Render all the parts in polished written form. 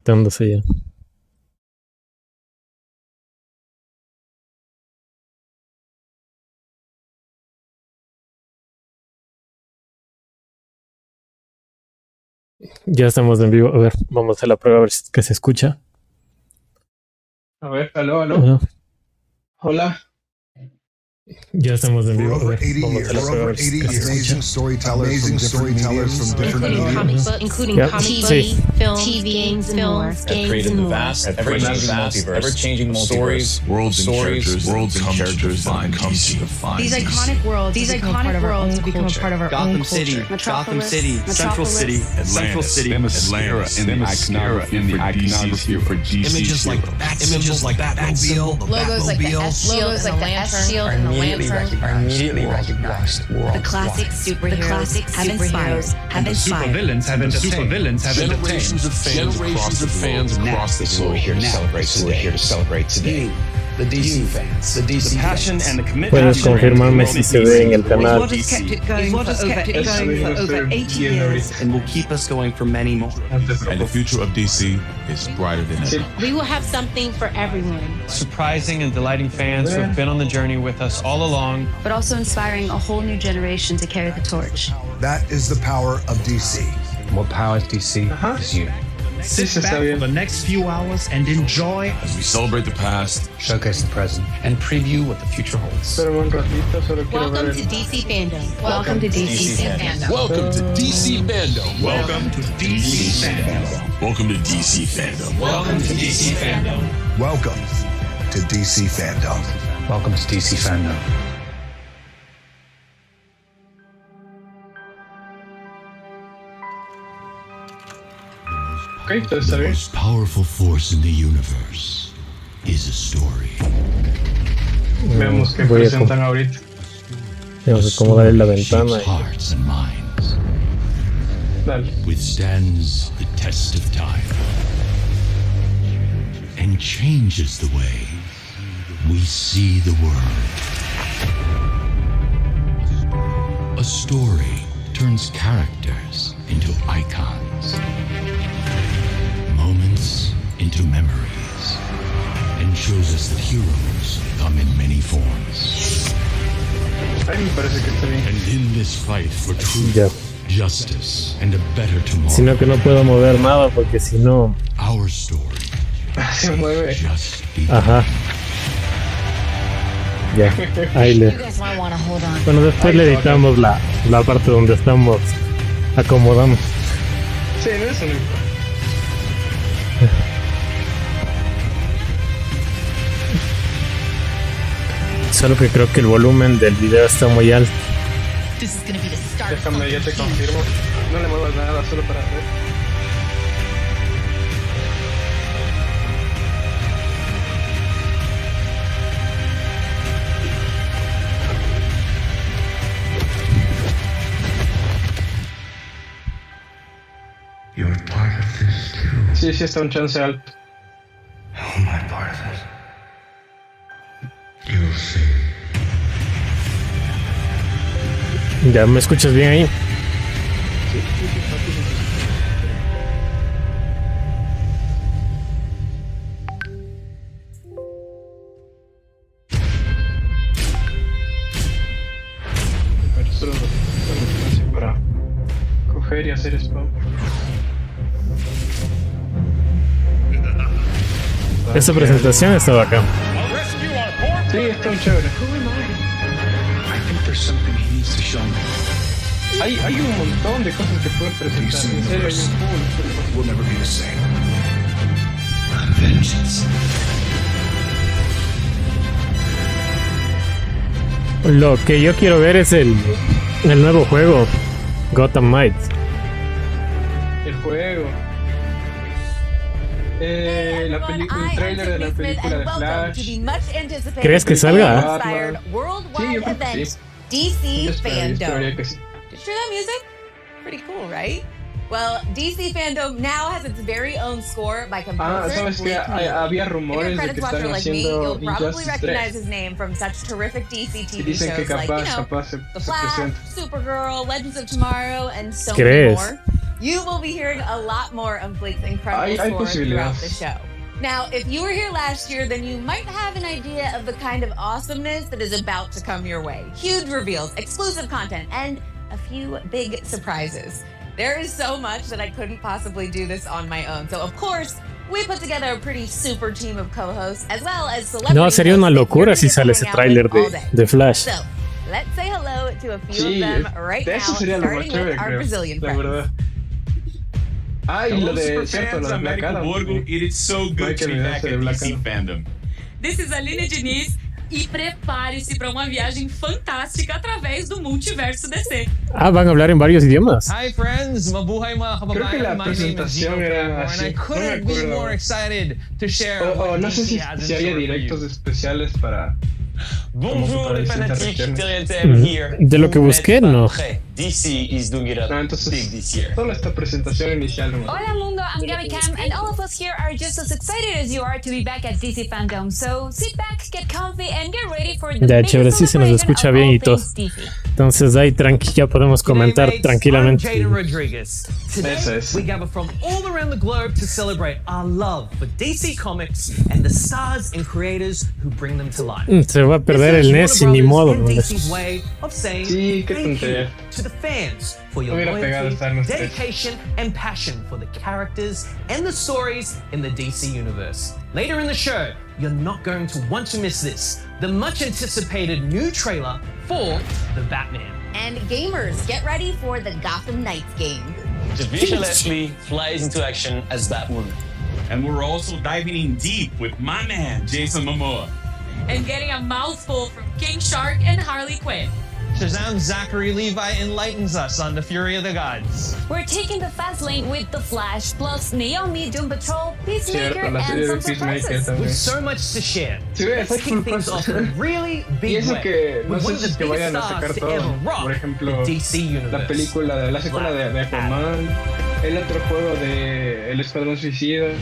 conectándose ya. Ya estamos en vivo. A ver, vamos a la prueba a ver si que se escucha. A ver, aló, aló. Hola. Hola. Ya estamos en vivo. A ver, vamos a la prueba a ver si que se escucha. Amazing storytellers from different mediums. Including Yep. comic Sí. books, film, games, and more. Have created the vast, ever-changing multiverse, Worlds and characters that come to define These DC. iconic worlds have become a part of our own Gotham City, culture. Gotham City, Metropolis, Central City, Central City, The mascara in the iconography for DC. images like Batmobile, the Logos like the S shield and the lantern. are immediately recognized. The classic superheroes have inspired. Supervillains have entertained. Generations of fans across the Who are here to celebrate, who are here to celebrate today. The DC fans, the DC Passion and the commitment. Puedes confirmarme si se ve en el canal. what has kept it going for over 80 years and will keep us going for many more. And the future of DC is brighter than ever. We will have something for everyone, Surprising and delighting fans who have been on the journey with us all along. but also inspiring a whole new generation to carry the torch. That is the power of DC. What powers DC is you. Sit se está back bien. for the next few hours and enjoy. As we celebrate the past, Showcase the present and preview what the future holds. Espérame un ratito, solo quiero ver Welcome to el... DC Fandom. Welcome to DC Fandom. welcome to DC Fandom. Welcome to DC Fandom. Welcome to DC Fandom. Welcome to DC Fandom. Welcome to DC Fandom. Welcome to DC Fandom. Ok, todo está bien. most powerful force in the universe is a story. Veamos qué Voy a presentan ahorita. Vamos a acomodar la ventana. Shapes hearts and minds, Dale. withstands the test of time, and changes the way we see the world. A story turns characters into icons, moments into memories, and shows us that heroes come in many forms. Ay, me parece que está bien. And in this fight for truth, Ya. justice, and a better tomorrow, Sino que no puedo mover nada porque si no. our story Se mueve. just began. Ajá. Ya. Ahí le. You guys might want to hold on. Bueno, después le editamos la parte donde estamos acomodando. Sí, no, eso no importa. Solo que creo que el volumen del video está muy alto. This is gonna be the start. Déjame, ya te confirmo. No le muevas nada, solo para ver. You're part of this too. Sí, sí está un chance alto. How am I part of it? You'll see. ¿Ya me escuchas bien ahí? Pero solo así para coger y hacer spam. Esta presentación estaba acá. Sí, está muy chévere. I think there's something he needs to show me. Hay un montón de cosas que pueden presentar. En serio, hay un pool. we'll never be the same. Vengeance. Lo que yo quiero ver es el nuevo juego, Gotham Knights. El juego. El trailer de la película de Flash. ¿Crees que salga? Batman. Sí, yo creo que sí. DC Yo esperaría que sí. Did you hear that music? Pretty cool, right? Well, DC Fandom now has its very own score by composer. ¿Sabes qué? Había If you're a rumores de que Credits watcher están like me, haciendo you'll probably Injustice recognize 3. his name from such terrific DC Y TV dicen que shows like, capaz The se Flash, presenta. Supergirl, Legends of Tomorrow, and so many ¿Crees? more. you will be hearing a lot more of Blake's incredible score throughout the show. Now, if you were here last year, then you might have an idea of the kind of awesomeness that is about to come your way. Huge reveals, exclusive content, and a few big surprises. There is so much that I couldn't possibly do this on my own. So, of course, we put together a pretty super team of co-hosts, as well as celebrity. No, sería una locura si sale ese tráiler de Flash. So, let's say hello to a few of them right now, starting with our Brazilian friends. Y lo de cierto, lo de Black Adam. It is so good to be back at DC Fandom. This is Aline Diniz. E prepare-se para uma viagem fantástica através do multiverso DC. Ah, van a hablar en varios idiomas. Hi friends, mabuhay mga kababayan. Creo que la presentación era así. And I couldn't be more excited to share. No sé si había directos especiales para. Bonjour les fanatiques, TRLTM here. De lo que busqué, no. DC is doing it up big this year. Solo esta presentación inicial. Hola mundo, I'm Gabby Cam, and all of us here are just as excited as you are to be back at DC Fandome. So sit back, get comfy, and get ready for the De hecho, ahora sí se nos escucha bien y todo. Entonces ahí ya podemos comentar tranquilamente. I'm Jada Rodriguez. Today we gather from all around the globe to celebrate our love for DC Comics and the stars and creators who bring them to life. Se va a perder el NES y ni modo. Sí, qué tontería. To the fans for your loyalty, dedication, and passion for the characters and the stories in the DC universe. Later in the show, you're not going to want to miss this, the much anticipated new trailer for The Batman. And gamers, get ready for the Gotham Knights game. Javicia Leslie flies into action as Batwoman. And we're also diving in deep with my man, Jason Momoa. And getting a mouthful from King Shark and Harley Quinn. Shazam Zachary Levi enlightens us on the fury of the gods. We're taking the fast lane with The Flash, plus Naomi, Doom Patrol, Peacemaker, and some surprises. With so much to share, let's kick things off in a really big way. With one of the biggest stars to ever rock the DC universe. La película, la secuela de Aquaman, el otro juego de El Escuadrón Suicida.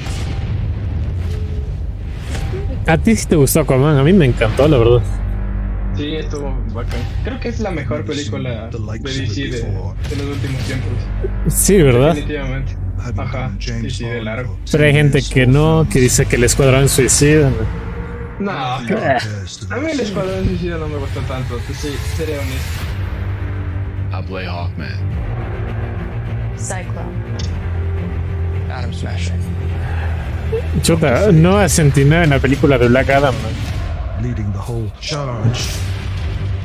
A ti sí te gustó Aquaman, a mí me encantó, la verdad. Sí, estuvo bacán. Creo que es la mejor película de DC de los últimos tiempos. Sí, ¿verdad? Definitivamente. Ajá, sí, de largo. Pero hay gente que no, que dice que el Escuadrón Suicida. No, a mí el Escuadrón Suicida no me gustó tanto, sí, seré honesto. I play Hawkman. Cyclone. Adam Smasher. Chuta, no asentí nada en la película de Black Adam, ¿no? Leading the whole charge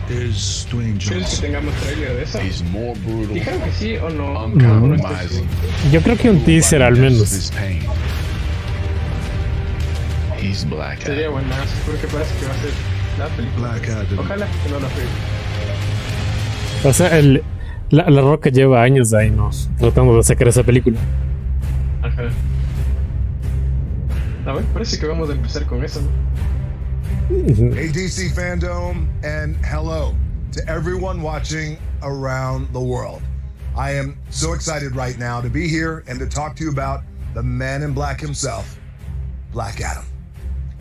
is Dwayne ¿Quieres que Johnson. tengamos trailer de eso? He's more brutal, Dijeron que sí o no. uncompromising. Yo creo que un teaser al menos. His pain. He's Black Sería Adam. buenazo, porque parece que va a ser la película. Black Adam. Ojalá que no la pegue. O sea, la Roca lleva años ahí, ¿no? Tratando de sacar esa película. Ajá. A ver, parece que vamos a empezar con eso, ¿no? Hey DC Fandome, and hello to everyone watching around the world. I am so excited right now to be here and to talk to you about the man in black himself, Black Adam.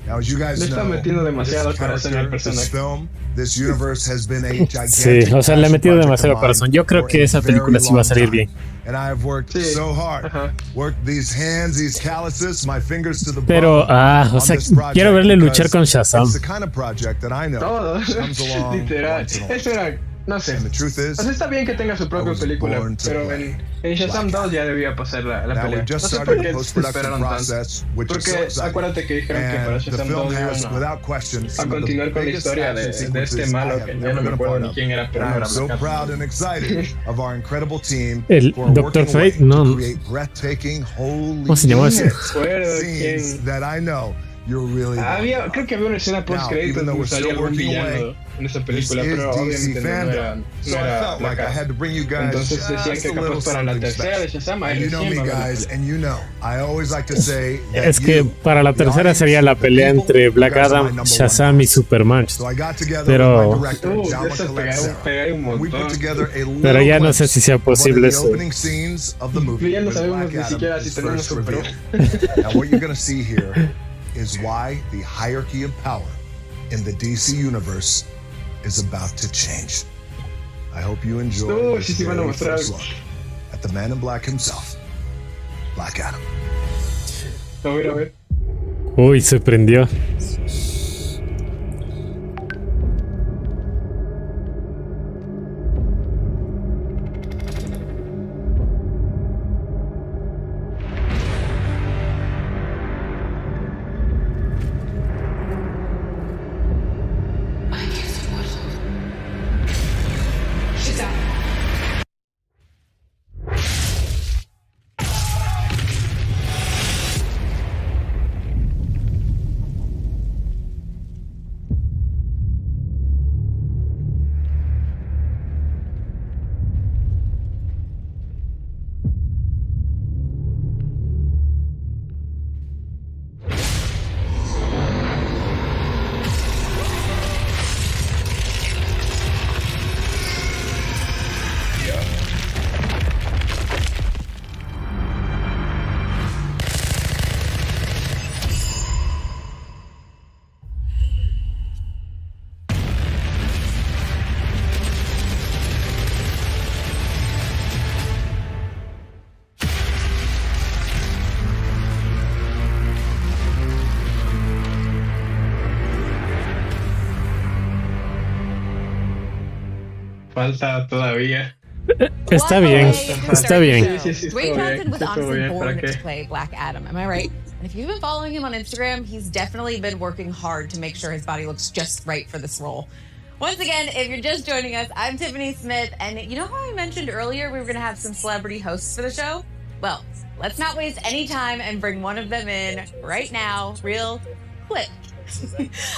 Now, as you guys know, this film, this universe has been a gigantic. Sí, o sea, le he metido demasiado corazón. Yo creo que esa película sí va a salir bien. And I have worked so hard, worked these hands, these calluses, my fingers to the Pero, o sea, quiero verle luchar con Shazam. It's the kind of project that I know comes along literal. Eso era, no sé. O sea, está bien que tenga su propia película, pero en Shazam 2 ya debía pasar la pelea. No sé por qué se esperaron tanto. Porque acuérdate que dijeron que para Shazam 2 iban a continuar con la historia de este malo que ya no me acuerdo ni quién era, pero no era El Dr. Fate, no. ¿Cómo se llamó ese? Creo que había una escena post-créditos donde salía algún villano en esa película, pero obviamente no era Black Adam. Entonces decían que capaz para la tercera de Shazam es que para la tercera sería la pelea entre Black Adam, Shazam y Superman. Pero pero ya no sé si sea posible eso. Ya no sabemos ni siquiera si tenemos Superman. Is why the hierarchy of power in the DC universe is about to change. I hope you enjoy this very first look at the man in black himself. Black Adam. A ver. Uy, se prendió. Falta todavía. Está bien, está bien. Dwayne Johnson was honestly born to play Black Adam, am I right? And if you've been following him on Instagram, he's definitely been working hard to make sure his body looks just right for this role. Once again, if you're just joining us, I'm Tiffany Smith, and you know how I mentioned earlier we were going to have some celebrity hosts for the show? Well, let's not waste any time and bring one of them in right now, real quick.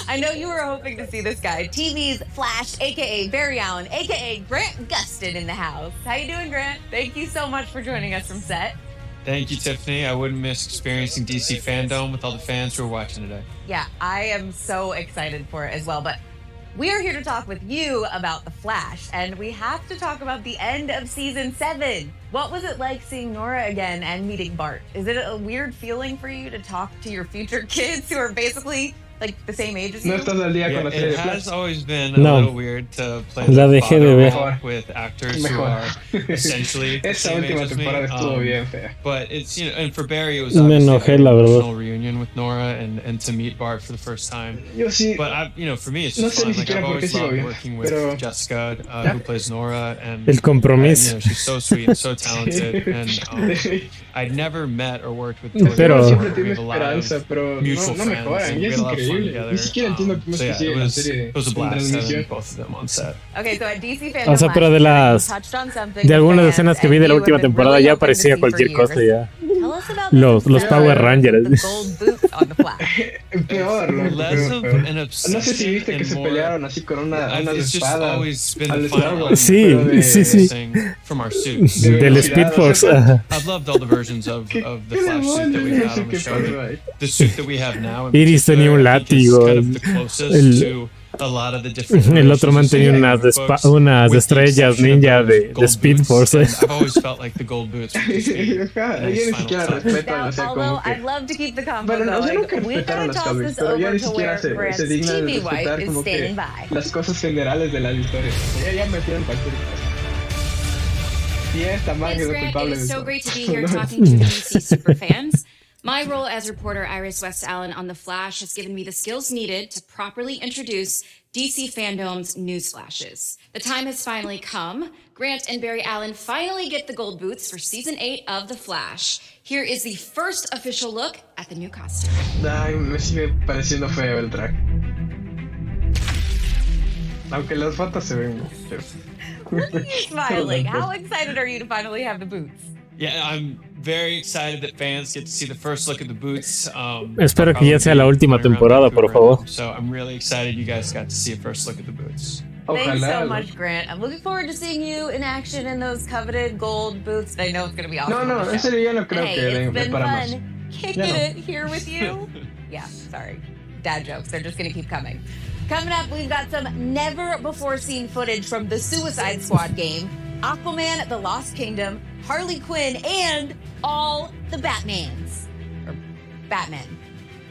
I know you were hoping to see this guy, TV's Flash, aka Barry Allen, aka Grant Gustin in the house. How you doing, Grant? Thank you so much for joining us from set. Thank you, Tiffany. I wouldn't miss experiencing DC Fandome with all the fans who are watching today. Yeah, I am so excited for it as well, but we are here to talk with you about The Flash, and we have to talk about the end of season 7. What was it like seeing Nora again and meeting Bart? Is it a weird feeling for you to talk to your future kids who are basically like the same age as you? It has always been a little weird to play the father with actors who are essentially the same age as me. But it's, you know, and for Barry it was obviously an emotional reunion with Nora and to meet Bart for the first time. But I, you know, for me it's just fun. Like I've always loved working with Jessica, who plays Nora, and El compromiso. You know, she's so sweet and so talented, and I'd never met or worked with Tori. We have a lot of mutual friends, and we had a lot of fun together. It was a blast having both of them on set. Okay, so at DC Fandom, O sea, pero de algunas escenas que vi de la última temporada ya parecía cualquier cosa ya. Los Power Rangers. Peor, no sé si viste que se pelearon así con unas espadas. Sí. Del Speed Force. I've loved all the versions of the Flash suit that we had on the show. The suit that we have now. Iris tenía un látigo. El otro man tenía unas estrellas ninja de Speed Force. Although I'd love to keep the combo going, we've got to toss this over to where Grant's TV wife is standing by. Las cosas generales de la historia. Ya metieron cualquier cosa. Thanks, Grant. It is so great to be here talking to the DC superfans. My role as reporter Iris West Allen on The Flash has given me the skills needed to properly introduce DC Fandome's news flashes. The time has finally come. Grant and Barry Allen finally get the gold boots for season 8 of The Flash. Here is the first official look at the new costume. Ay, me sigue pareciendo feo el traje. Aunque las fotos se ven mucho. What are you smiling? How excited are you to finally have the boots? Yeah, I'm very excited that fans get to see the first look at the boots. Espero que ya sea la última temporada, por favor. So I'm really excited you guys got to see a first look at the boots. Thanks so much, Grant. I'm looking forward to seeing you in action in those coveted gold boots. I know it's going to be awesome. No, ese día no creo que it's been fun kicking it here with you. Yeah, sorry. Dad jokes. They're just going to keep coming. Coming up, we've got some never-before-seen footage from the Suicide Squad game, Aquaman, The Lost Kingdom, Harley Quinn, and all the Batmans. Or Batman.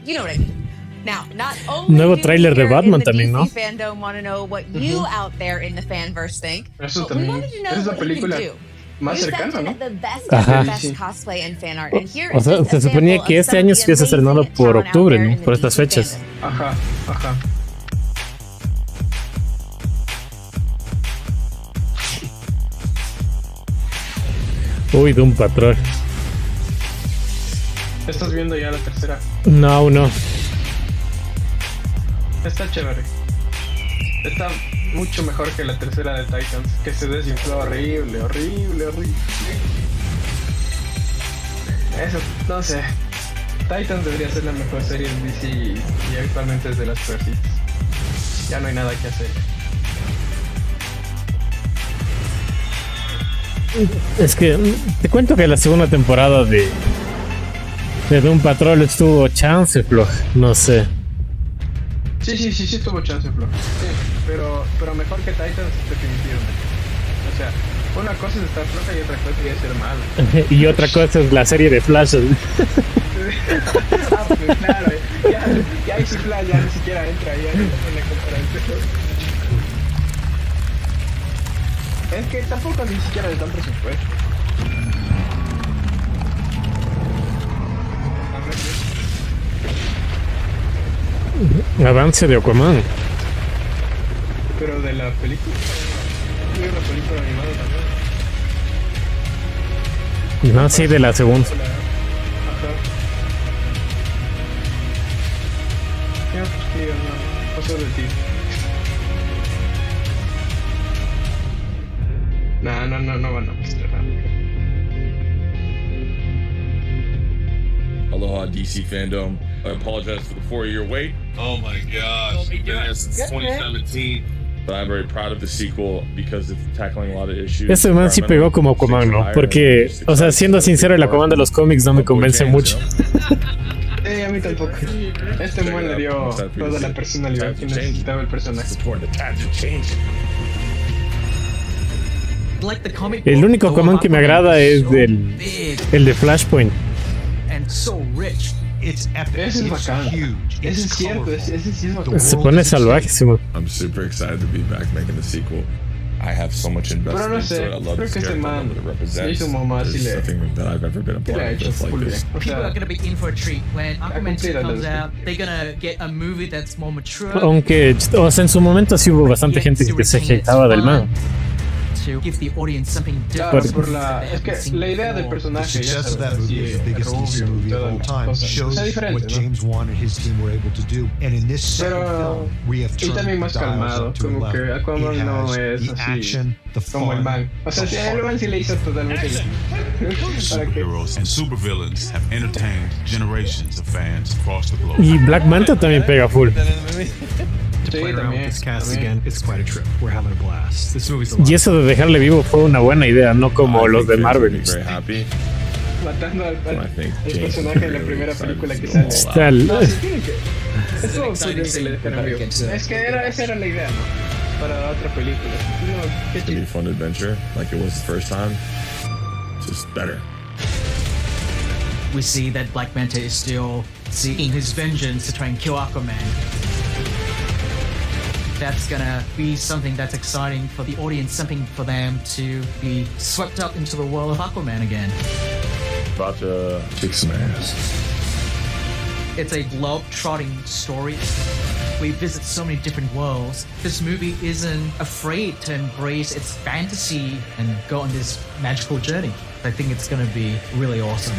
You know what I mean. Now, not only nuevo tráiler de Batman también, ¿no? DC Fandom want to know what you out there in the fanverse think, but we wanted to know what you can do. más cercano, ¿no? Ajá. O sea, se suponía que este año se hubiese estrenado por octubre, ¿no? Por estas fechas. Ajá, ajá. Uy, Doom Patrol. ¿Estás viendo ya la tercera? No. Está chévere. Está mucho mejor que la tercera de Titans, que se desinfló horrible. Eso, no sé. Titans debería ser la mejor serie en DC y actualmente es de las peorcitas. Ya no hay nada que hacer. Es que te cuento que la segunda temporada de Doom Patrol estuvo chance floja, no sé. Sí tuvo chance floja. Sí, pero mejor que Titans definitivamente. O sea, una cosa es estar floja y otra cosa es ser malo. Y otra cosa es la serie de Flash. Pues claro, ya ahí sí Flash ya ni siquiera entra ahí en la comparación. Es que tampoco ni siquiera les dan presupuesto. Avance de Aquaman. Pero de la película. Hay una película animada también. No, sí, de la segunda. Ajá. Ya, pues no. Pasó de ti. No van a mostrar nada. Aloha DC Fandome. I apologize for the 4-year wait. Oh my gosh, we've been here since 2017. But I'm very proud of the sequel because it's tackling a lot of issues. Este man sí pegó como Aquaman, ¿no? Porque, o sea, siendo sincero, el Aquaman de los cómics no me convence mucho. A mí tampoco. Este man le dio toda la personalidad que necesitaba el personaje. El único Aquaman que me agrada es el de Flashpoint. Ese es bacán. Ese es cierto, ese sí es bacán. Se pone salvajísimo. I'm super excited to be back making the sequel. I have so much investment. Pero no sé, I love creo que este man le hizo mamá así le... that I've ever been a part of just like this. People are going to be in for a treat when Aquaman 2 comes out. They're going to get a movie that's more mature. Aunque, o sea, en su momento sí hubo bastante gente que se hateaba del man. Give the audience something claro, por la, es que la idea del personaje ya sabes, así, es diferente, ¿no? Pero y también más calmado, como que Aquaman no es así como el man. O sea, si el man sí le hizo totalmente Heroes and supervillains have entertained generations of fans across the globe. Y Black Manta también pega full. Y eso de dejarle vivo fue una buena idea, no como los de Marvel. Matando al personaje en la primera película que sale. No, sí, tiene que. Es todo suyo que le dejaron vivo. Es que esa era la idea, ¿no? Para otra película. No, It's gonna be a fun adventure, like it was the first time. Just better. We see that Black Manta is still seeking his vengeance to try and kill Aquaman. That's gonna be something that's exciting for the audience, something for them to be swept up into the world of Aquaman again. About to kick some ass. It's a globe-trotting story. We visit so many different worlds. This movie isn't afraid to embrace its fantasy and go on this magical journey. I think it's gonna be really awesome.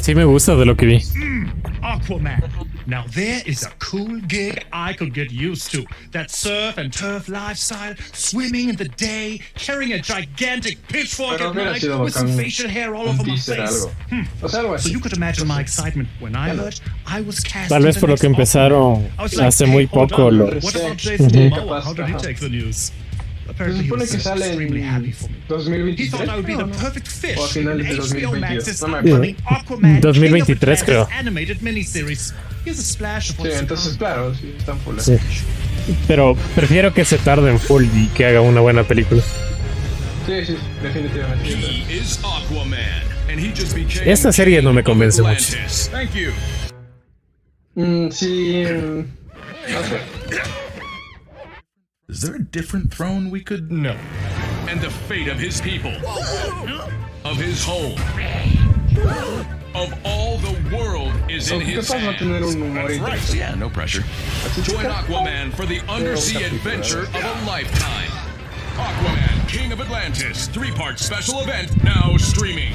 Sí me gusta de lo que vi. Aquaman. Now there is a cool gig I could get used to. That surf and turf lifestyle, swimming in the day, carrying a gigantic pitchfork at night with some facial hair all over my face. So you could imagine my excitement when I heard I was cast. Tal vez por lo que empezaron hace muy poco lo. What about Jason Momoa? How did he take the news? Se supone que sale en 2023, o a finales de 2022, no me acuerdo. 2023 creo. Sí, entonces claro, sí, están full. Sí. Pero prefiero que se tarden full y que haga una buena película. Sí, definitivamente. He is Aquaman, Esta serie no me convence mucho. Sí. No sé. Is there a different throne we could know? And the fate of his people, of his home, of all the world is in his hands. That's right. Yeah, no pressure. Join Aquaman for the undersea adventure of a lifetime. Aquaman, King of Atlantis, 3-part special event now streaming.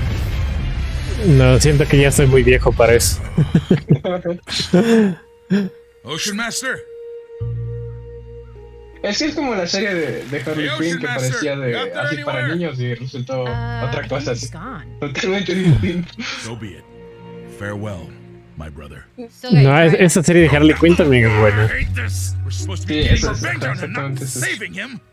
No, siento que ya estoy muy viejo para eso. Ocean Master. Es que es como la serie de Harley Quinn que parecía de así para niños y resultó otra cosa así. Totalmente distinto. So be it. Farewell, my brother. No, esa serie de Harley Quinn también es buena. Sí, eso es exactamente eso.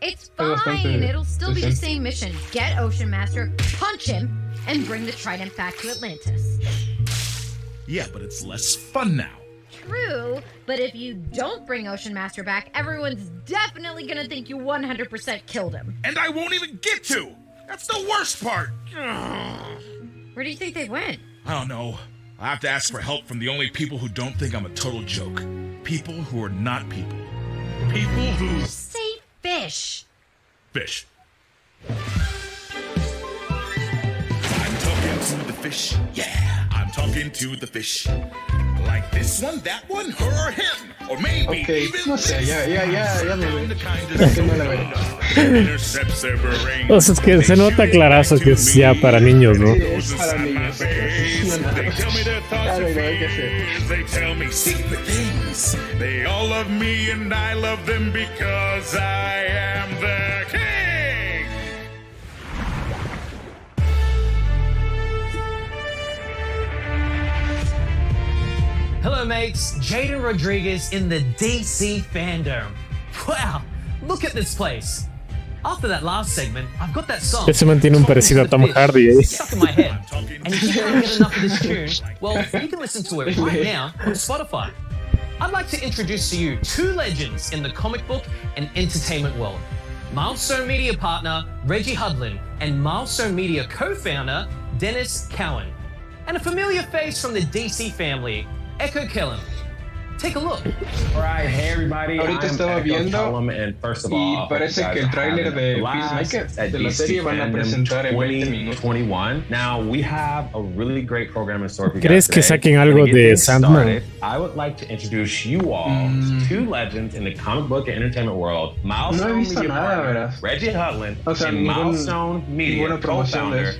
It's fine. It'll still be the same mission. Get Ocean Master, punch him, and bring the Trident back to Atlantis. Yeah, but it's less fun now. True, but if you don't bring Ocean Master back, everyone's definitely gonna think you 100% killed him. And I won't even get to! That's the worst part! Where do you think they went? I don't know. I have to ask for help from the only people who don't think I'm a total joke. People who are not people. People who... Say fish. Fish. I'm talking to the fish. Yeah, I'm talking to the fish. Like this one, that one, her or him, or maybe even no sé, ya me O sea, es que se nota clarazo que es ya para niños, ¿no? Sí, es para niños. Claro, hay que hacer. They tell me secret things. They all love me and I love them because I am the king. Hello mates, Jaden Rodriguez in the DC Fandome. Wow, look at this place. After that last segment, I've got that song. Ese mantiene un parecido a Tom Hardy, ¿eh? Stuck in my head. And if you can't get enough of this tune, well, you can listen to it right now on Spotify. I'd like to introduce to you 2 legends in the comic book and entertainment world. Milestone Media partner Reggie Hudlin and Milestone Media co-founder Dennis Cowan. And a familiar face from the DC family, Echo Kellum. Take a look. All right, hey everybody. Ahorita estaba viendo and first of all, y parece que el tráiler de Peacemaker de la serie van a presentar en 20 minutos. 2021. Now we have a really great program in store for you ¿Crees guys que today? saquen algo de Sandman? I would like to introduce you all to 2 legends in the comic book and entertainment world. Milestone Media partner Reggie Hudlin and Milestone Media co-founder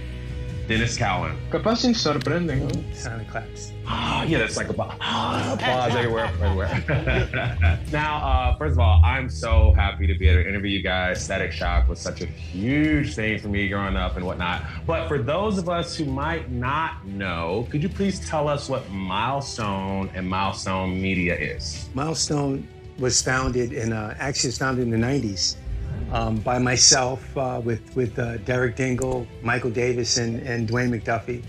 Dennis Cowan. Capaz sin sorprenden, ¿no? Sound claps. Oh, yeah, that's like applause everywhere. Now, first of all, I'm so happy to be able to interview you guys. Static Shock was such a huge thing for me growing up and whatnot. But for those of us who might not know, could you please tell us what Milestone and Milestone Media is? Milestone was founded in, actually it's founded in the 90s. By myself, with Derek Dingle, Michael Davis, and Dwayne McDuffie,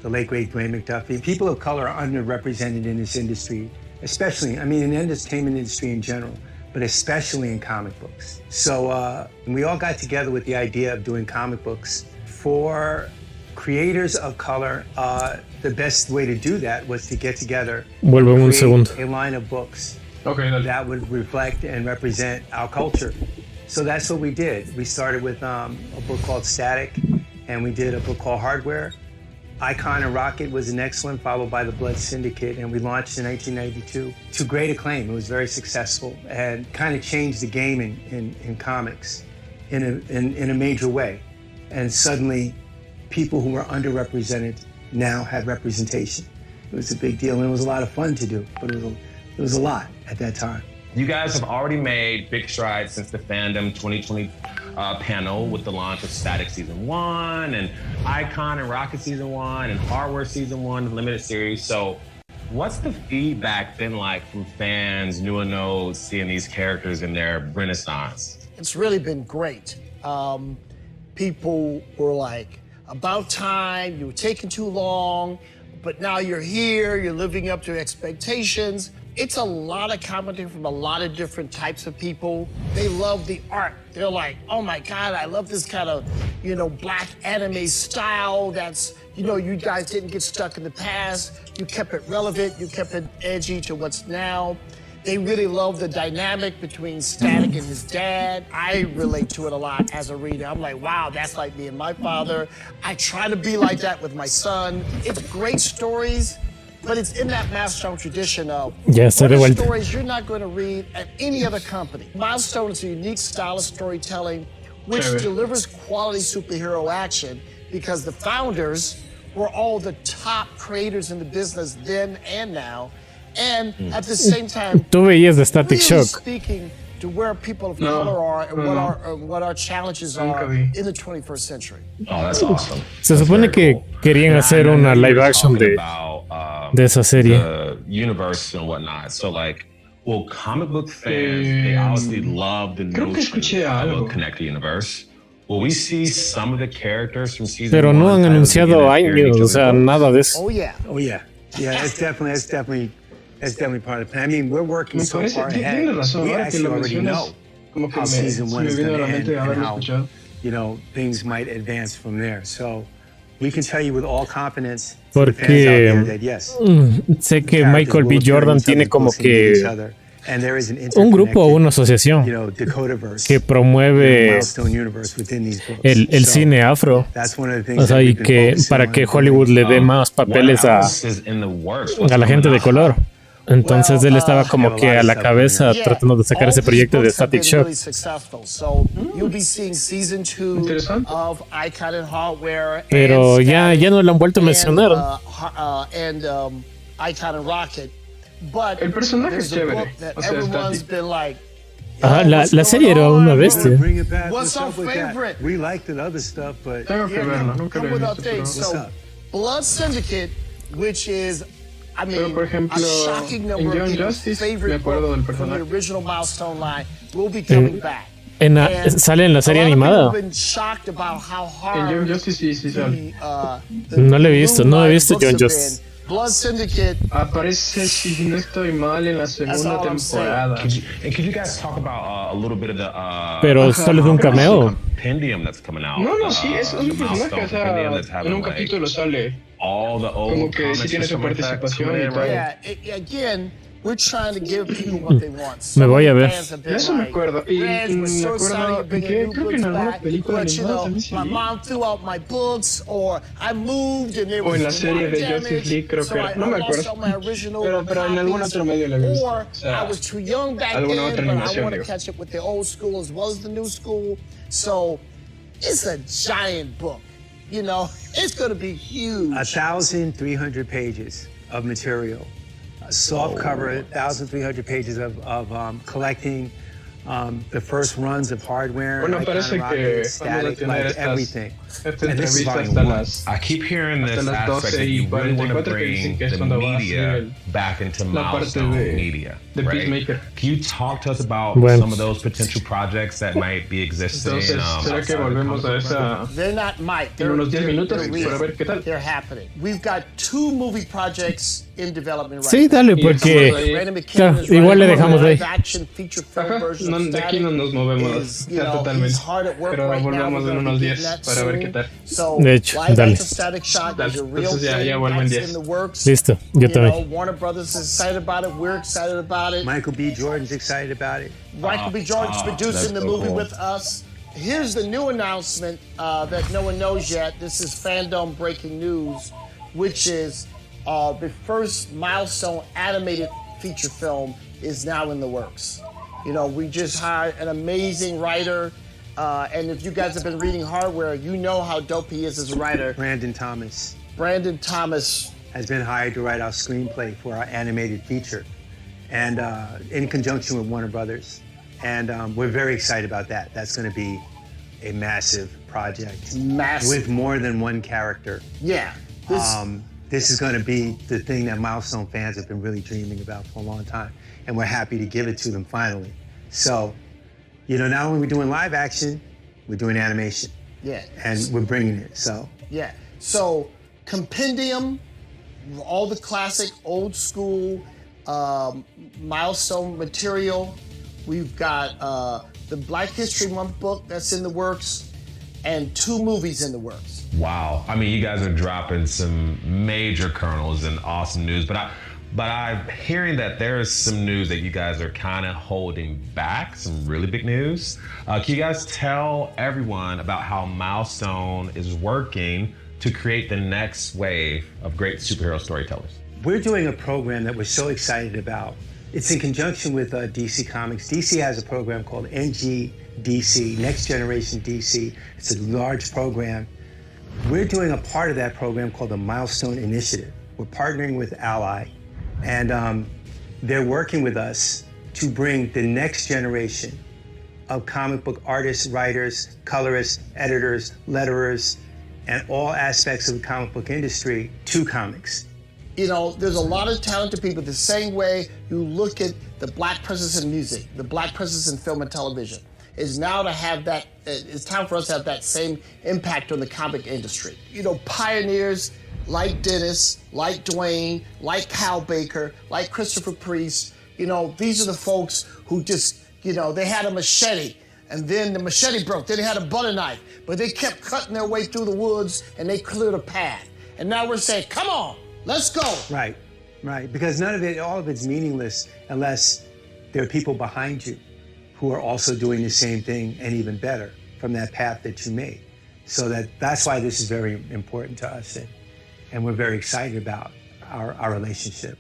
the late great Dwayne McDuffie. People of color are underrepresented in this industry, especially, I mean, in the entertainment industry in general, but especially in comic books. So we all got together with the idea of doing comic books for creators of color. The best way to do that was to get together and create a line of books that would reflect and represent our culture. So that's what we did. We started with a book called Static, and we did a book called Hardware. Icon and Rocket was an excellent, followed by The Blood Syndicate, and we launched in 1992 to great acclaim. It was very successful and kind of changed the game in comics in a major way. And suddenly, people who were underrepresented now had representation. It was a big deal, and it was a lot of fun to do, but it was a lot at that time. You guys have already made big strides since the Fandome 2020 panel with the launch of Static Season 1 and Icon and Rocket Season 1 and Hardware Season 1, the limited series. So what's the feedback been like from fans, new and old, seeing these characters in their renaissance? It's really been great. People were like, about time, you were taking too long, but now you're here, you're living up to expectations. It's a lot of commentary from a lot of different types of people. They love the art. They're like, oh my God, I love this kind of, black anime style that's, you guys didn't get stuck in the past. You kept it relevant. You kept it edgy to what's now. They really love the dynamic between Static and his dad. I relate to it a lot as a reader. I'm like, wow, that's like me and my father. I try to be like that with my son. It's great stories, but it's in that Milestone tradition of stories you're not going to read at any other company. Milestone is a unique style of storytelling which delivers quality superhero action because the founders were all the top creators in the business then and now. And at the same time, tú veías de Static Shock. Speaking to where people of color are and what our challenges are in the 21st century. Oh, that's awesome. Se supone que querían hacer una live action de esa serie. The universe and whatnot. So like, well, comic book fans, they obviously love the notion of a connected universe. Will we see some of the characters from season Pero no han anunciado años, o sea, nada de eso. Oh yeah. Yeah, that's definitely part of the plan. I mean, we're working so far ahead. We actually already know how season 1 is going to end and how, things might advance from there. So we can tell you with all confidence porque that yes, sé que Michael B. Jordan tiene como que un grupo o una asociación que promueve el cine afro, o sea, y que para que Hollywood le dé más papeles a la gente de color. Entonces él estaba como que a la cabeza tratando de sacar ese proyecto de Static Shock. Pero ya no lo han vuelto a mencionar. El personaje es chévere. O sea, Ajá, la serie era una bestia. What's our favorite? We liked the other stuff, but tengo que verlo, nunca lo he visto. So, Blood Syndicate, which is pero por ejemplo, en Young Justice me acuerdo del personaje. ¿Sale en la serie animada? En Young Justice sí sale. No lo he visto, Young Justice. Blood Syndicate aparece, si no estoy mal, en la segunda temporada. Could you guys talk about a little bit of the pero solo es un cameo. That's coming out? No, sí, es un personaje, o sea, en un capítulo sale. Como que sí tiene su participación y todo. Again, we're trying to give people what they want. Me voy a ver. Eso me acuerdo. Y me acuerdo que creo que en alguna película animada también sí. My mom threw out my books, or I moved and it was. O en la serie de Justice League creo que era. No me acuerdo. Pero en algún otro medio la he visto. Or I was too young back then, but I want to catch up with the old school as well as the new school. So it's a giant book. It's going to be huge. 1,300 pages of material. Soft cover, 1,300 pages of collecting the first runs of hardware. Bueno, parece que Static, like everything. And this is hasta las, I keep hearing this aspect that you really want to bring the media back into Milestone media. Right? Can you talk to us about some of those potential projects that might be existing? ¿Será que volvemos a esa? They're not might. En unos 10 minutos para ver qué tal. They're happening. We've got 2 movie projects in development right now. Sí, dale, porque claro, igual le dejamos ahí. De aquí no nos movemos totalmente. Pero volvemos en unos 10 para ver qué tal. De hecho, dale. Entonces ya vuelvo en 10. Listo, yo también. Warner Brothers is excited about it. We're excited about it. Michael B. Jordan's excited about it. Michael B. Jordan's producing the movie with us. Here's the new announcement that no one knows yet. This is Fandome breaking news, which is the first Milestone animated feature film is now in the works. We just hired an amazing writer. And if you guys have been reading Hardware, you know how dope he is as a writer. Brandon Thomas has been hired to write our screenplay for our animated feature, and in conjunction with Warner Brothers. And we're very excited about that. That's going to be a massive project. With more than one character. Yeah. This is going to be the thing that Milestone fans have been really dreaming about for a long time. And we're happy to give it to them finally. So, not only are we doing live action, we're doing animation. Yeah. And we're bringing it, so. Yeah. So, compendium, all the classic, old school, Milestone material. We've got the Black History Month book that's in the works. and 2 movies in the works. Wow. I mean, you guys are dropping some major kernels and awesome news, but I'm hearing that there's some news that you guys are kind of holding back, some really big news. Can you guys tell everyone about how Milestone is working to create the next wave of great superhero storytellers? We're doing a program that we're so excited about. It's in conjunction with DC Comics. DC has a program called NGDC, Next Generation DC. It's a large program. We're doing a part of that program called the Milestone Initiative. We're partnering with Ally, and they're working with us to bring the next generation of comic book artists, writers, colorists, editors, letterers, and all aspects of the comic book industry to comics. You know, there's a lot of talented people the same way you look at the black presence in music, the black presence in film and television. Is now to have that, it's time for us to have that same impact on the comic industry. You know, pioneers like Dennis, like Dwayne, like Hal Baker, like Christopher Priest, you know, these are the folks who just, you know, they had a machete and then the machete broke, then they had a butter knife, but they kept cutting their way through the woods and they cleared a path. And now we're saying, come on, let's go. Right, because all of it's meaningless unless there are people behind you who are also doing the same thing and even better from that path that you made. So that's why this is very important to us, and we're very excited about our relationship,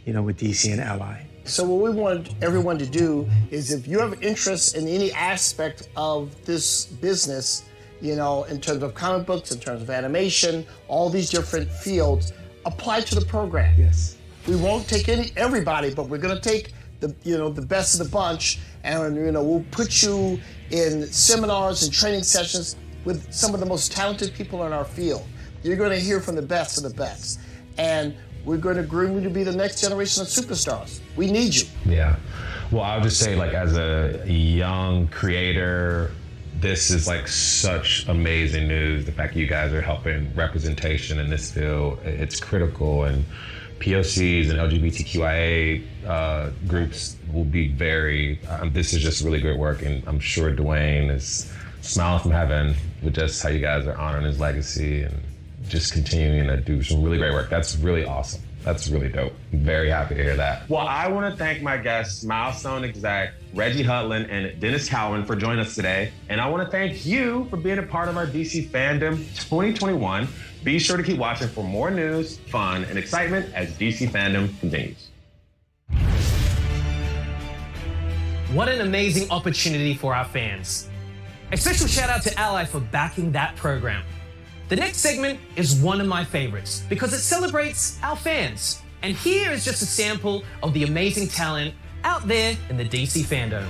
you know, with DC and Ally. So what we want everyone to do is, if you have interest in any aspect of this business, you know, in terms of comic books, in terms of animation, all these different fields, apply to the program. Yes. We won't take everybody, but we're gonna take the best of the bunch, and we'll put you in seminars and training sessions with some of the most talented people in our field. You're going to hear from the best of the best, and we're going to groom you to be the next generation of superstars. We need you. Yeah. Well, I'll just say, like, as a young creator, this is like such amazing news. The fact that you guys are helping representation in this field, it's critical, and POCs and LGBTQIA groups will be this is just really great work, and I'm sure Dwayne is smiling from heaven with just how you guys are honoring his legacy and just continuing to do some really great work. That's really awesome. That's really dope. I'm very happy to hear that. Well, I want to thank my guests, Milestone exec Reggie Hudlin and Dennis Cowan, for joining us today. And I want to thank you for being a part of our DC Fandom 2021. Be sure to keep watching for more news, fun, and excitement as DC Fandom continues. What an amazing opportunity for our fans. A special shout out to Ally for backing that program. The next segment is one of my favorites because it celebrates our fans. And here is just a sample of the amazing talent out there in the DC fandom.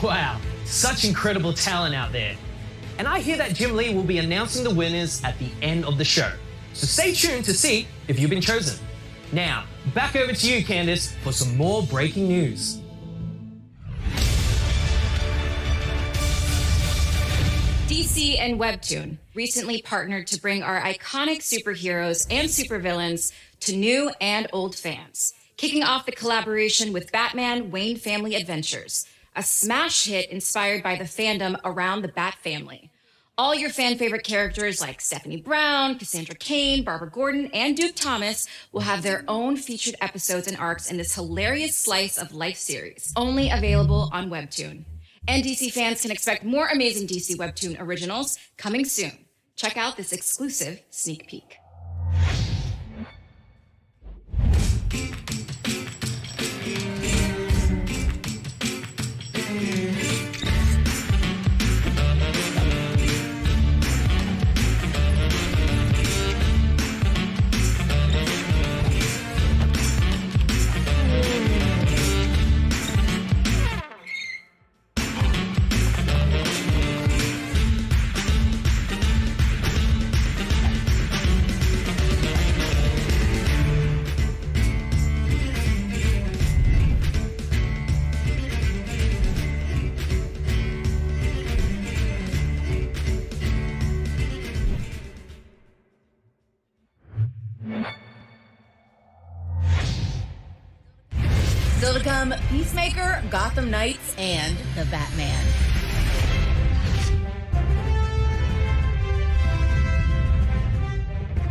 Wow, such incredible talent out there. And I hear that Jim Lee will be announcing the winners at the end of the show. So stay tuned to see if you've been chosen. Now, back over to you, Candace, for some more breaking news. DC and Webtoon recently partnered to bring our iconic superheroes and supervillains to new and old fans, kicking off the collaboration with Batman Wayne Family Adventures, a smash hit inspired by the fandom around the Bat family. All your fan favorite characters like Stephanie Brown, Cassandra Cain, Barbara Gordon, and Duke Thomas will have their own featured episodes and arcs in this hilarious slice of life series, only available on Webtoon. And DC fans can expect more amazing DC Webtoon originals coming soon. Check out this exclusive sneak peek. Still to come, Peacemaker, Gotham Knights, and the Batman.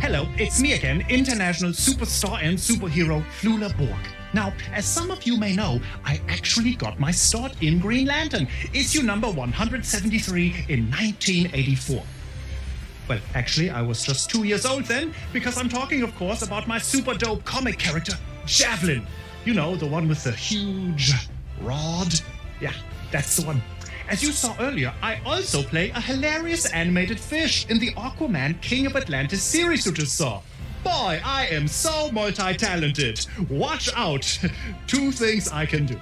Hello, it's me again, international superstar and superhero Flula Borg. Now, as some of you may know, I actually got my start in Green Lantern, issue number 173 in 1984. Well, actually, I was just 2 years old then, because I'm talking, of course, about my super dope comic character, Javelin. You know, the one with the huge rod. Yeah, that's the one. As you saw earlier, I also play a hilarious animated fish in the Aquaman King of Atlantis series you just saw. Boy, I am so multi-talented. Watch out. 2 things I can do.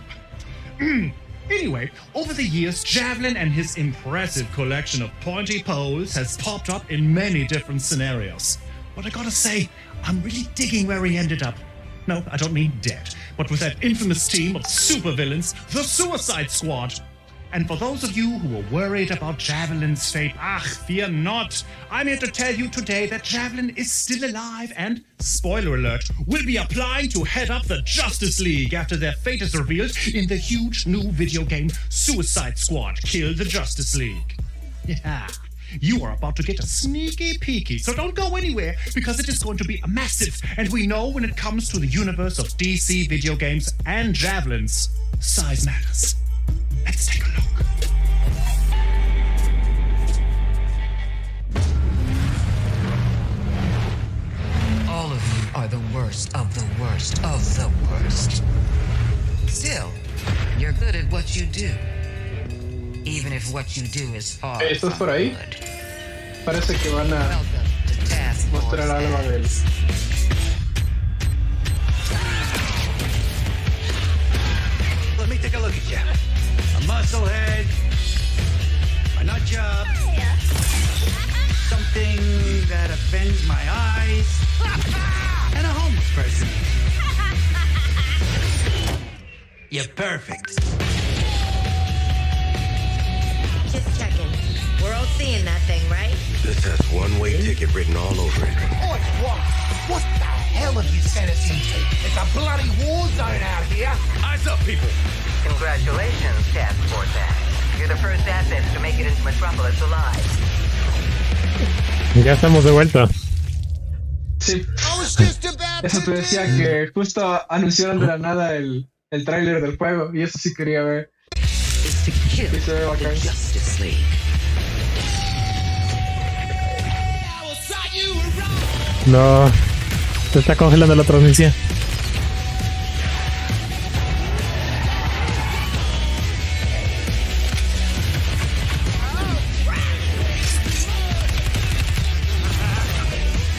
Anyway, over the years, Javelin and his impressive collection of pointy poles has popped up in many different scenarios. But I gotta say, I'm really digging where he ended up. No, I don't mean dead, but with that infamous team of supervillains, the Suicide Squad. And for those of you who are worried about Javelin's fate, fear not. I'm here to tell you today that Javelin is still alive and, spoiler alert, will be applying to head up the Justice League after their fate is revealed in the huge new video game Suicide Squad: Kill the Justice League. Yeah, you are about to get a sneaky peeky, so don't go anywhere because it is going to be massive, and we know when it comes to the universe of DC video games and Javelins, size matters. Let's take a look. All of you are the worst of the worst of the worst. Still, you're good at what you do. Even if what you do is far ¿Estás por ahí? Parece que van a mostrar algo de él. Let me take a look at you. A musclehead, a nut job, something that offends my eyes, and a homeless person. You're perfect. Just checking. We're all seeing that thing, right? This has one-way ticket written all over it. Oh, it's one. What the hell have you sent us into? It's a bloody war zone out here. Eyes up, people. Congratulations, Task Force Act. You're the first assets to make it into Metropolis alive. Ya estamos de vuelta. Sí. Eso te decía que justo anunciaron de la nada el tráiler del juego y eso sí quería ver. Y se ve bacán. No, se está congelando la transmisión.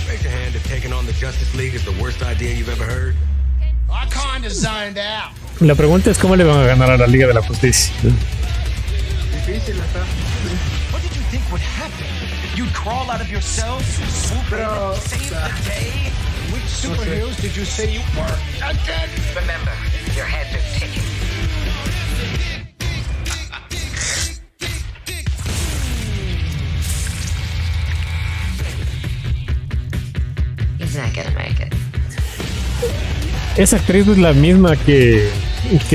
Raise your hand if taking on the Justice League is the worst idea you've ever heard. I kinda zoned out. La pregunta es cómo le van a ganar a la Liga de la Justicia. Difícil está. What did you think would happen? You'd crawl out of your cells, swoop in, save the day? Which superheroes did you say you were? Again! Remember, your heads are ticking. He's not gonna make it. Esa actriz es la misma que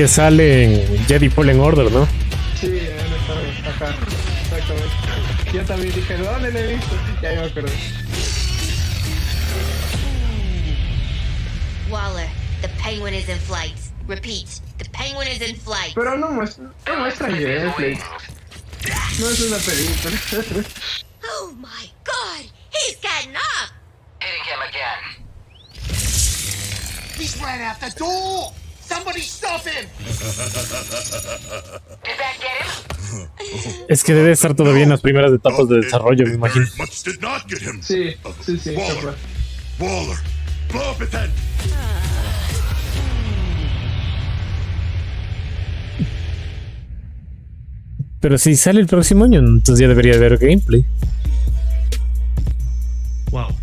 sale en Jedi Fallen Order, ¿no? Sí, él está acá. Exactamente. Yo también dije, ¿dónde le he visto? Ya me acuerdo. Waller, the penguin is in flight. Repeat, the penguin is in flight. Pero no muestra gameplay. No es una película. Oh my god, he's getting up! Hitting him again. He's ran out the door! Somebody stop him! Did that get him? Es que debe estar todavía en las primeras etapas de desarrollo, me imagino. Sí. Waller, blow up his head. Pero si sale el próximo año, entonces ya debería haber gameplay. Wow.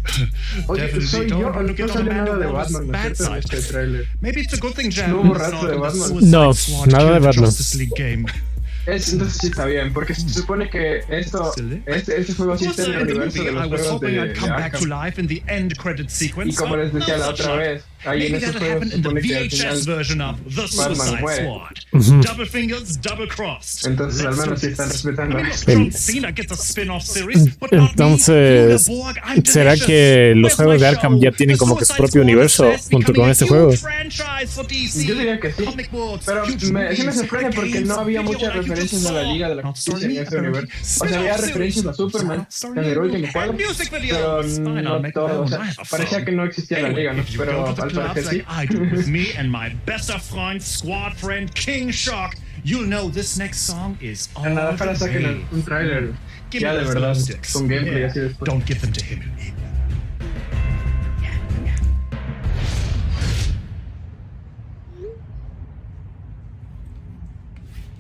Oye, soy yo, no sale nada de Batman, ¿no es cierto? En este trailer. Maybe it's a good thing No hubo rastro de Batman. No, nada de Batman. Entonces sí está bien, porque se supone que este juego sí está en el universo de los juegos de Arkham. Y como les decía la otra vez, Maybe that'll happen in the VHS version of The Suicide Squad. Double fingers, double crossed. Entonces, al menos sí están respetando. Entonces, ¿será que los juegos de Arkham ya tienen como que su propio universo junto con este juego? Yo diría que sí, pero sí me sorprende porque no había muchas referencias a la Liga de la Justicia en ese universo. O sea, había referencias a Superman en el último juego, pero no todo. O sea, parecía que no existía la Liga, ¿no? Pero al parecer sí. You'll know this next song is all en nada para saquen un trailer ya de verdad con gameplay así después. Don't give them to him.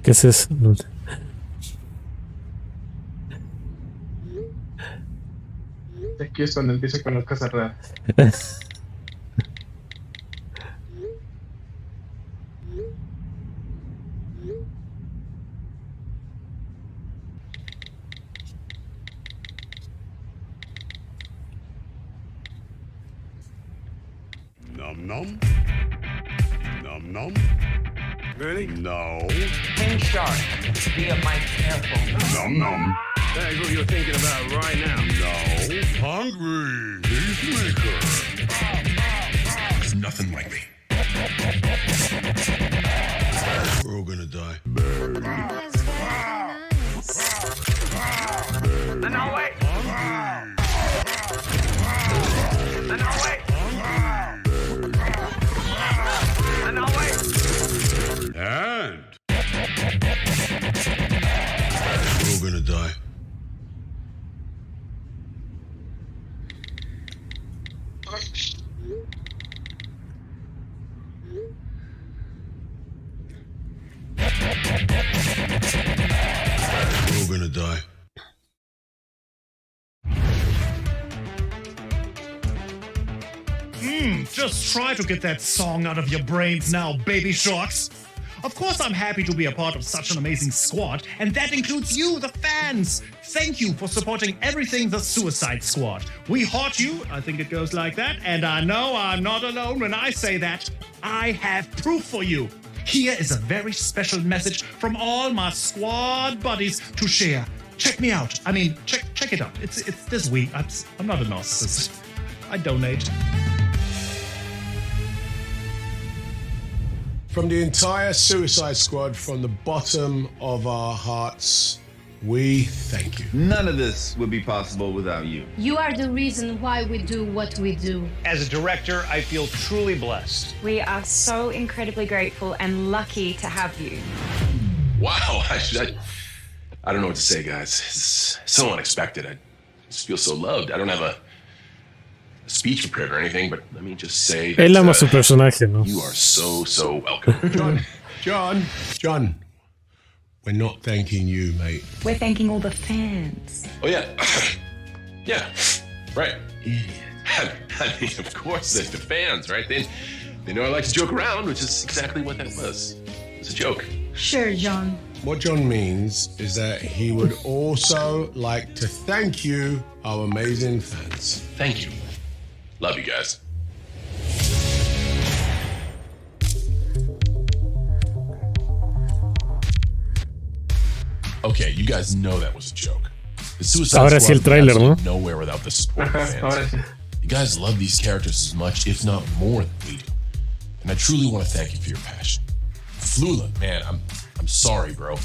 ¿Qué es eso? No sé. Aquí es cuando empieza con las cosas raras. Num num. Really? No. King Shark via my airphone. Num. That's what you're thinking about right now. No. Hungry. Peacemaker. There's nothing like me. We're all gonna die. No, wait. No, wait. No, wait. And we're all gonna die. We're all gonna die. Just try to get that song out of your brains now, baby sharks. Of course, I'm happy to be a part of such an amazing squad, and that includes you, the fans. Thank you for supporting everything the Suicide Squad. We heart you, I think it goes like that, and I know I'm not alone when I say that. I have proof for you. Here is a very special message from all my squad buddies to share. Check me out. I mean, check it out. It's this week. I'm not a narcissist. I donate. From the entire Suicide Squad, from the bottom of our hearts, we thank you. None of this would be possible without you. You are the reason why we do what we do. As a director, I feel truly blessed. We are so incredibly grateful and lucky to have you. Wow, I don't know what to say, guys. It's so unexpected. I just feel so loved. I don't have a speech prepared or anything, but let me just say that, él ama su personaje, ¿no? you are so welcome. John, we're not thanking you, mate. We're thanking all the fans. Oh yeah, yeah, right. I mean, of course, the fans, right? They know I like to joke around, which is exactly what that was. It's a joke. Sure, John. What John means is that he would also like to thank you, our amazing fans. Thank you. Love you guys. Okay, you guys know that was a joke. The Suicide Ahora sí el tráiler, ¿no? Nowhere without the support of fans. You guys love these characters as much, if not more, than we do. And I truly want to thank you for your passion. Flula, man, I'm sorry, bro.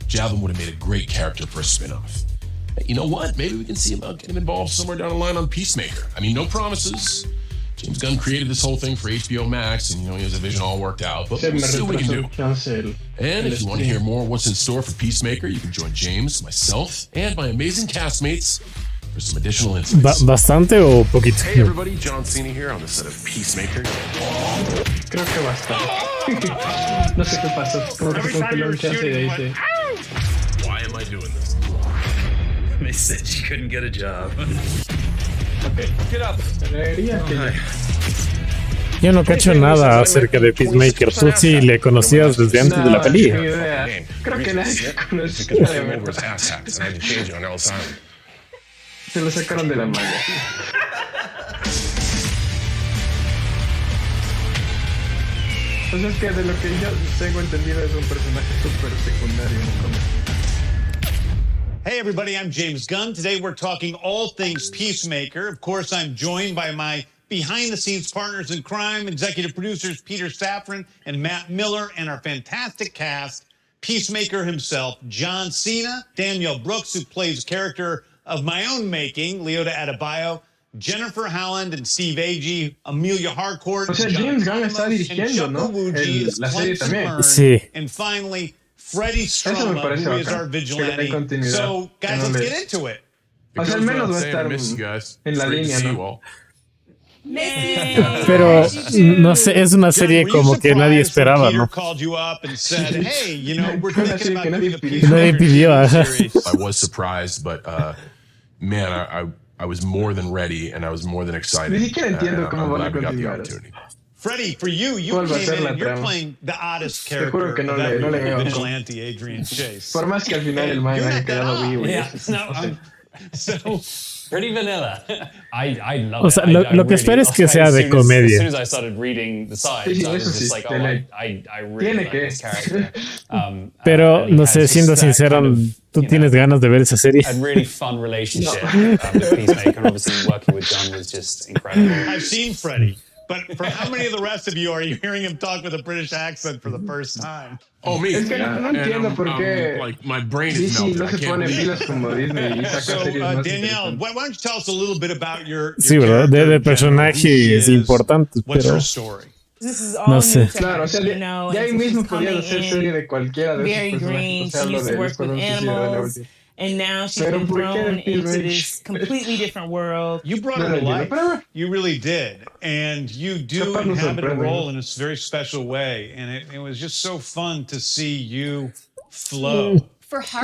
Javelin would have made a great character for a spinoff. You know what? Maybe we can see about getting him involved somewhere down the line on Peacemaker. I mean, no promises. James Gunn created this whole thing for HBO Max, and he has a vision all worked out. But we'll see what we can do. And if you want to hear more of what's in store for Peacemaker, you can join James, myself, and my amazing castmates for some additional insights. ¿Bastante o poquito? Hey everybody, John Cena here on the set of Peacemaker. Creo que bastante. No sé qué pasó. Como que se congeló un chance y de ahí sí. Why am I doing this? They said she couldn't get a job. Okay. Get up. Yo no cacho nada acerca de Peacemaker. Tú sí le conocías desde antes de la película. Creo que nadie conocía de verdad. Se lo sacaron de la manga. Pues es que de lo que yo tengo entendido es un personaje súper secundario en el cómic. Hey everybody, I'm James Gunn. Today we're talking all things Peacemaker. Of course, I'm joined by my behind-the-scenes partners in crime, executive producers Peter Safran and Matt Miller, and our fantastic cast, Peacemaker himself, John Cena, Danielle Brooks, who plays a character of my own making, Leota Adebayo, Jennifer Howland and Steve Agee, Amelia Harcourt, o sea, James Gunn está dirigiendo, ¿no? La serie también. Sí. And finally, Freddie Stroma, who is our vigilante. So, guys, let's get into it. O sea, al menos va a estar en la línea, ¿no? Pero, no sé, es una serie como que nadie esperaba, ¿no? Nadie pidió. I was surprised, but, man, I was more than ready and I was more than excited. Ni siquiera entiendo cómo van a continuar. Freddie, for you came in and you're playing the oddest character of every vigilante, Adrian Chase. Por más que al final el man haya quedado vivo. So, pretty vanilla. I love it. O sea, lo que espero es que sea de comedia. As soon as I started reading the sides, I was just like, oh, I really like this character. Pero, no sé, siendo sincero, ¿tú tienes ganas de ver esa serie? A really fun relationship with Peacemaker, and obviously working with John was just incredible. I've seen Freddie. But for how many of the rest of you are you hearing him talk with a British accent for the first time? Oh, me. Es que no entiendo por qué like, my brain is melted. No se pone pilas como Disney y saca series más Danielle, why don't you tell us a little bit about your sí, ¿verdad? De personajes importantes, pero no sé. Claro, o sea, de ahí mismo podías hacer serie de cualquiera de esos personajes. O sea, lo de Escuadrón Suicida de la última. And now she's been thrown into this completely different world. You brought her to life. You really did. And you do inhabit a role in a very special way. And it was just so fun to see you flow.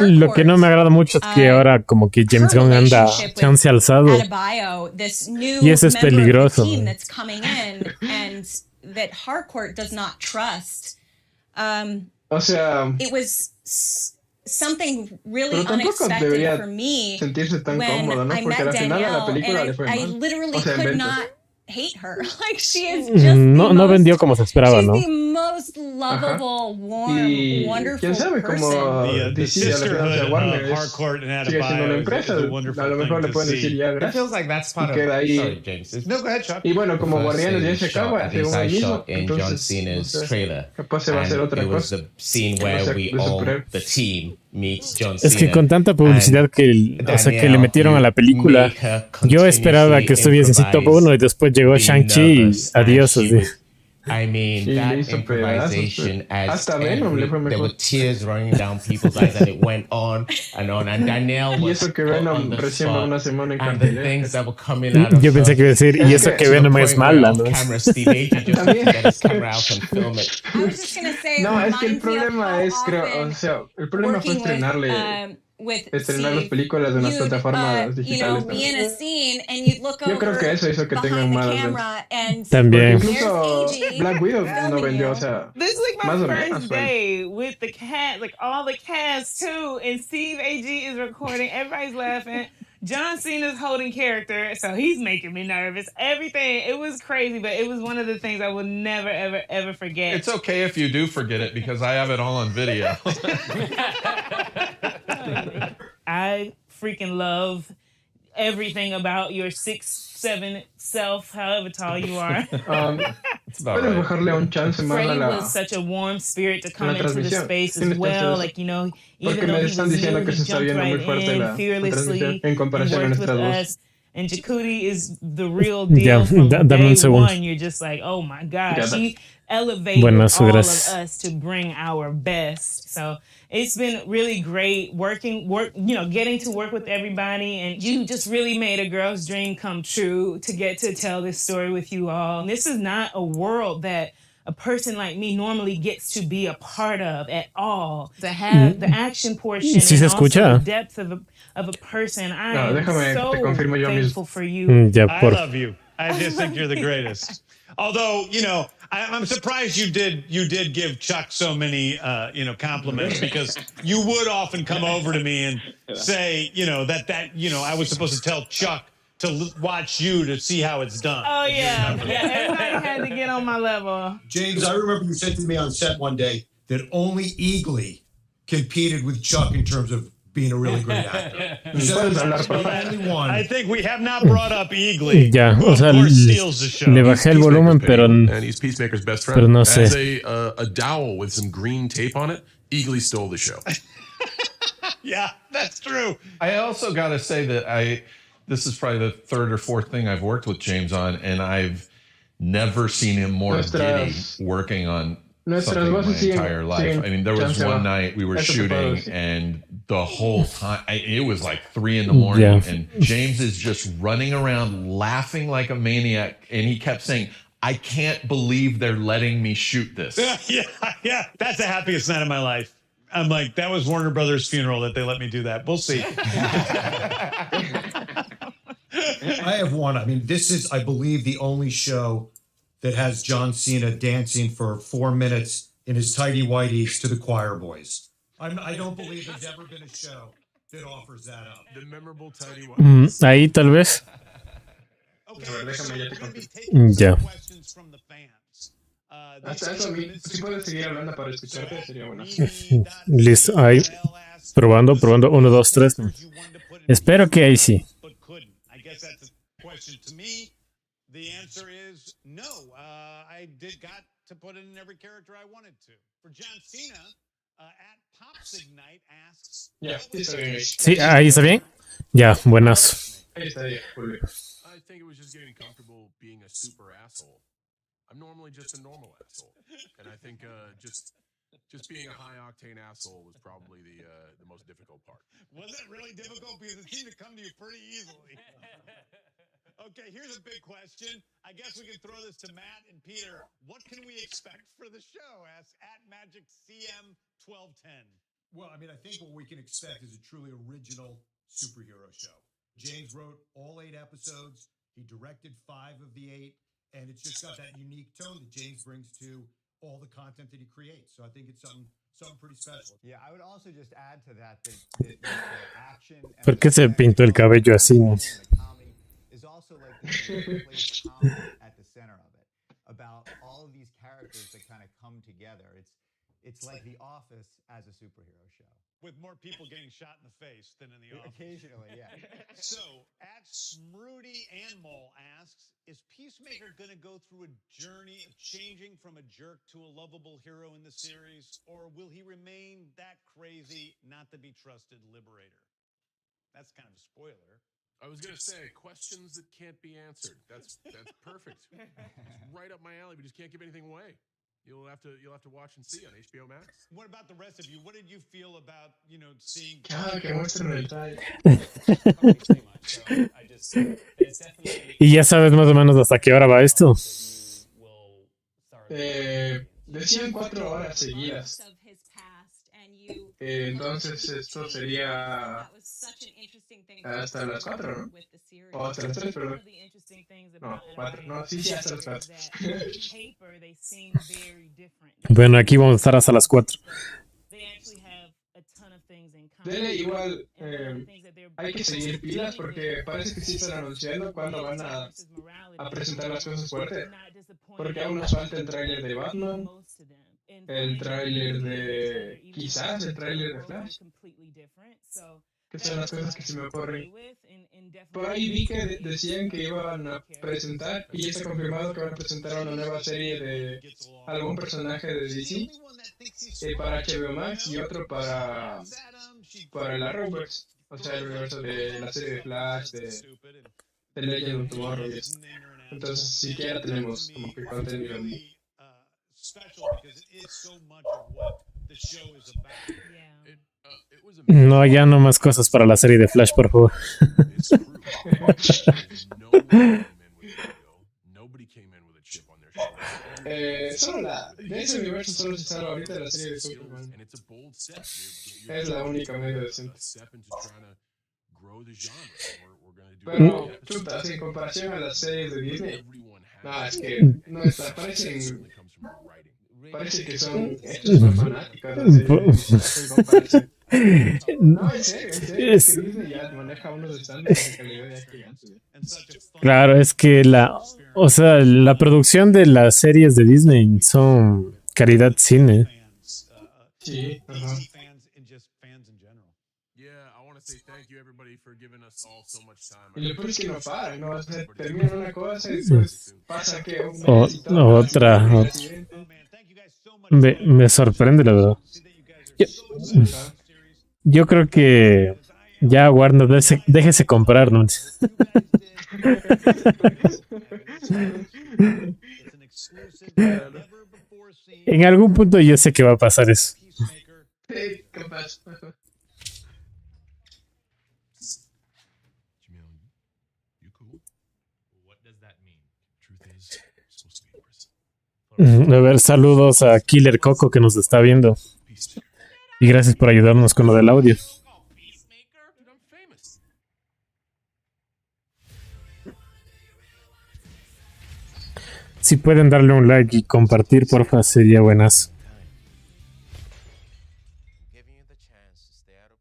Lo que no me agrada mucho es que ahora como que James Gunn anda chance alzado. Y eso es peligroso. That Harcourt does not trust. O sea, it was something really unexpected for me sentirse tan cómodo, ¿no? I Porque al final de la película le fue mal. I literally could not hate her. Like she is just no vendió como se esperaba, ¿no? She's the most lovable, warm, wonderful quién sabe cómo DC a la final de Warner sigue siendo una empresa. A lo mejor le pueden decir ya gracias. It feels like that's part of. Sorry, James. No, go ahead, Chuck. Y bueno, como Guardianes ya se acaba, según el mismo. In John Cena's trailer. Capaz se va a hacer otra cosa. It was the scene where we all, the team, meets John Cena. Es que con tanta publicidad que, o sea, que le metieron a la película, yo esperaba que estuviese así top 1 y después llegó Shang-Chi y adiós. Así. I mean, that improvisation as there were tears running down people's eyes, and it went on. And Danielle was put on the spot, and the things that were coming out of yo pensé que iba a decir, y eso que Venom es mala, ¿no? Camera, Steve Agee just to get his camera out and film it. I was just gonna say, no, es que el problema es, creo, o sea, el problema fue estrenar las películas de las plataformas digitales. Yo creo que eso hizo que tengan malas ventas. También. Incluso Black Widow no vendió, o sea, this is like my más o first menos. day with the cast, like all the cast too, and Steve Agee is recording. Everybody's laughing. John Cena's holding character, so he's making me nervous. Everything, it was crazy, but it was one of the things I will never, ever, ever forget. It's okay if you do forget it because I have it all on video. I freaking love everything about your 6'7" self, however tall you are. Puedes bajarle un chance más Freddie a la was such a warm spirit to come into the space as well. Like, you know, even though he was new, he jumped right in fearlessly. He worked with us. And Jacuti is the real deal from day one. You're just like, oh my gosh. She elevated all of us to bring our best. So it's been really great getting to work with everybody. And you just really made a girl's dream come true to get to tell this story with you all. And this is not a world that a person like me normally gets to be a part of at all. To have the action portion and also the depth of a person. I am so thankful for you. I love you. I just think you're the greatest. Although, you know, I'm surprised you did give Chuck so many, compliments because you would often come over to me and say, that I was supposed to tell Chuck to watch you to see how it's done. Oh yeah, everybody had to get on my level. James, I remember you said to me on set one day that only Eagly competed with Chuck in terms of being a really great actor. I think we have not brought up Eagly. Ya, o sea, le bajé el volumen, pero no sé. As a dowel with some green tape on it, Eagly stole the show. Yeah, that's true. I also got to say that this is probably the third or fourth thing I've worked with James on, and I've never seen him more giddy working on something my entire life. I mean, there was one night we were shooting, and the whole time, it was like 3 a.m, and James is just running around laughing like a maniac, and he kept saying, I can't believe they're letting me shoot this. Yeah, that's the happiest night of my life. I'm like, that was Warner Brothers' funeral that they let me do that. We'll see. I have one. I mean, this is, I believe, the only show that has John Cena dancing for 4 minutes in his tighty whities to the choir boys. I don't believe there's ever been a show that offers that up. The memorable tighty whities. Ahí tal vez. Ya. Hasta eso, si puedes seguir hablando para escucharte, sería bueno. Listo, ahí. Probando. 1, 2, 3. Espero que ahí sí. The answer is no. I got to put in every character I wanted to. For John Cena, at Popsignite asks. Sí, ahí está bien. Ya, buenas. Ahí está bien. I think it was just getting comfortable being a super asshole. I'm normally just a normal asshole, and I think just being a high octane asshole was probably the most difficult part. Was that really difficult? Because it seemed to come to you pretty easily. Okay, here's a big question. I guess we can throw this to Matt and Peter. What can we expect for the show? Ask at MagicCM1210. Well, I mean, I think what we can expect is a truly original superhero show. James wrote all 8 episodes. He directed 5 of the 8, and it's just got that unique tone that James brings to all the content that he creates. So I think it's something pretty special. Yeah, I would also just add to that the action. ¿Por qué se pintó el cabello así? Is also like the place comedy at the center of it, about all of these characters that kind of come together. It's like The Office as a superhero show. With more people getting shot in the face than in The Office. Occasionally, yeah. So, at Smrudy Animal asks, is Peacemaker going to go through a journey of changing from a jerk to a lovable hero in the series, or will he remain that crazy, not to be trusted liberator? That's kind of a spoiler. I was gonna say questions that can't be answered. That's perfect. It's right up my alley. We just can't give anything away. You'll have to watch and see on HBO Max. What about the rest of you? What did you feel about seeing? Y ya sabes más o menos hasta qué hora va esto. Decían 4 horas seguidas. Entonces esto sería hasta las 4, ¿no? O hasta las 3, perdón. No, 4. No, sí, hasta las 4. Bueno, aquí vamos a estar hasta las 4. Dele igual, hay que seguir pilas porque parece que sí están anunciando cuándo van a presentar las cosas fuertes. Porque aún nos falta el tráiler de Batman, el tráiler de... quizás el tráiler de Flash. Que son las cosas que se me ocurren. Por ahí vi que decían que iban a presentar, y ya está confirmado que van a presentar una nueva serie de algún personaje de DC para HBO Max y otro para el Arrowverse, o sea, el universo de la serie de Flash, de Legend of Tomorrow y eso. Entonces, siquiera tenemos como que contenido. No, ya no más cosas para la serie de Flash, por favor. Solo de ese universo solo se salva ahorita la serie de Superman. Es la única medio decente. Pero, chuta, en comparación a las series de Disney, no, es que no está, parece que son hechos por fanáticos de las series en comparación. No, en serio, es que Disney ya maneja unos estándares de calidad ya gigantes. Claro, es que o sea, la producción de las series de Disney son calidad cine. Sí, ajá. Y lo peor es que no para, ¿no? O sea, termina una cosa y después pasa que un mes y todo, otra. Me sorprende, la verdad. Yo creo que ya Warner, déjese comprar, ¿no? En algún punto yo sé que va a pasar eso. Sí, capaz. A ver, saludos a Killer Coco que nos está viendo. Y gracias por ayudarnos con lo del audio. Si pueden darle un like y compartir, porfa, sería buenas.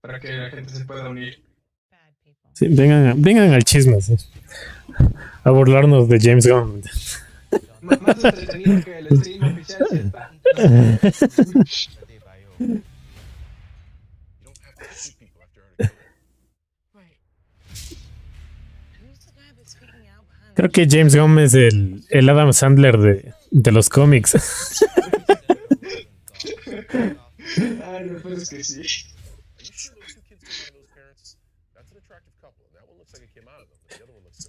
Para que la gente se pueda unir. Sí, vengan al chisme, sí. A burlarnos de James Gunn. Más entretenido que el stream oficial de Esta. Creo que James Gunn es el Adam Sandler de los cómics. Ay, no, pues es que sí.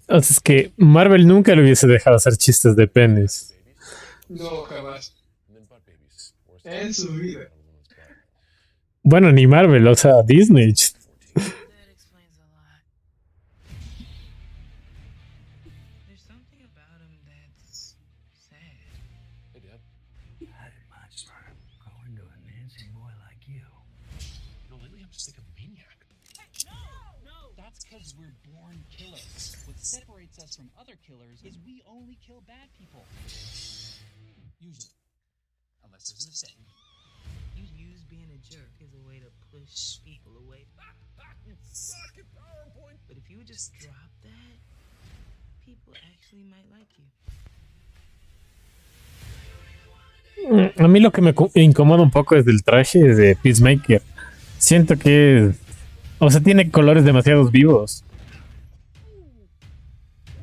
O sea, es que Marvel nunca le hubiese dejado hacer chistes de penes. No, jamás. En su vida. Bueno, ni Marvel, o sea, Disney. A mí lo que me incomoda un poco es del traje de Peacemaker. Siento que, o sea, tiene colores demasiado vivos.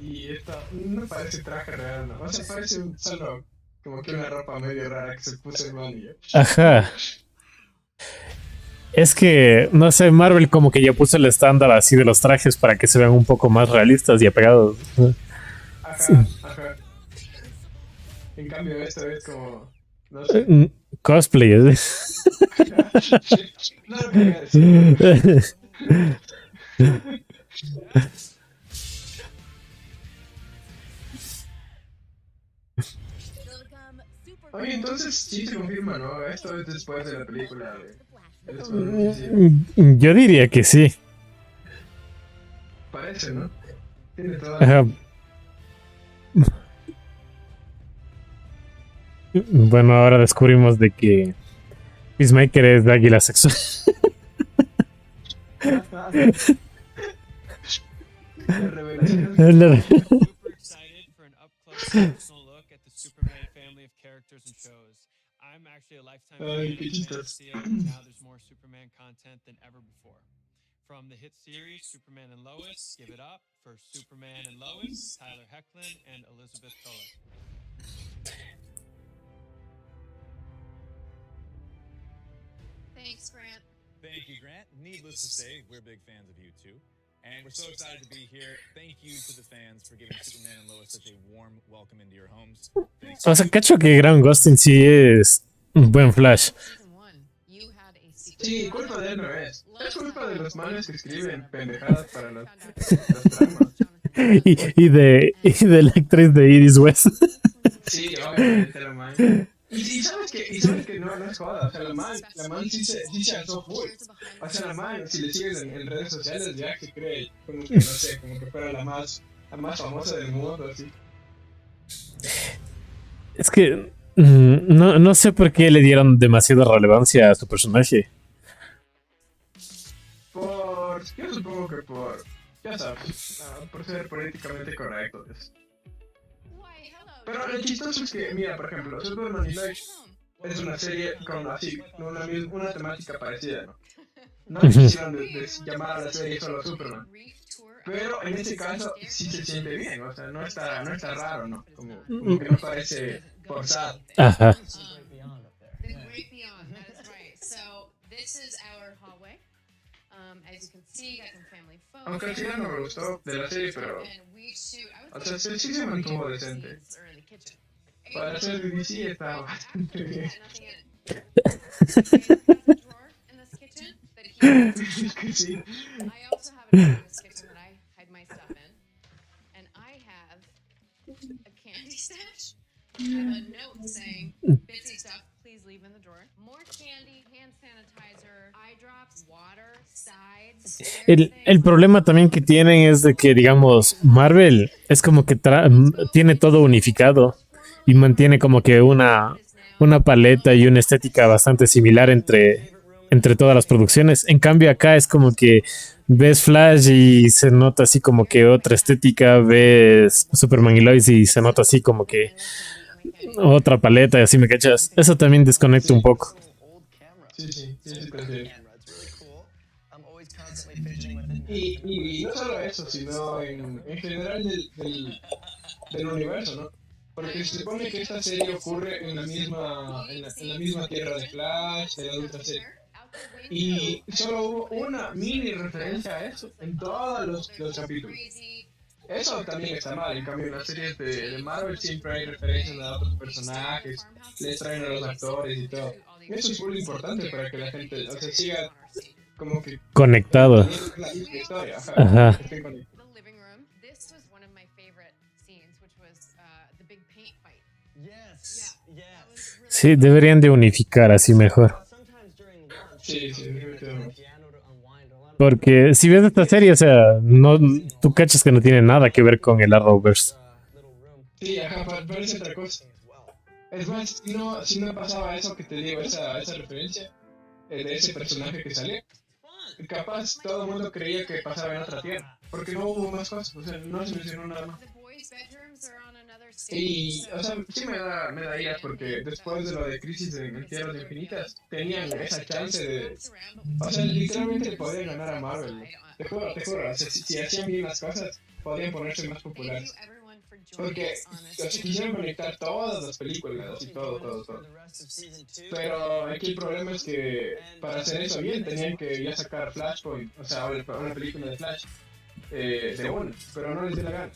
Y esto no parece traje real, ¿no? O sea, parece solo como que una ropa medio rara que se puso el manillo. Ajá. Es que, no sé, Marvel como que ya puso el estándar así de los trajes para que se vean un poco más realistas y apegados. Ajá, sí. Ajá. En cambio, esto es como... No sé. Cosplay, ¿eh? No lo quería decir. Oye, entonces sí se confirma, ¿no? Esto es después de la película Yo diría que sí. Parece, ¿no? Tiene toda... Ajá. Bueno, ahora descubrimos de que Peacemaker es de águila sexual. La revelación. Ay, qué chistoso. From the hit series Superman and Lois, give it up for Superman and Lois, Tyler Hoechlin and Elizabeth Kohler. Thanks, Grant. Thank you, Grant. Needless to say, we're big fans of you too. And we're so excited to be here. Thank you to the fans for giving Superman and Lois such a warm welcome into your homes. O sea, cacho que Grant Gustin sí es un buen Flash. Sí, culpa de él no es. Es culpa de los manes que escriben pendejadas para las tramas. y de la actriz de Iris West. Sí, obviamente la man. Y sabes que no es joda. O sea, la man sí se alzó full. O sea, la man, si le sigues en redes sociales, ya se cree como que, no sé, como que fuera la más famosa del mundo, así. Es que no sé por qué le dieron demasiada relevancia a su personaje. yo supongo que ya sabes, por ser políticamente correctos. Pero lo chistoso es que, mira, por ejemplo, Superman y Lois es una serie con una temática parecida, ¿no? No quisieron llamar a la serie solo Superman. Pero en este caso sí se siente bien, o sea, no está raro, ¿no? Como que no parece forzado. Ajá. Aunque al final no me gustó de la serie, pero... O sea, sí se mantuvo decente. Para ser de DC está bastante bien. Es que sí. El problema también que tienen es de que, digamos, Marvel es como que tiene todo unificado y mantiene como que una paleta y una estética bastante similar entre todas las producciones. En cambio acá es como que ves Flash y se nota así como que otra estética, ves Superman y Lois y se nota así como que otra paleta y así, ¿me cachas? Eso también desconecta un poco. Sí, y no solo eso, sino en general del universo, ¿no? Porque se supone que esta serie ocurre en la misma tierra de Flash, de la otra serie. Y solo hubo una mini referencia a eso en todos los capítulos. Eso también está mal. En cambio, en las series de Marvel siempre hay referencias a otros personajes, les traen a los actores y todo. Eso es muy importante para que la gente, o sea, siga como que conectado. La historia. Ajá. Sí, deberían de unificar así mejor. Sí. Porque si ves esta serie, o sea, tú cachas que no tiene nada que ver con el Arrowverse. Sí, parece otra cosa. Es más, si no pasaba eso que te digo, esa referencia de ese personaje que salió, capaz todo el mundo creía que pasaba en otra tierra, porque no hubo más cosas, o sea, no se mencionó nada más. Y, o sea, sí me da iras porque después de lo de Crisis en Tierras Infinitas, tenían esa chance de... O sea, literalmente podían ganar a Marvel, ¿no? Te juro, o sea, si hacían bien las cosas, podían ponerse más populares. Porque, o sea, quisieron conectar todas las películas y todo. Pero aquí el problema es que para hacer eso bien tenían que ya sacar Flashpoint, o sea, una película de Flash. De una, pero no les dio la gana.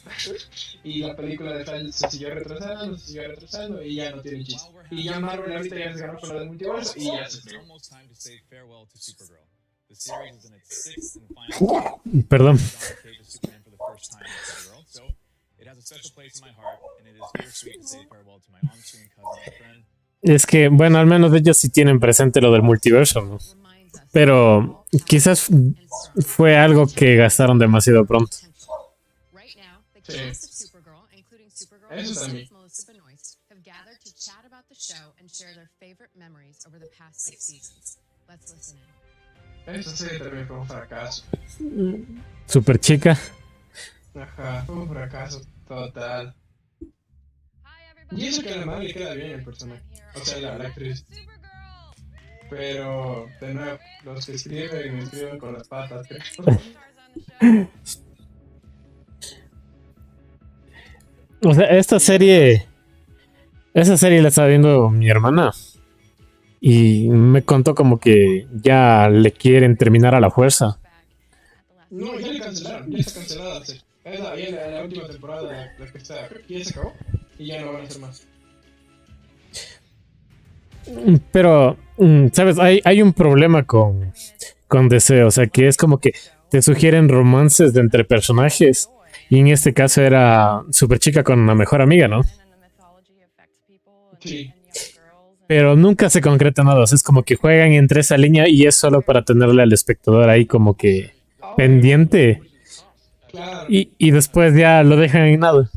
Y la película de Flash se siguió retrasando y ya no tiene chiste. Y ya Marvel ahorita ya se ganó con la del multiverso y ya se fregó. Perdón. Es que, bueno, al menos ellos sí tienen presente lo del multiverso, ¿no? Pero quizás fue algo que gastaron demasiado pronto. Sí. Eso también. Esta serie también fue un fracaso. Super chica. Ajá, fue un fracaso total. Y eso que a la madre le queda bien el personaje. O sea, la actriz. Pero, de nuevo, los que escriben con las patas, creo. O sea, esa serie la estaba viendo mi hermana y me contó como que ya le quieren terminar a la fuerza. No, ya le cancelaron, ya está cancelada la serie. Es la última temporada la que está, ya se acabó y ya no van a hacer más. Pero, ¿sabes? Hay un problema con DC, o sea, que es como que te sugieren romances de entre personajes. Y en este caso era Super Chica con una mejor amiga, ¿no? Sí. Pero nunca se concreta nada, o sea, es como que juegan entre esa línea y es solo para tenerle al espectador ahí como que pendiente. Claro. Y después ya lo dejan en nada.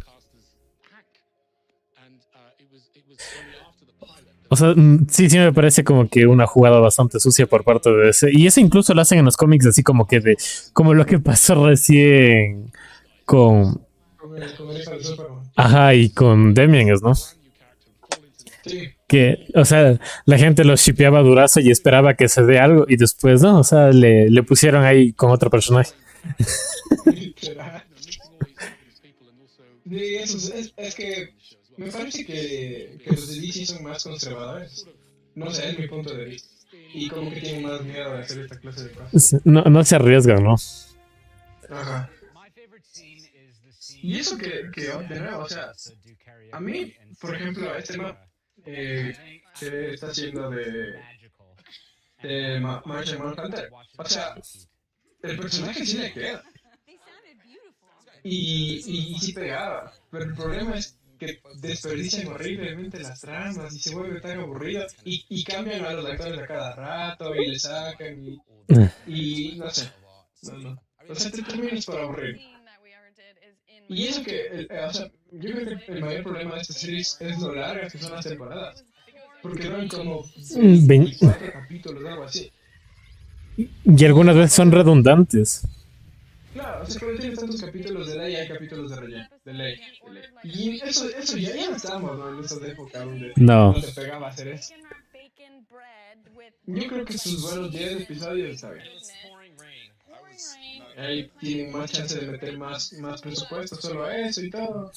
O sea, sí me parece como que una jugada bastante sucia por parte de ese. Y eso incluso lo hacen en los cómics así como que como lo que pasó recién con... Ajá, y con Demian, ¿no? Sí. Que, o sea, la gente lo shipeaba durazo y esperaba que se dé algo y después, ¿no? O sea, le pusieron ahí con otro personaje. Sí, es que me parece que los de DC son más conservadores. No sé, es mi punto de vista. Y como que tienen más miedo de hacer esta clase de cosas. No se arriesgan, ¿no? Ajá. Y eso de nuevo, o sea, a mí, por ejemplo, este map que está haciendo de Martian Manhunter, o sea, el personaje sí le queda. Y sí pegaba, pero el problema es que desperdician horriblemente las tramas y se vuelve tan aburrido y cambian a los actores a cada rato y le sacan y no sé, no. O sea, te terminas por aburrir. Y eso o sea, yo creo que el mayor problema de esta serie es lo largas que son las temporadas. Porque van como 24 capítulos o algo así. Y algunas veces son redundantes. Claro, o sea, cuando tienes tantos capítulos de ley, hay capítulos de relleno, de ley. Y eso ya no estamos, ¿no? En esa época donde no te pegaba a hacer eso. Yo creo que sus buenos 10 episodios está bien. Ahí tienen más chance de meter más presupuesto, solo eso y todo.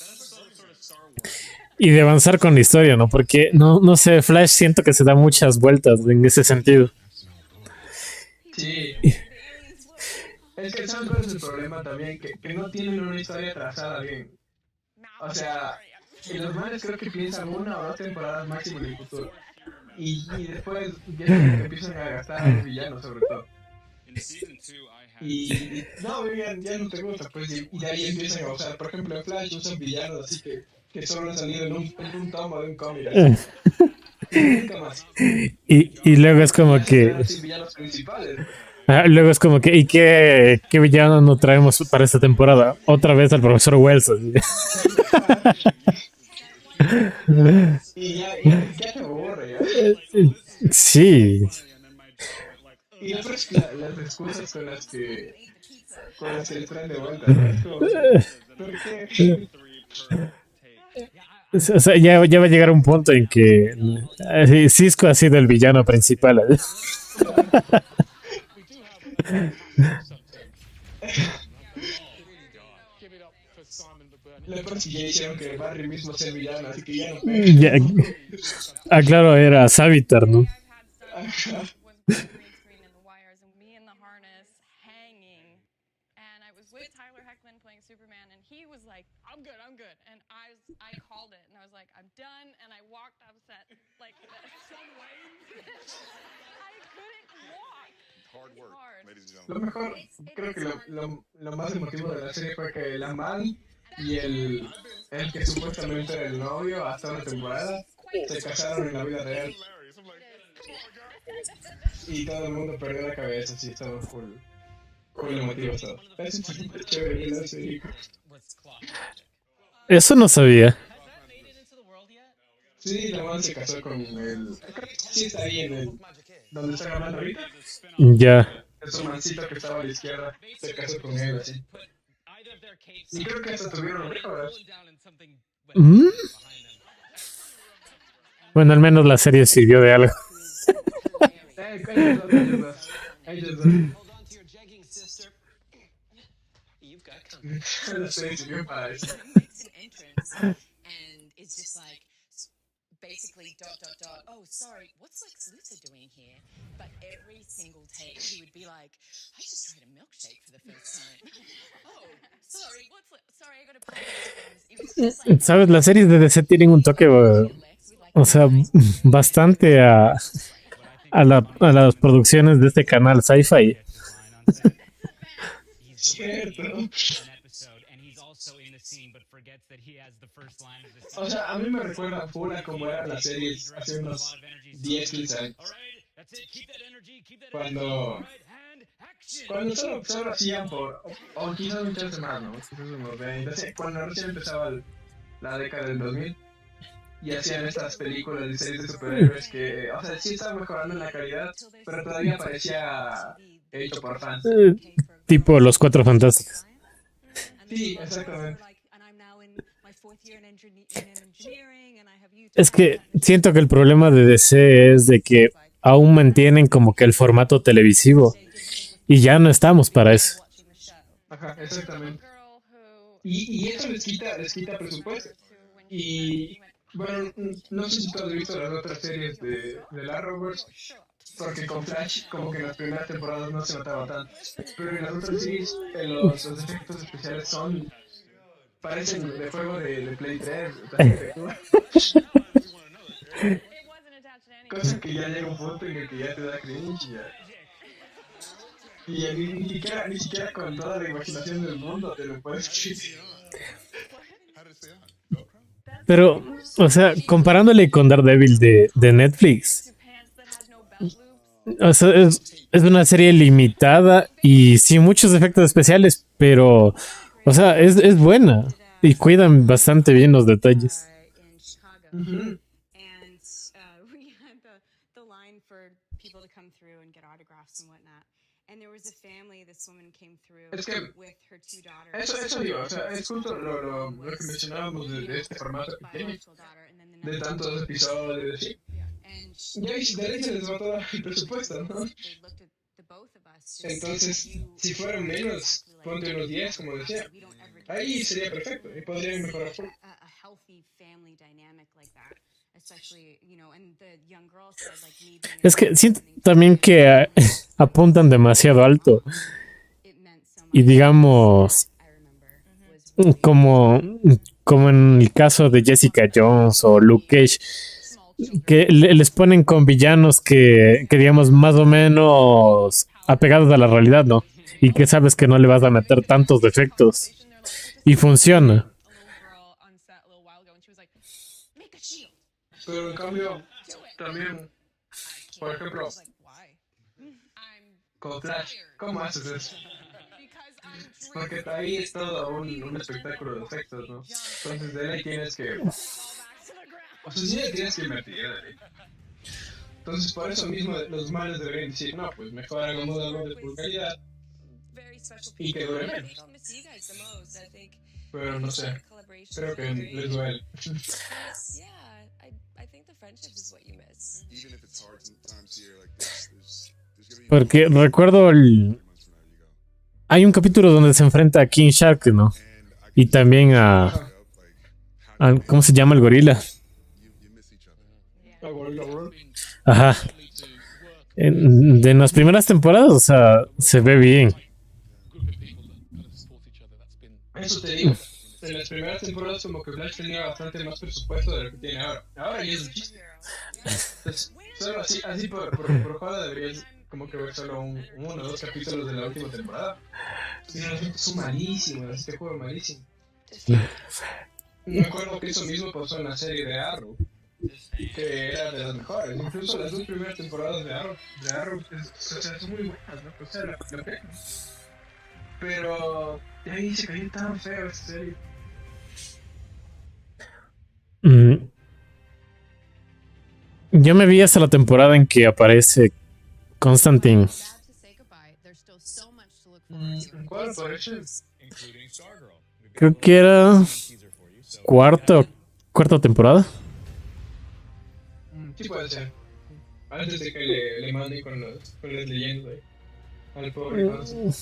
Y de avanzar con la historia, ¿no? Porque, no sé, Flash siento que se da muchas vueltas en ese sentido. Sí. Es que ¿sabes cuál es el problema también? Que no tienen una historia trazada bien. O sea, los manes creo que piensan 1 o 2 temporadas máximo en el futuro. Y después ya empiezan a gastar a los villanos, sobre todo. Y no, ya no te gusta, pues, y de ahí empiezan a usar. Por ejemplo, en Flash usan villanos así que solo han salido en un tomo de un cómic. Nunca más. Y luego es como que... villanos principales. Luego es como que, ¿y qué villano nos traemos para esta temporada? Otra vez al profesor Wells. Y ya te aburre, ¿ya? Sí. Y después las excusas con las que le traen de vuelta, ¿no? ¿Por qué? O sea, ya va a llegar un punto en que Cisco ha sido el villano principal. La próxima ya hicieron que Barry mismo sea el villano, así que ya no pega. Claro, era Savitar, ¿no? Lo mejor, creo que lo más emotivo de la serie fue que la man y el que supuestamente era el novio hasta una temporada se casaron en la vida real. Y todo el mundo perdió la cabeza, así estaba full emotivo todo. Eso fue muy chévere en la serie. Eso no sabía. Sí, la man se casó con el... Sí, está ahí en el... ¿Dónde está grabando ahorita? Ya. Ese mancito que estaba a la izquierda se casó con él, así. Y creo que hasta tuvieron un hijo, ¿verdad? Bueno, al menos la serie sirvió de algo. Ellos dos. La serie sirvió para eso. Basically ... Oh, sorry, what's Lex Luthor doing here? But every single take he would be like, I just tried a milkshake for the first time. Oh, sorry, sorry, I got a problem. ¿Sabes? Las series de DC tienen un toque, o sea, bastante a las producciones de este canal Sci-Fi. Cierto. O sea, a mí me recuerda full a como eran las series hace unos 10, 15 años. Cuando solo hacían o quizás muchas más, ¿no? Quizás unos 20. Cuando recién empezaba la década del 2000. y hacían estas películas y series de superhéroes que, o sea, sí estaban mejorando en la calidad, pero todavía parecía hecho por fans. Tipo Los Cuatro Fantásticos. Sí, exactamente. Es que siento que el problema de DC es de que aún mantienen como que el formato televisivo y ya no estamos para eso. Ajá, exactamente. Y eso les quita presupuesto. Y bueno, no sé si tú has visto las otras series de la Arrowverse, porque con Flash como que en las primeras temporadas no se notaba tanto, pero en las otras series los efectos especiales parecen de juego de Play 3, cosa que ya llega un punto en el que ya te da cringe y ni siquiera con toda la imaginación del mundo te lo puedes quitar. Pero, o sea, comparándole con Daredevil de Netflix, o sea, es una serie limitada y sin muchos efectos especiales, pero, o sea, es buena y cuidan bastante bien los detalles. Uh-huh. Es que eso digo, o sea, es justo lo que mencionábamos de este formato pequeño, de tantos episodios, ¿sí? Y ahí de ahí se les va todo el presupuesto, ¿no? Entonces, si fueran menos, ponte unos 10, como decía, ahí sería perfecto y podrían mejorar. Es que siento también que apuntan demasiado alto. Y digamos, como, como en el caso de Jessica Jones o Luke Cage, que les ponen con villanos que digamos más o menos apegados a la realidad, ¿no? Y que sabes que no le vas a meter tantos defectos. Y funciona. Pero en cambio, también, por ejemplo, con Flash, ¿cómo haces eso? Porque ahí es todo un espectáculo de efectos, ¿no? Entonces de ahí tienes que... O sea, sí le tienes que invertir, ¿eh? Entonces por eso mismo los males deberían decir, no, pues mejor hagamos algo de full calidad y que dure menos. Pero no sé, creo que les duele. Porque recuerdo hay un capítulo donde se enfrenta a King Shark, ¿no? Y también a ¿cómo se llama el gorila? Ajá. De las primeras temporadas, o sea, se ve bien. Eso te digo. En las primeras temporadas como que Flash tenía bastante más presupuesto de lo que tiene ahora. Ahora ya es un chiste. Entonces, solo así por joda deberías como que ver solo uno o dos capítulos de la última temporada. Y los efectos son malísimos, este juego es malísimo. Me acuerdo que eso mismo pasó en la serie de Arrow, que era de las mejores. Incluso las dos primeras temporadas de Arrow o sea, son muy buenas, ¿no? O sea, la pegan. Pero de ahí se cayó tan feo esta serie. Yo me vi hasta la temporada en que aparece Constantine. ¿Cuál aparece? Creo que era cuarta temporada. Sí puede ser. Antes de que le mande con las leyendas ahí. Al pobre Constantine.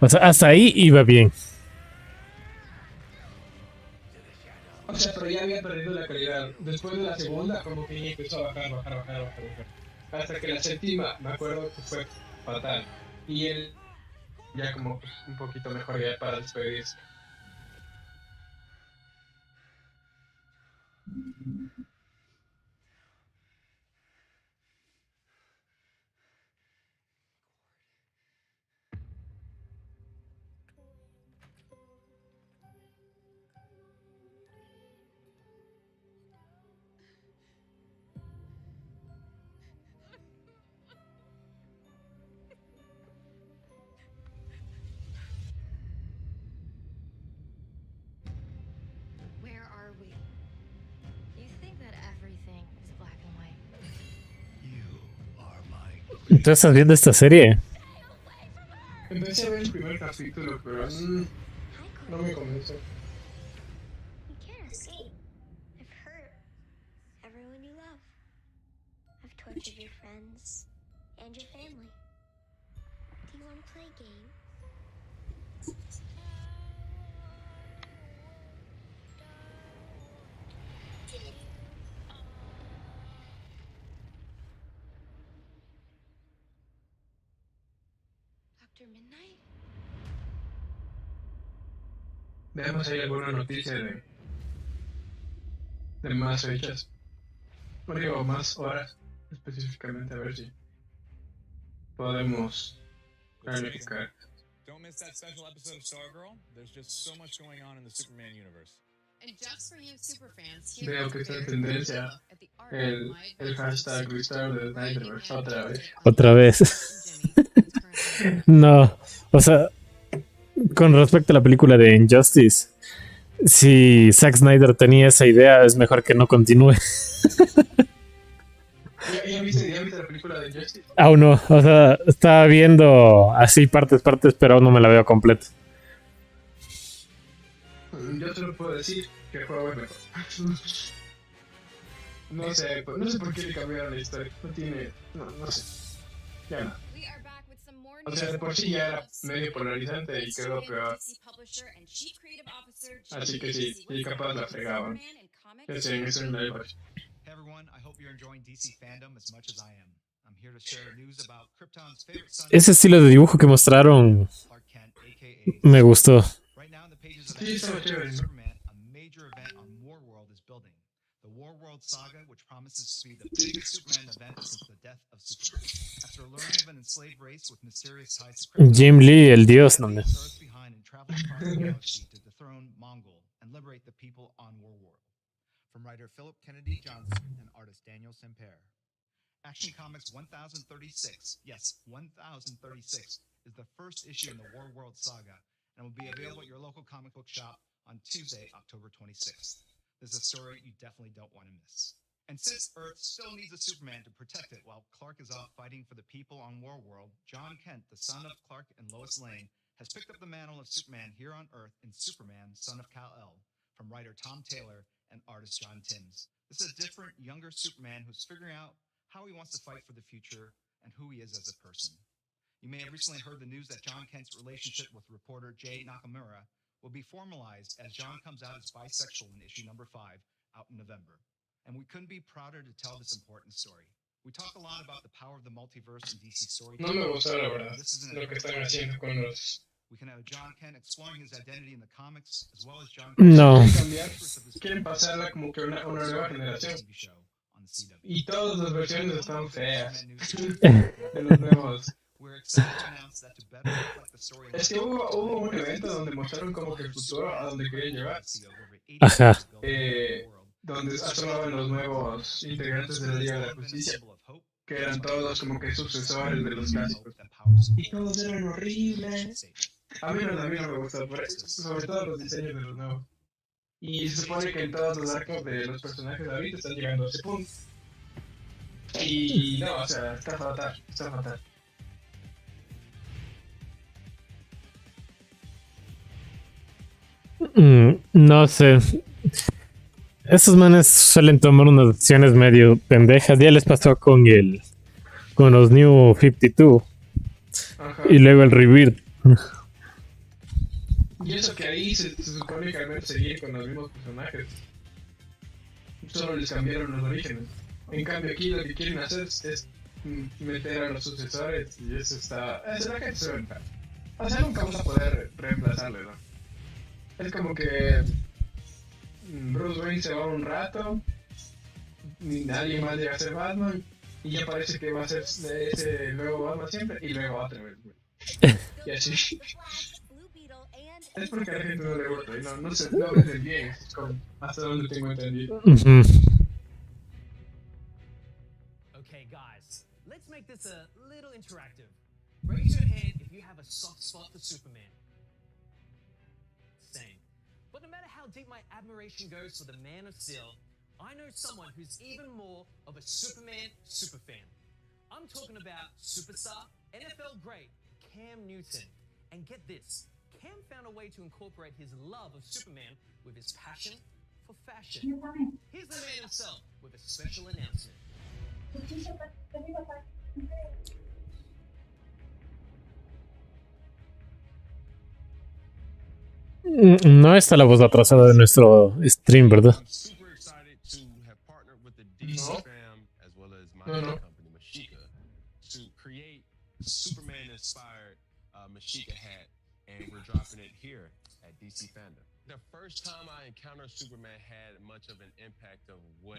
O sea, hasta ahí iba bien. O sea, pero ya había perdido la calidad. Después de la segunda, como que ya empezó a bajar. Hasta que la séptima, me acuerdo que fue fatal. Y él ya como un poquito mejor ya para despedirse. ¿Tú estás viendo esta serie? Empecé a ver el primer capítulo, pero no me convence. Veamos si hay alguna noticia de más fechas. No digo más horas específicamente, a ver si podemos planificar. Don't miss that special episode of Stargirl. There's just so much going on in the Superman universe. And just for you superfans, Veo que está en tendencia el hashtag Restore the Snyderverse otra vez. Otra vez. No, o sea, con respecto a la película de Injustice, si Zack Snyder tenía esa idea, es mejor que no continúe. ¿Ya viste la película de Injustice? Aún no, o sea, estaba viendo así partes, pero aún no me la veo completa. Yo te lo puedo decir que fue bueno. No sé por qué le cambiaron la historia. No sé. Ya no. O sea, de por sí ya era medio polarizante y quedó peor. Así que sí, y capaz la fregaban. Ese en live action. Hey everyone, I hope you're enjoying DC Fandom as much as I am. I'm here to share news about Krypton's favorite son. Ese estilo de dibujo que mostraron me gustó. Right now in the pages of Superman, a major event on Warworld is building. The Warworld saga, which promises to be the biggest Superman event since the death of Superman. After learning of an enslaved race with mysterious ties to Krypton, Jim Lee, el dios, ¿no? Earth behind and travel across the galaxy to dethrone Mongol and liberate the people on Warworld. From writer Philip Kennedy Johnson and artist Daniel Semper. Action Comics 1036, yes, 1036, is the first issue in the Warworld saga and will be available at your local comic book shop on Tuesday, October 26th. This is a story you definitely don't want to miss. And since Earth still needs a Superman to protect it while Clark is off fighting for the people on Warworld, John Kent, the son of Clark and Lois Lane, has picked up the mantle of Superman here on Earth in Superman, Son of Kal-El, from writer Tom Taylor and artist John Timms. This is a different, younger Superman who's figuring out how he wants to fight for the future and who he is as a person. You may have recently heard the news that John Kent's relationship with reporter Jay Nakamura will be formalized as John comes out as bisexual in issue number 5 out in November. And we couldn't be prouder to tell this important story. We talk a lot about the power of the multiverse in DC storytelling. No me gustó, la verdad, lo que están haciendo con los... We can have John Kent exploring his identity in the comics, as well as John Kent. No. Quieren pasarla como que una nueva generación. Y todas las versiones están feas. De los nuevos. Es que hubo un evento donde mostraron como que el futuro a donde querían llevar. Ajá. Donde asomaban los nuevos integrantes de la Liga de la Justicia. Que eran todos como que sucesores de los clásicos. Y todos eran horribles. A mí no me gusta, sobre todo los diseños de los nuevos. Y se supone que en todos los arcos de los personajes ahorita están llegando a ese punto. Y no, o sea, está fatal. No sé. Esos manes suelen tomar unas decisiones medio pendejas. Ya les pasó con los New 52. Ajá. Y luego el Rebirth. Y eso que ahí se supone que al menos seguían con los mismos personajes. Solo les cambiaron los orígenes. En cambio aquí lo que quieren hacer es meter a los sucesores y eso está... la gente se va. O sea, nunca vamos a poder reemplazarle, ¿no? Es como que Bruce Wayne se va un rato, ni nadie más llega a ser Batman y ya parece que va a ser ese nuevo Batman siempre y luego otra vez, güey. Y así. Es porque a la gente no le gusta y no se ve bien, es como hasta donde tengo entendido. Okay, guys, let's make this a little interactive. Raise your hand if you have a soft spot for Superman. Same. But no matter how deep my admiration goes for the Man of Steel, I know someone who's even more of a Superman superfan. I'm talking about superstar, NFL great, Cam Newton. And get this, Cam found a way to incorporate his love of Superman with his passion for fashion. Here's the man himself with a special announcement. No está la voz atrasada de nuestro stream, ¿verdad? I'm super excited to have partnered with the DC fam as well as my company, Mashika, to create a Superman-inspired Mashika hat, and we're dropping it here at DC Fandom. The first time I encountered Superman had much of an impact of what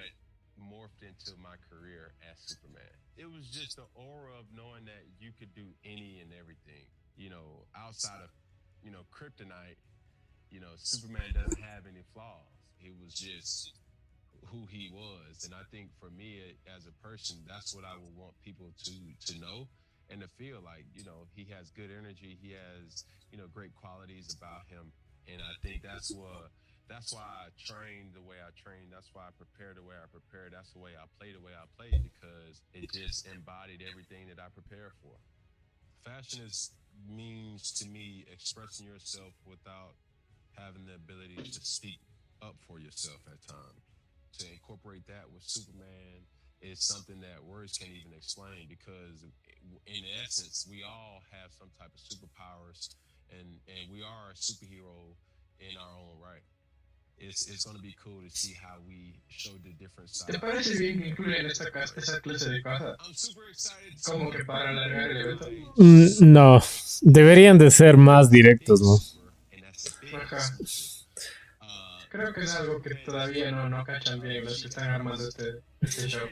morphed into my career as Superman. It was just the aura of knowing that you could do any and everything, outside of, kryptonite. Superman doesn't have any flaws. It was just who he was. And I think for me as a person, that's what I would want people to know and to feel like, he has good energy. He has, great qualities about him. And I think that's why I train the way I train. That's why I prepare the way I prepare. That's the way I play because it just embodied everything that I prepare for. Fashion means to me expressing yourself without having the ability to speak up for yourself at times. To incorporate that with Superman is something that words can't even explain, because in essence, we all have some type of superpowers, and we are a superhero in our own right. It's going to be cool to see how we show the different sides. ¿Te parece bien que incluyan esa clase de cosas? Como que para alargar el evento. No, deberían de ser más directos, ¿no? Ajá. Creo que es algo que todavía no cachan bien los que están armando este show.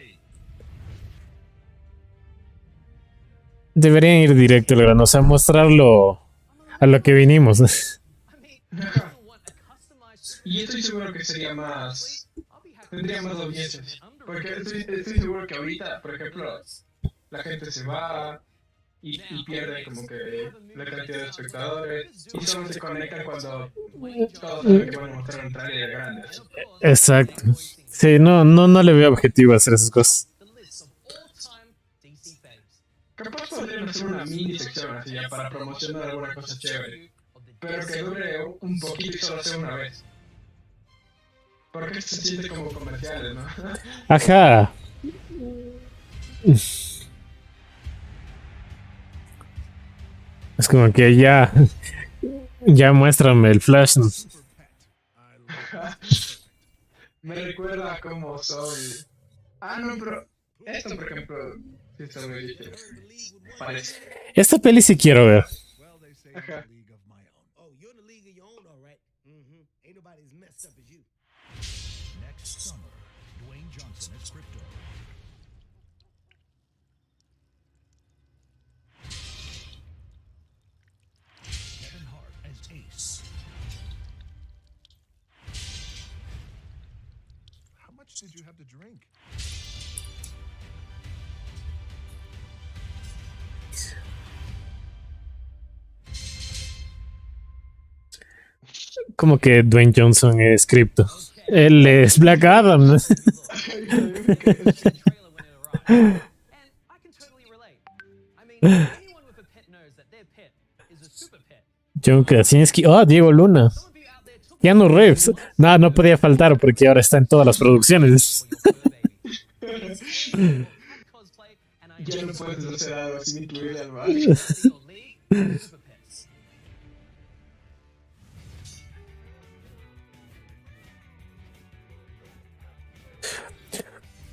Deberían ir directo al grano, o sea, mostrarlo a lo que vinimos. Y estoy seguro que tendría más audiencias. Porque estoy seguro que ahorita, por ejemplo, la gente se va y pierde como que la cantidad de espectadores, y solo se conectan cuando todos saben que van a mostrar un trailer grande. Exacto. Sí, no le veo objetivo a hacer esas cosas. Capaz podrían hacer una mini sección así ya para promocionar alguna cosa chévere, pero que dure un poquito y solo sea una vez. Porque se siente como comerciales, ¿no? Ajá. Es como que ya muéstrame el flash. Me recuerda a cómo soy. No, pero esto, por ejemplo, sí está muy difícil. Parece. Esta peli sí quiero ver. Ajá. Did you have to drink? Como que Dwayne Johnson es cripto. Él es Black Adam. John Krasinski. Diego Luna. Keanu Reeves. No podía faltar porque ahora está en todas las producciones. Ya no puedes hacer algo sin incluir al bar.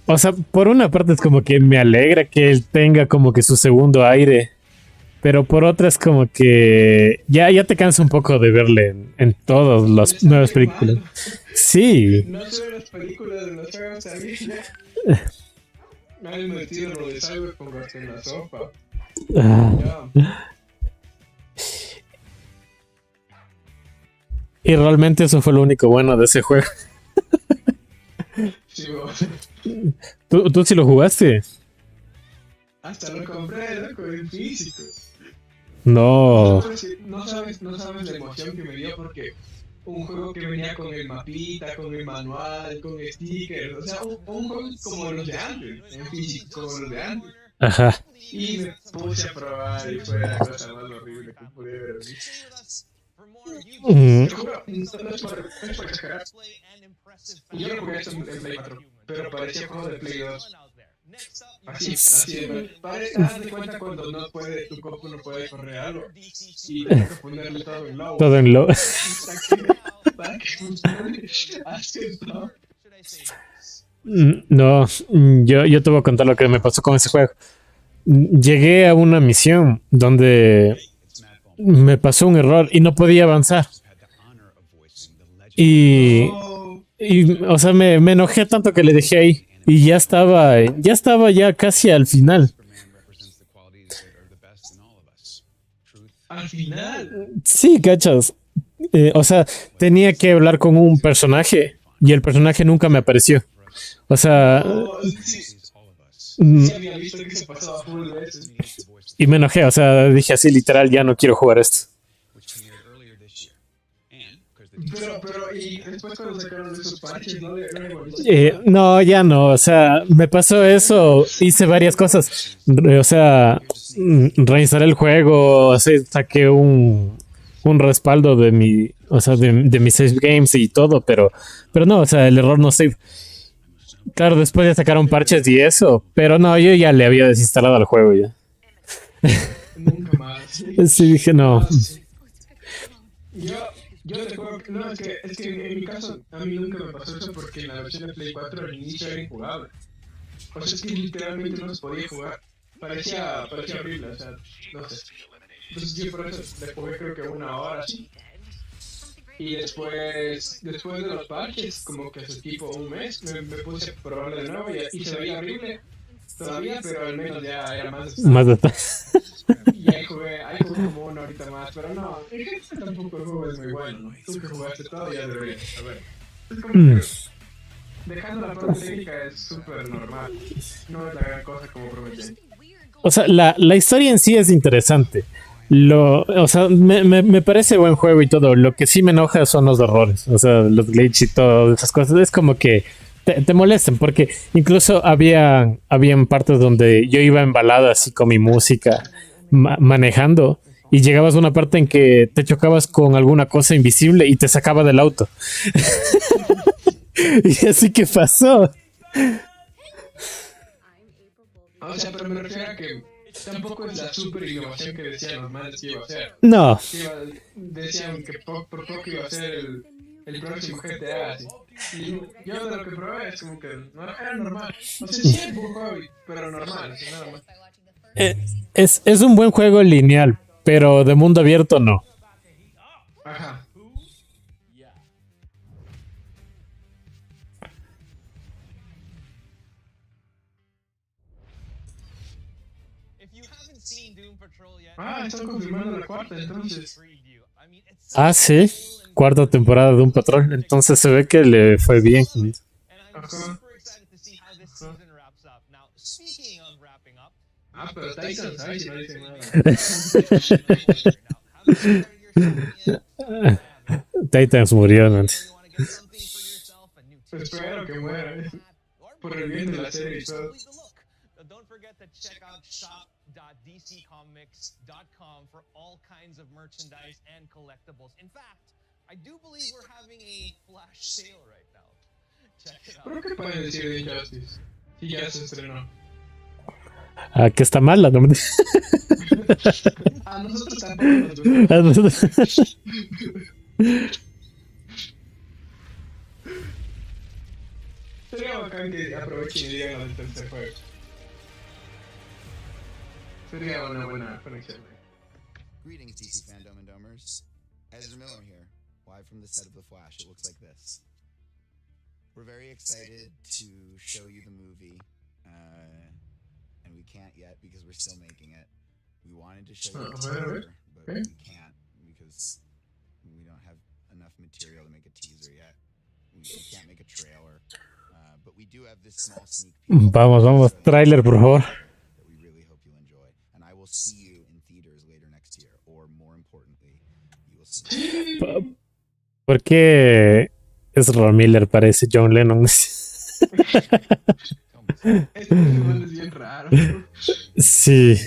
O sea, por una parte es como que me alegra que él tenga como que su segundo aire. Pero por otra es como que ya te cansa un poco de verle en todas las nuevas películas. Sí. No solo las películas de los juegos también. Me han metido lo de Cyberpunk hasta en la sopa. Y realmente eso fue lo único bueno de ese juego. Sí, vos. ¿Tú sí lo jugaste? Hasta lo compré, loco, en físico. No. No sabes la emoción que me dio, porque un juego que venía con el mapita, con el manual, con stickers, o sea, un juego como los de antes, en físico, como los de antes. Ajá. Y me puse a probar y fue la cosa más horrible que pude haber visto. No es por exagerar. Yo lo jugué esto en Play 4, pero parecía juego de Play 2. Así de mal. Haz de cuenta cuando tu compu no puede correr algo y tengo que ponerle todo en low. Todo en low. Para que funcione. Así es, ¿no? No, yo te voy a contar lo que me pasó con ese juego. Llegué a una misión donde me pasó un error y no podía avanzar. Y o sea, me enojé tanto que le dejé ahí. Y ya estaba ya casi al final. ¿Al final? Sí, cachas. O sea, tenía que hablar con un personaje y el personaje nunca me apareció. O sea... Sí había visto que se pasaba full veces. Y me enojé, o sea, dije así literal, ya no quiero jugar esto. Pero, y después cuando sacaron esos parches, ¿no? No, ya no, o sea, me pasó eso, hice varias cosas. O sea, reinstalé el juego, o sea, saqué un respaldo de mi, o sea, de mis save games y todo, pero no, o sea, el error no save. Claro, después ya sacaron parches y eso, pero no, yo ya le había desinstalado el juego ya. Nunca más. Sí, dije no. Yo te juego, no, es que en mi caso a mí nunca me pasó eso porque en la versión de Play 4 al inicio era injugable. O sea, es que literalmente no se podía jugar. Parecía horrible, o sea, no sé. Entonces yo por eso le jugué creo que 1 hora así. Y después de los parches, como que hace tipo un mes, me puse a probarlo de nuevo y se veía horrible todavía, pero al menos ya era más de y ahí jugué como 1 horita más, pero no, tampoco el juego es muy bueno, ¿no? Tú que jugaste todo ya deberías saber. Es como que dejando la parte técnica es súper normal, no es la gran cosa como prometí. O sea, la historia en sí es interesante. O sea, me parece buen juego y todo. Lo que sí me enoja son los errores. O sea, los glitches y todas esas cosas. Es como que te molestan. Porque incluso habían partes donde yo iba embalado así con mi música, manejando. Y llegabas a una parte en que te chocabas con alguna cosa invisible y te sacaba del auto. Y así que pasó. O sea, pero me refiero a que tampoco es la super innovación que decían los manes que iba a ser. No. Decían que por poco iba a ser el próximo GTA. Así. Y yo de lo que probé es como que no era normal. O sea, sí es buen juego, pero normal, así, nada más. Es un buen juego lineal, pero de mundo abierto no. Ajá. Están confirmando la 4ª, entonces. Ah, sí. 4ª temporada de un Patrol. Entonces se ve que le fue bien. Ajá. Pero Titans, ay, si no dicen nada. Titans murió, ¿no? Espero que muera. Por el bien de la serie y todo. dccomics.com for all kinds of merchandise and collectibles. In fact, I do believe we're having a flash sale right now. Check it out. ¿Pero qué pueden decir de Injustice? Si ya se estrenó. Ah, que está mala, ¿no? A nosotros tampoco nos gusta. Sería bacán que aprovechen y digan lo del tercer juego. Sería una buena conexión. Greetings, DC Fandome and Domers. Ezra Miller here, live from the set of The Flash. It looks like this. We're very excited to show you the movie, and we can't yet because we're still making it. We wanted to show you the teaser, but we can't because we don't have enough material to make a teaser yet. We can't make a trailer, but we do have this small sneak peek. Vamos, tráiler, por favor. See you in theaters later next year, or more importantly, you will see. ¿Por qué Ezra Miller parece John Lennon? Este mundo es bien raro. Sí.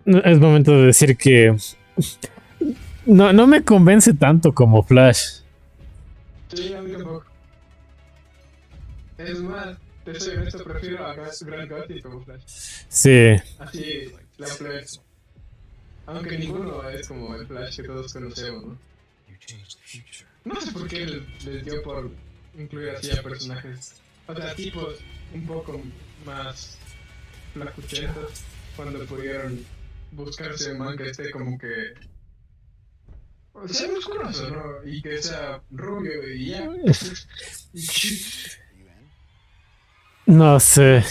Es momento de decir que no me convence tanto como Flash. Sí, a mí tampoco. Es más, te soy honesto, prefiero a Grant Gustin como Flash. Sí. Así, la Flash. Aunque ninguno es como el Flash que todos conocemos, ¿no? No sé por qué les dio por incluir así a personajes, o sea, tipos un poco más flacuchentos, cuando pudieron buscarse un man que esté como que sea musculoso, ¿no? Y que sea rubio y ya. No sé.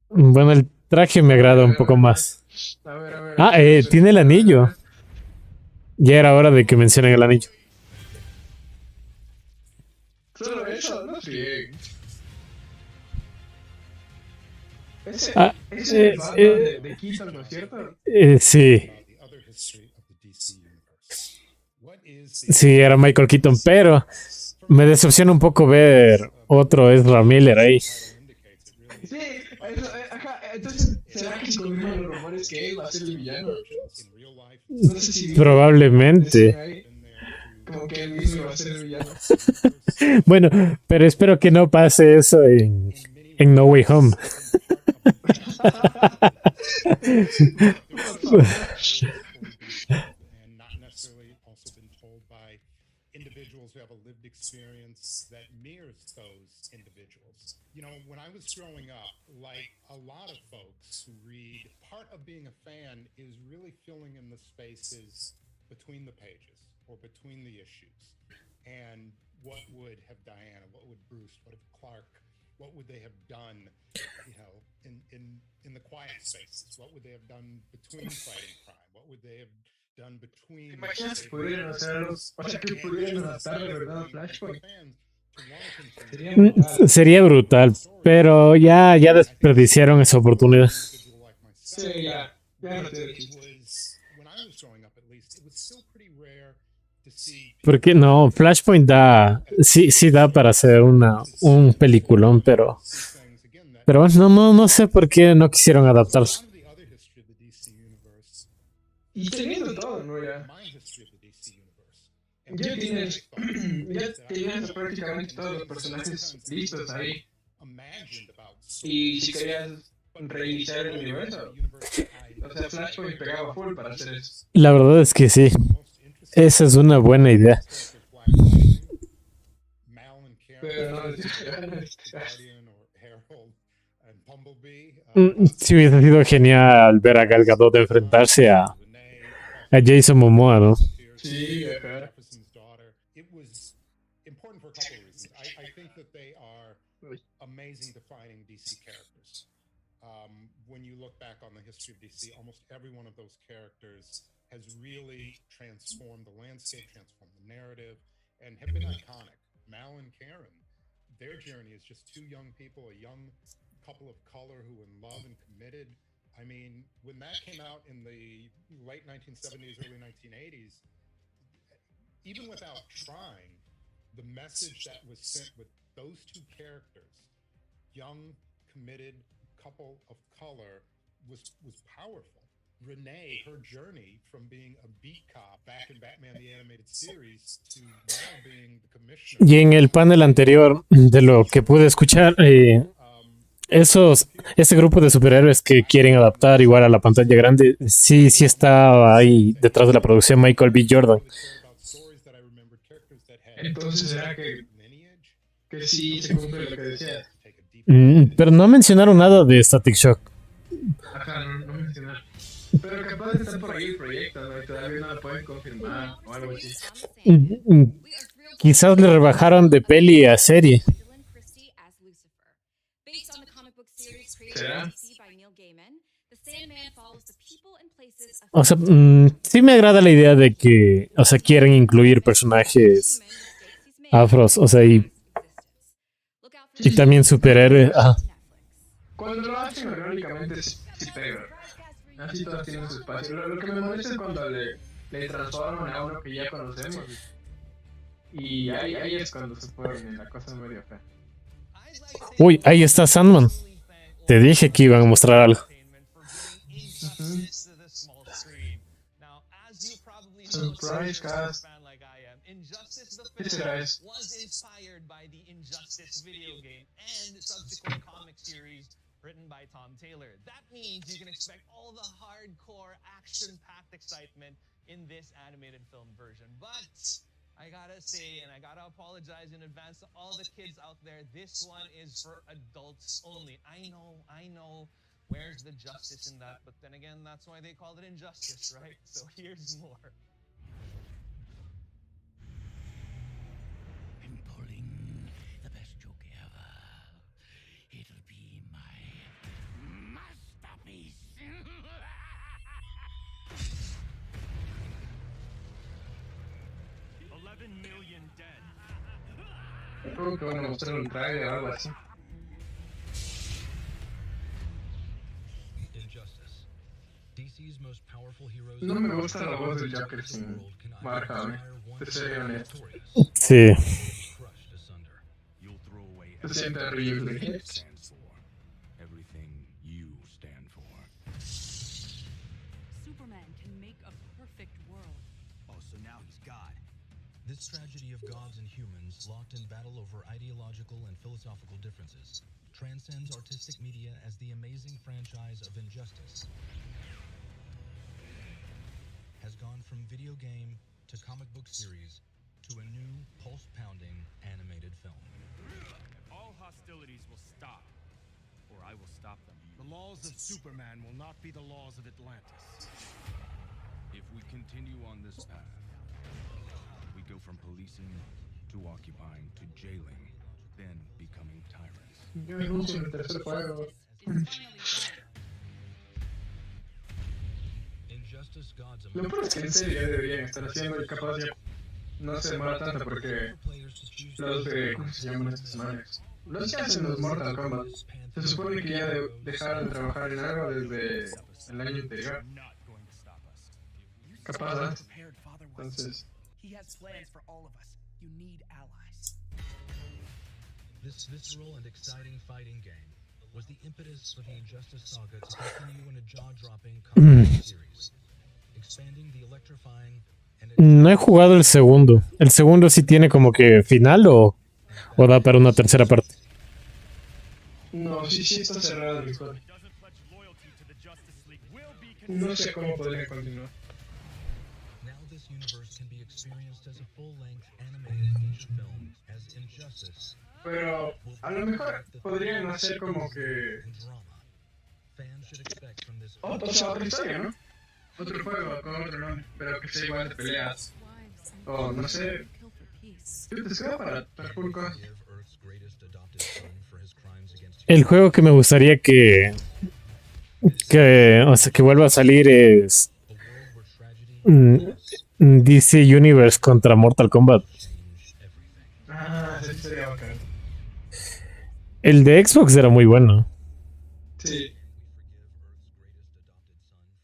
Bueno, el traje me agrada un poco más. A ver, Ah, tiene el anillo. Ya era hora de que mencionen el anillo. Solo eso, no sé. Ese es el Batman de Keaton, ¿no es cierto? Sí. Sí, era Michael Keaton, pero me decepciona un poco ver otro Ezra Miller ahí. Sí, ajá, entonces, ¿será que se confirman los rumores que él va a ser el villano? No sé si Probablemente. como que él mismo va a ser el villano. Bueno, pero espero que no pase eso en No Way Home. You know, when I was growing up, like a lot of folks who read, part of being a fan is really filling in the spaces between the pages or between the issues. And what would have Diana, what would Bruce, what would Clark, what would they have done, you know, in the quiet spaces? What would they have done between fighting crime? What would they have done between... Imaginas que pudieran hacerlo, o sea, que pudieran adaptar de verdad a Flashpoint. Sería brutal, pero ya desperdiciaron esa oportunidad. Sí, ya no tiene chiste. Porque no, Flashpoint sí da para hacer un peliculón, pero no sé por qué no quisieron adaptarlo. Y teniendo todo, ¿no? Ya tienes prácticamente todos los personajes listos ahí. Y si querías reiniciar el universo, o sea, Flashpoint pegaba full para hacer eso. La verdad es que sí. Esa es una buena idea. Sí, hubiese sido genial ver a Gal Gadot enfrentarse a Jason Momoa, ¿no? Sí, ajá. Amazing defining DC characters. When you look back on the history of DC, almost every one of those characters has really transformed the landscape, transformed the narrative, and have been iconic. Mal and Karen, their journey is just two young people, a young couple of color who in love and committed. I mean, when that came out in the late 1970s, early 1980s, even without trying, the message that was sent with those two characters, young, committed couple of color, was powerful. Renee, her journey from being a beat cop back in Batman the Animated Series to now being the commissioner. Y en el panel anterior, de lo que pude escuchar, ese grupo de superhéroes que quieren adaptar igual a la pantalla grande, sí está ahí detrás de la producción Michael B. Jordan. Entonces, ¿será que sí se cumple lo que decías? Pero no mencionaron nada de Static Shock. Ajá, no mencionaron. Pero capaz está por ahí el proyecto, ¿no? Y todavía no lo pueden confirmar o algo así. Quizás le rebajaron de peli a serie. ¿Será? O sea, sí me agrada la idea de que, o sea, quieren incluir personajes afros, o sea, y también superhéroes. Cuando lo hacen orgánicamente sí pega. Así todas tienen su espacio. Lo que me molesta es cuando le transforman a uno que ya conocemos. Y ahí es cuando se pone la cosa medio fea. Uy, ahí está Sandman. Te dije que iban a mostrar algo. Surprise cast. ¿Qué será eso? Was inspired by the Injustice video game and subsequent comic series written by Tom Taylor. That means you can expect all the hardcore, action-packed excitement in this animated film version. But I gotta say, and I gotta apologize in advance to all the kids out there, this one is for adults only. I know, where's the justice in that? But then again, that's why they call it Injustice, right? So here's more. I'm pulling the best joke ever. It'll be my masterpiece. 11 million dead. Creo que van a mostrar un trailer o algo así. No me gusta la voz del Joker sin Mark Hamill, te seré honesto. Sí. Se siente horrible. Everything you stand for. Superman can make a perfect world. Oh, so now he's God. This tragedy of gods and humans, locked in battle over ideological and philosophical differences, transcends artistic media as the amazing franchise of Injustice has gone from video game to comic book series to a new pulse-pounding animated film. All hostilities will stop, or I will stop them. The laws of Superman will not be the laws of Atlantis. If we continue on this path, we go from policing to occupying to jailing, then becoming tyrants. Yo anuncio el tercer juego. Lo peor es que en serio ya deberían estar haciendo y capaz ya no se demora tanto porque los de... ¿cómo se llaman estas madres? Los que hacen los Mortal Kombat se supone que ya dejaron de trabajar en algo desde el año anterior. Capaz antes. Entonces... This visceral and exciting fighting game was the impetus for the Injustice saga to continue in a jaw-dropping comic series, expanding the electrifying and... No he jugado el segundo. ¿El segundo sí tiene como que final o da para una tercera parte? No, sí está cerrado el historia. No sé cómo podría continuar. Now this universe can be experienced as a full-length animated feature film as Injustice. Pero a lo mejor podrían hacer como que... otra historia, ¿no? Otro juego con otro nombre, pero que sea igual de peleas. O no sé... ¿Qué te escribo para full cosas? El juego que me gustaría que vuelva a salir es DC Universe contra Mortal Kombat. Ah, sí, sería bacán. El de Xbox era muy bueno. Sí.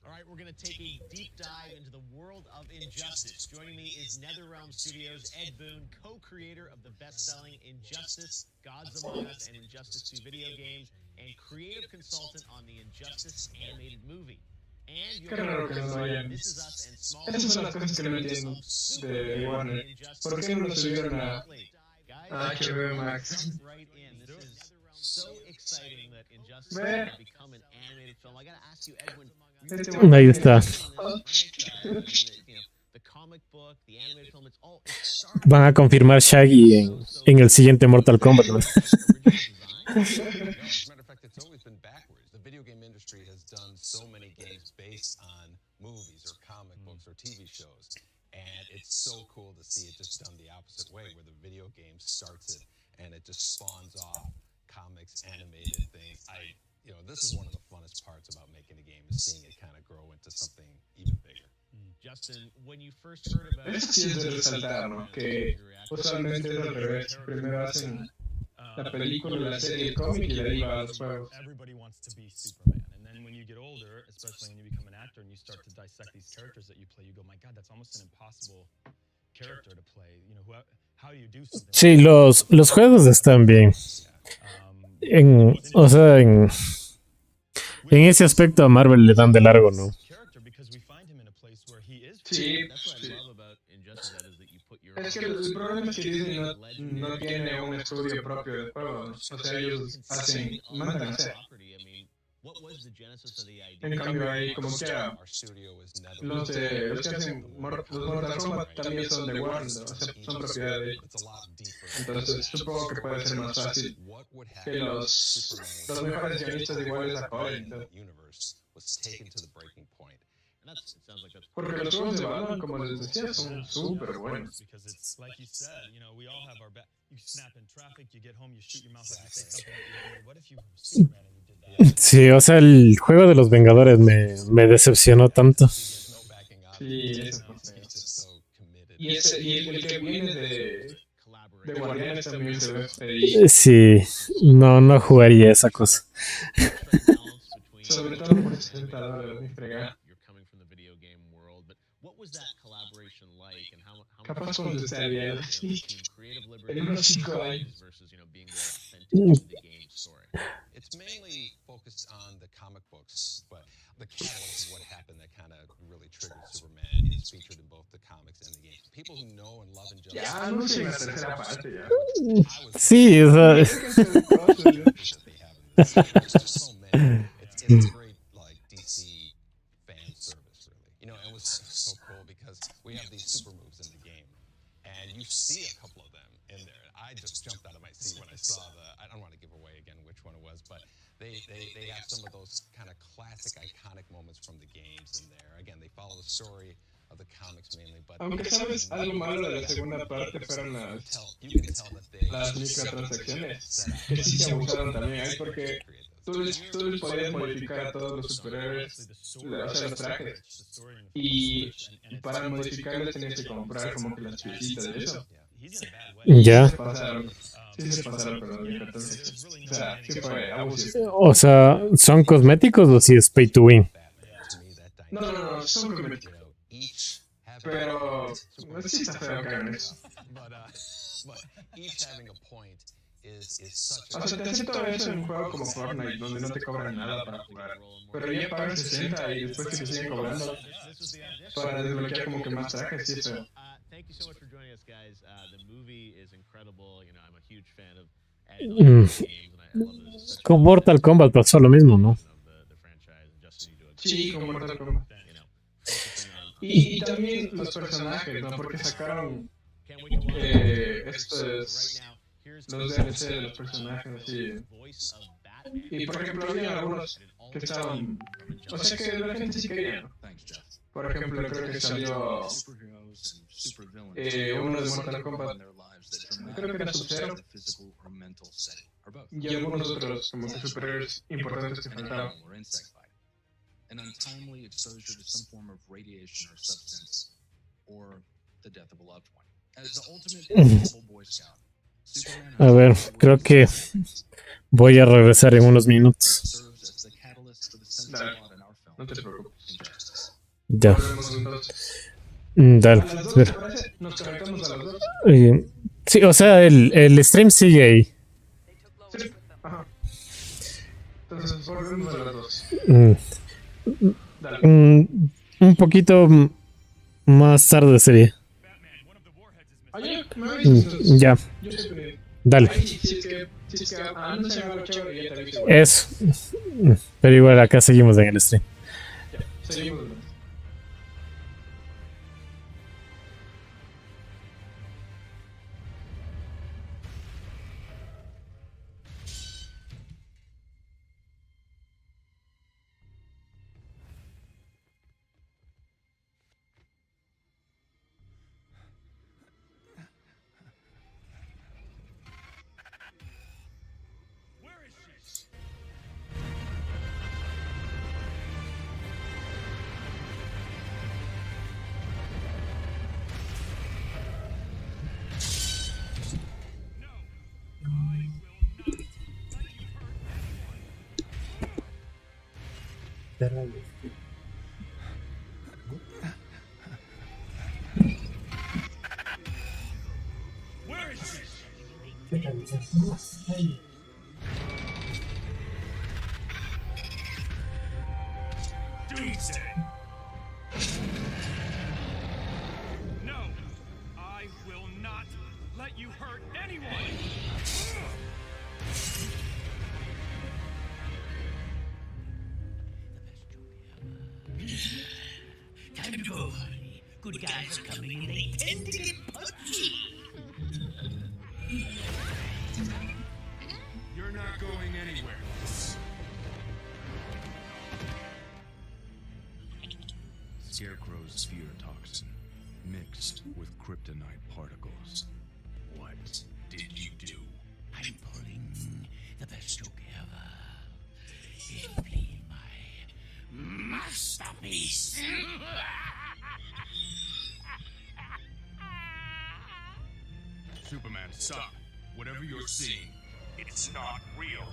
All right, we're going to take a deep dive into the world of Injustice. Joining me is NetherRealm Studios' Ed Boon, co-creator of the best-selling Injustice, Gods Among Us, and Injustice 2 video games, and creative consultant on the Injustice animated movie. And Qué raro que no vayan. Esas son las cosas que no entiendo de Warner. ¿Por qué no lo subieron a HBO Max? Ahí está. Van a confirmar Shaggy en el siguiente Mortal Kombat. TV shows, and it's so cool to see it just done the opposite way, where the video game starts it and it just spawns off comics, animated things. This is one of the funnest parts about making a game, is seeing it kind of grow into something even bigger. Justin, when you first heard about Eso sí es de resaltar, ¿no? Que usualmente es al revés. Primero hacen la película, la serie, el cómic y de ahí va a los juegos. wants to be Superman. And then when you get older, especially when you become an actor and you start to dissect these characters that you play, you go, my God, that's almost an impossible character to play. You know, how do you do something? Sí, los juegos están bien. O sea, en ese aspecto a Marvel le dan de largo, ¿no? Sí. Es que el problema es que Disney no tiene un estudio propio de juegos. O sea, ellos mandan a hacer. En cambio, ahí, como quiera, los que hacen los Mortal Kombat también son de Warner, o sea, son propiedad de ellos. Entonces, supongo que puede ser más fácil que los mejores guionistas iguales apoyen. Porque los juegos de Batman, como les decía, son súper buenos. Sí, o sea, el juego de los Vengadores me decepcionó tanto. Sí, eso y el que viene de Guardianes también se ve. Sí, no jugaría esa cosa. Sobre todo por $60, mi fregada. Capaz cuando esté bien, en unos 5 años. It's mainly focused on the comic books, but the catalyst is what happened that kind of really triggered Superman. Is featured in both the comics and the games. People who know and love Injustice. Ya, no sé la tercera parte ya. Sí, o sea. It's great, like DC fan service, really. You know, it was so cool because we have these super moves in the game, and you see a couple of them in there. I just jumped out of my seat when I saw I don't want to give away again which one it was, but they have some of those kind of classic, iconic moments from the games in there. Again, they follow the story of the comics mainly, but aunque sabes algo malo de la segunda parte fueron las microtransacciones que sí se abusaron también ahí porque tú les podías modificar a todos los superhéroes, o sea, los trajes, y para modificarles tenías que comprar como que las piecitas de eso. Ya. Sí se pasaron con las microtransacciones. O sea, sí fue abusivo. O sea, ¿son cosméticos o si es pay to win? No, son cosméticos. Pero sí está feo que hagan eso. O sea, te acepto eso en un juego como Fortnite, donde no te cobran nada para jugar. Pero ya pagan 60 y después que te siguen cobrando para desbloquear como que más trajes, sí es feo. Thank you so much for joining us, guys. The movie is incredible. You know, I'm a huge fan of games, and I love this. Con Mortal Kombat pasó lo mismo, ¿no? Sí, con Mortal Kombat. Y también los personajes, ¿no? Porque sacaron estos los DLC de los personajes así. Y por ejemplo, había algunos que estaban, o sea que la gente sí quería, ¿no? Por ejemplo, creo que salió uno de Mortal Kombat, creo que era Sub-Zero, y algunos otros como que superhéroes importantes que faltaban. An untimely exposure to some form of radiation or substance, or the death of a loved one. As the ultimate Boy Scout, a ver, creo que voy a regresar en unos minutos. No te preocupes. Ya. Dale, espera. Nos conectamos a los dos. Sí, o sea, el stream sigue ahí. Sí, ajá. Entonces volvemos a los dos. Un poquito más tarde sería. Ya. Dale. Eso. Pero igual acá seguimos en el stream. Seguimos. Where is she? Doomsday. No, I will not let you hurt anyone. Time to go, honey. Good guys are coming and they tend to get punchy. You're not going anywhere. Scarecrow's fear toxin mixed with kryptonite particles. What did you do? I'm pulling the best joke ever. It'll be my masterpiece. Superman, stop. Whatever you're seeing, it's not real.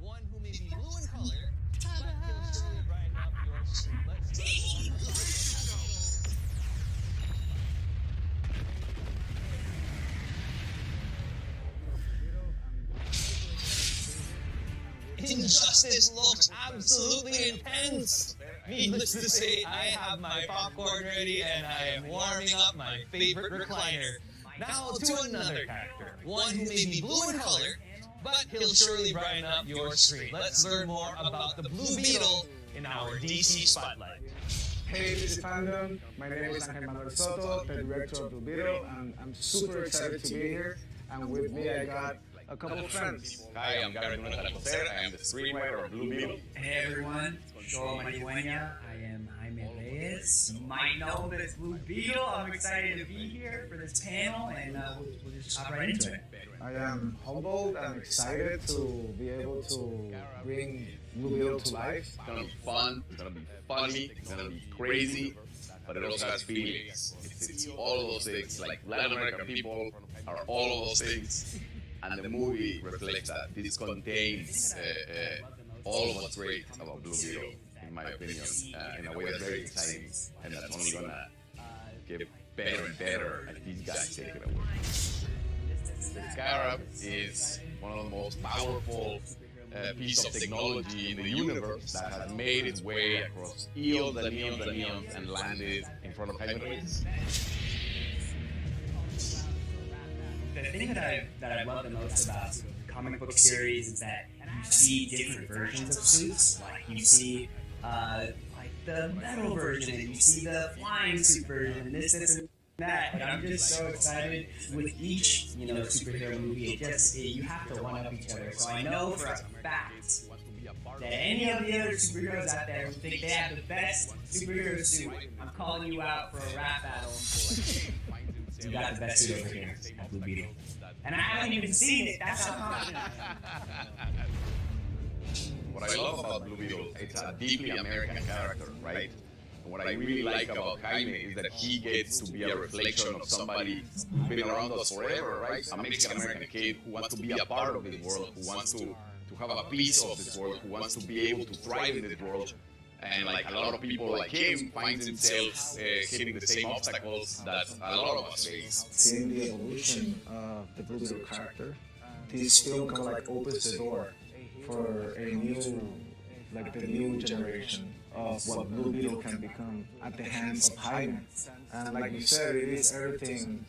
One who may be blue in color, but he'll surely brighten up your street. Injustice looks absolutely intense. Needless to say, I have my popcorn ready and I am warming up my favorite recliner. Now to another character, one who may be blue in color, but he'll surely brighten up your screen. Let's learn more about the Blue Beetle in our DC Spotlight. Hey, this is Fandome. My name is Angel Manuel Soto, the director of Blue Beetle, and I'm super excited to be here. And with me, I got a couple of friends. Hi, I'm Gary Nunes. I am the screenwriter of Blue Beetle. Hey everyone, yo Marihuana. I am Jaime Reyes. You might know that it's Blue Beetle. I'm excited to be here for this panel, and we'll just hop right into it. I am humbled and excited to be able to bring Blue Beetle to life. It's gonna be fun, it's gonna be funny, it's gonna be crazy, but it also has feelings. It's all of those things. Like Latin American people are all of those things. And the movie reflects that. This contains all of what's great about Blue Beetle, in my opinion, in a way that's very exciting, and that's only gonna get better and better as these guys take it away. The Scarab is one of the most powerful pieces of technology in the universe that has made its way across eons and eons and eons and landed in front of Jaime Reyes. The thing that I love the most about the comic book series is that you see different versions of suits. Like you see like the metal version, and you see the flying suit version, and this and that. And I'm just so excited with each superhero movie. You have to one up each other. So I know for a fact that any of the other superheroes out there who think they have the best superhero suit, I'm calling you out for a rap battle. You got the best suit over here at Blue Beetle. And I haven't even seen it. That's how confident I am. What I love about Blue Beetle, it's a deeply American character, right? And what I really like about Jaime is that he gets to be a reflection of somebody who's been around us forever, right? A Mexican-American kid who wants to be a part of this world, who wants to have a piece of this world, who wants to be able to thrive in this world. And like a lot of people like him finds himself hitting the same obstacles that a lot of us face. Seeing the evolution of the Blue Beetle character, this film kind of like opens the door for a new, like the new generation of what Blue Beetle can become at the hands of Jaime. And like you said, it is everything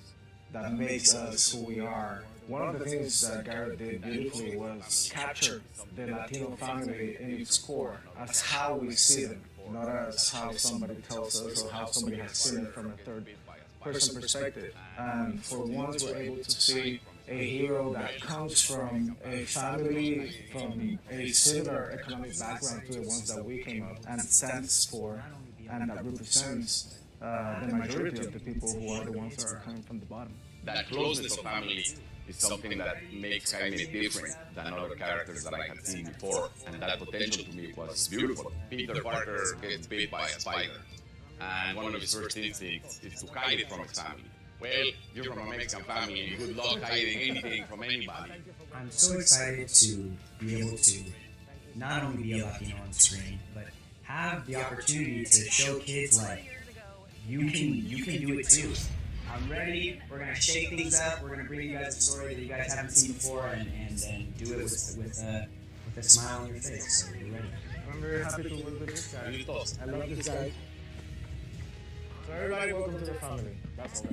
that makes us who we are. One of the things that Garrett did beautifully was capture the Latino family in its core as how we see them, not as how somebody tells us or how somebody has seen it from a third first-person perspective. And for once, we're able to see a hero that comes from a family, from a similar economic background to the ones that we came up, and stands for, and that represents the majority of the people who are the ones that are coming from the bottom. That closeness of family is something that makes Jaime different than other characters that I had seen before, and that potential to me was beautiful. Peter Parker gets bit by a spider, and one of his first instincts is to hide it from his family. Well, you're from a Mexican family, and good luck hiding anything from anybody. I'm so excited to be able to not only be a Latino on screen, but have the opportunity to show kids like, you can do it too. I'm ready. We're gonna shake things up. We're gonna bring you guys a story that you guys haven't seen before, and do it with a smile on your face. So you're ready. I'm very happy to work with this guy. I love this guy. So everybody, welcome to the family. That's all.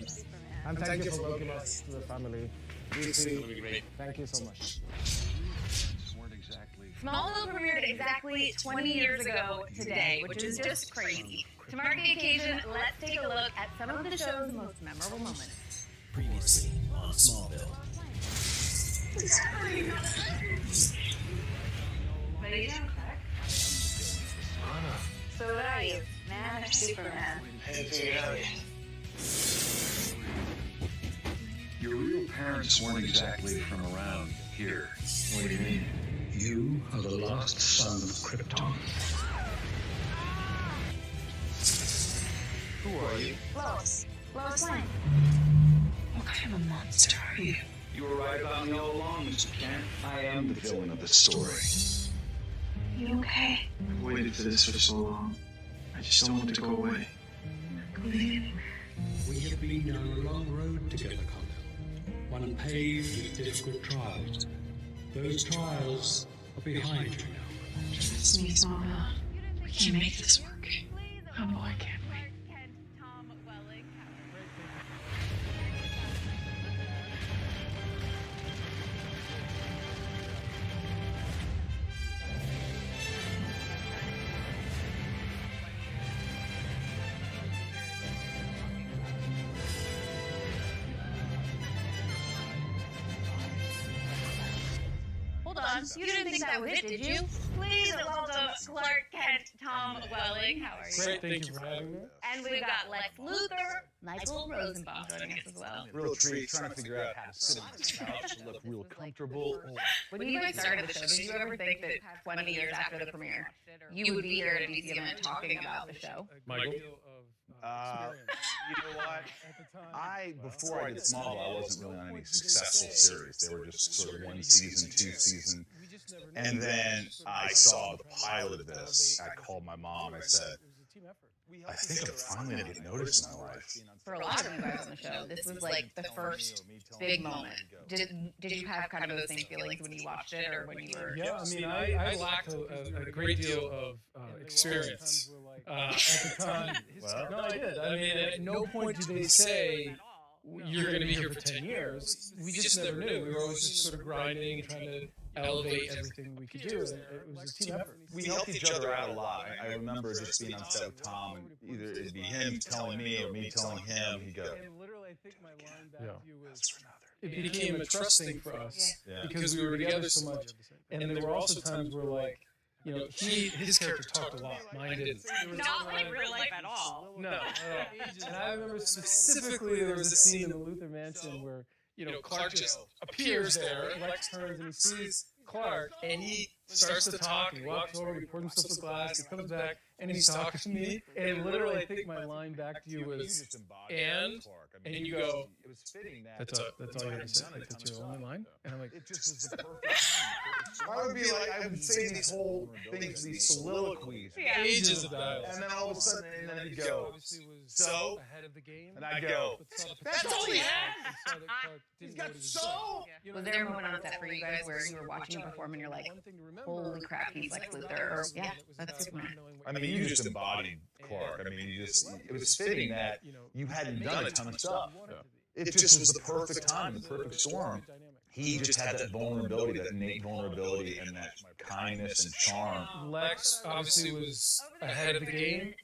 And thank you for welcoming us to the family. DC, thank you so much. Smallville premiered exactly 20 years ago today, which is just crazy. To mark the occasion, let's take a look at some of the show's most memorable moments. Previously on Smallville. What are you doing, Clark? So what are you, man or Superman? Your real parents weren't exactly from around here. What do you mean? You are the last son of Krypton. Who are you? Lois Lane. What kind of a monster are you? You were right about me all along, Mr. Kent. I am the villain of the story. You okay? I've waited for this for so long. I just don't want it to go away. We have been down a long road together, Connell. One paved with difficult trials. Those trials are behind you now. Trust me, Smallville. We can make this work. Oh boy, can't we? You didn't think that was it, did you? Please welcome Clark Kent, Tom Welling. How are you? Great, thank you for having me. And we've got Lex Luthor, Michael Rosenbaum joining us as well. Real treat, trying to figure out how to sit on this couch and look real comfortable. When you guys started the show, did you ever think that 20 years after the premiere, you would be here at DC Event talking about the show? Michael? You know what? Before I did Smallville, I wasn't really on any successful series. They were just sort of one season, two season. And then I saw the pilot of this. I called my mom. I said, I think I'm finally going to get noticed in my life. For a lot of you guys on the show, this was like the first big moment. Did you have kind of those same feelings when you watched it or when you were... Yeah, I mean, I lacked a great deal of experience at the time. Well, no, I did. I mean, at no point did they say, you're going to be here for 10 years. We just never knew. We were always just sort of grinding, trying to elevate everything we could do. And it was a team effort. We helped each other out a lot. I remember just being on set with Tom, and either it'd be him telling me or me telling him. He'd go, literally, I think my line back to you was, it became a trust thing for us because we were together so much. And there were also times where, like, you know, his character talked a lot. Mine didn't. Not like real life at all. No, at all. And I remember specifically there was a scene in the Luthor Mansion where, you know, Clark just appears there, Lex turns and he sees Clark, and he starts to talk, and he walks over, he pours himself a glass, he comes back, and he's talking to me, and literally I think my line back to you was, and you go, that's all you have to say, like, that's your only line? And I'm like, it just was the perfect time. I would be like, I would say these whole things, these soliloquies, ages of dialogue. And then all of a sudden, and then he'd go, so, and I'd go, that's all he had! He's got so! Was there a moment on set for you guys where you were watching him perform and you're like, holy crap, he's like Luthor, or yeah, that's Superman. I mean, you just embodied Clark. I mean, it was fitting that you hadn't done a ton of stuff. It just was the perfect time, the perfect storm. He just had that vulnerability, that innate vulnerability, and that kindness and charm. Lex obviously was ahead of the game,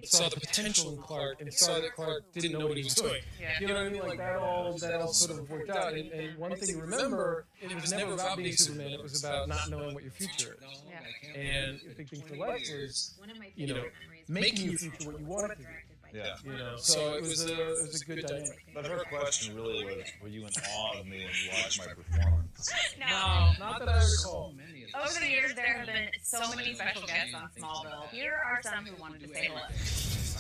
but saw the potential in Clark and saw that Clark didn't know what he was doing. You know what I mean? Like that all sort of worked out. And one thing to remember, it was never about being Superman. It was about not knowing what your future is. And the big thing for Lex was, you know, making your future what you want it to be. Yeah. You know, so it was a good dynamic. But her question really was, were you in awe of me when you watched my performance? No, not that I recall. Over the years, there have been so many special guests on Smallville. Here are some who wanted to say hello.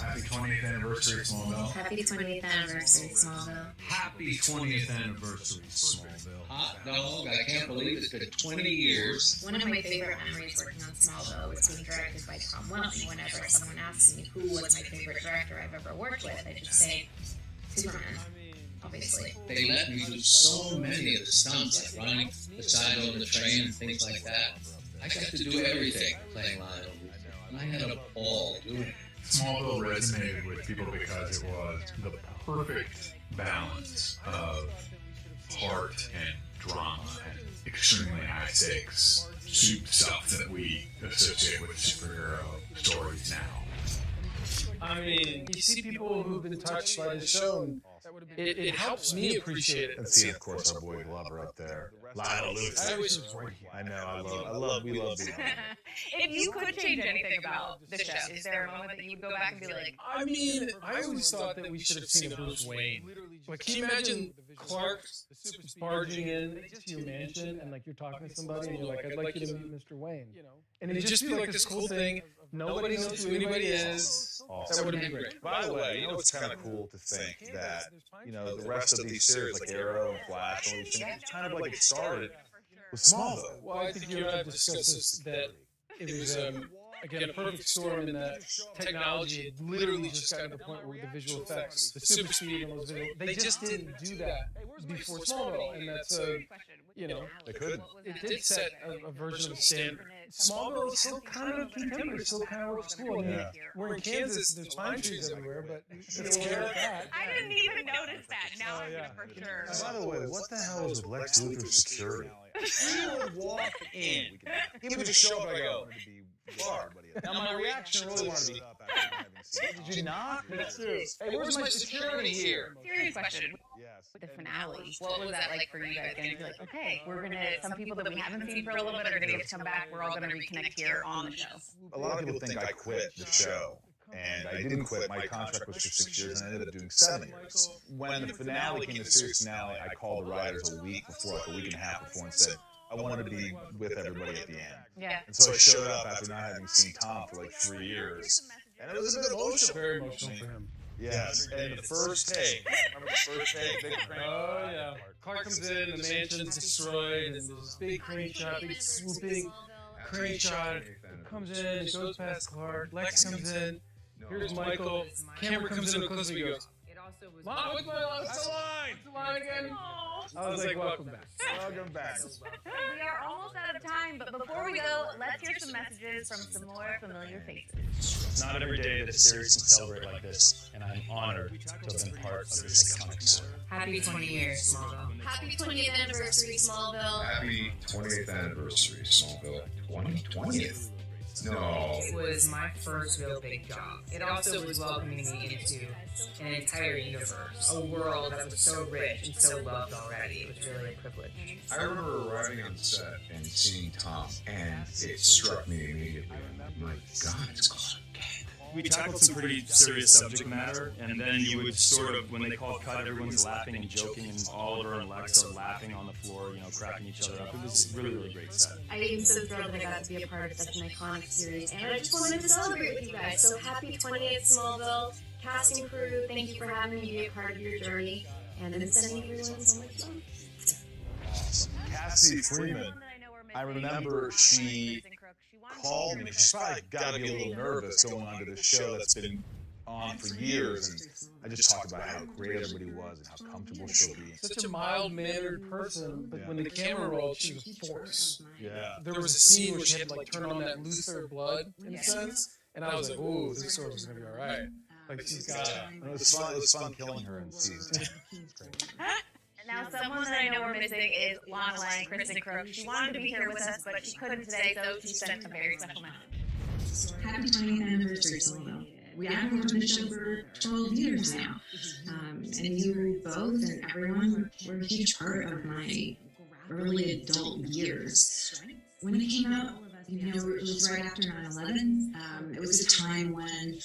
Happy 20th anniversary, Smallville. Happy 20th anniversary, Smallville. Happy 20th anniversary, Smallville. Hot dog, I can't believe it's been 20 years. One of my favorite memories working on Smallville was being directed by Tom Welling. Whenever someone asks me who was my favorite director I've ever worked with, I just say Superman, obviously. They let me do so many of the stunts, like running the side of the train and things like that. I got to do everything playing Lionel. And I had a ball doing it. Smallville resonated with people because it was the perfect balance of heart and drama and extremely high stakes stuff that we associate with superhero stories now. I mean, you see people who've been touched by the show, and it helps me appreciate it. And see, of course, our boy Glover up there. Lionel Lewis. I know, we love being If you could change anything about the show, is there a moment that you would go back and be like, I mean, I always thought that we should have seen a Bruce Wayne. Like, can you imagine Clark barging in to your mansion and, like, you're talking to somebody and you're like, I'd like you to meet Mr. Wayne. And it'd just be like this cool thing. Nobody knows who anybody is. That would have been great. By the way, you know, it's kind of cool to think that, you know, the rest of these series, like Arrow and Flash, all these things, it's kind of like it started with Smallville. Well, I think you and I have discussed this, that it was, again, a perfect storm in that technology had literally just gotten to the point where the visual effects, the super speed and those visual, they just didn't do that before Smallville, and that's you know, they couldn't. It did set a version of the standard. Smallville is still kind of contemporary, still kind of old school. I mean, we're in Kansas, there's pine trees everywhere, but it's care of that. I didn't even notice that. Now I'm gonna for sure. By the way, what the hell is with Lex Luthor's security? He would walk in. He would just show up and I go, now my reaction really wanted to be, did you not? Hey, where's my security here? Serious question. The finale. What was that like for you guys? Getting to be like, okay, we're gonna. Some people that we haven't seen for a little bit are gonna get to come back. We're all gonna reconnect here on the show. A lot of people think I quit the show, and I didn't quit. My contract was for 6 years, and I ended up doing 7 years. When the finale came, the series finale, I called the writers a week before, like a week and a half before, and said I wanted to be with everybody at the end. Yeah. And so I showed up after not having seen Tom for like 3 years, and it was a bit emotional. Very emotional for him. Yes, and the first take, remember the first take? Big crane. Oh, yeah. Clark comes in, the mansion's destroyed, and there's this big crane shot, big swooping crane shot. It comes in, it goes past Clark, Lex comes in, here's Michael, camera comes in, close and he goes, Mom, what's the line? What's the line again? I was like, welcome back. Welcome back. We are almost out of time, but before we go, let's hear some messages from some more familiar faces. It's not every day that a series can celebrate like this, and I'm honored to have been part of this iconic story. Happy 20 years, Smallville. Happy 20th anniversary, Smallville. Happy 20th anniversary, Smallville. 20th? No. It was my first real big job. It also was welcoming me into an entire universe, a world that was so rich and so loved already. It was really a privilege. I remember arriving on set and seeing Tom, and it struck me immediately. My God, it's Clark Kent. We tackled some pretty serious subject matter, and then you would sort of, when they called cut, everyone's laughing and joking, and Oliver and Lex are laughing on the floor, you know, cracking each other up. It was a really, really great set. I am so thrilled that I got to be a part of such an iconic series, and I just wanted to celebrate with you guys. So happy 20th, Smallville. Cast and crew, thank you for having me be a part of your journey, and I'm sending everyone so much love. Awesome. Cassie Freeman, I remember she called me. She's probably got to be a little nervous going on to this show that's been on for years, and I just talked about how great everybody was and how comfortable she'll be. Such a mild-mannered person, but when the camera rolled, she was force. Yeah. There was a scene where she had to like turn on that Luthor blood, in a sense, and I was like, "Ooh, this story is gonna be all right." Like she's got. It was fun. It was fun killing her in season 2. Now, someone that I know we're missing is Lana Lang, Kristen Crook. She wanted to be here with us, but she couldn't today, so she sent a very special message. Happy 20th anniversary, Smallville. I've been working the show for 12 years now. And you both and everyone were a huge part of my early adult years. When it came out, it was right after 9/11. It was a time when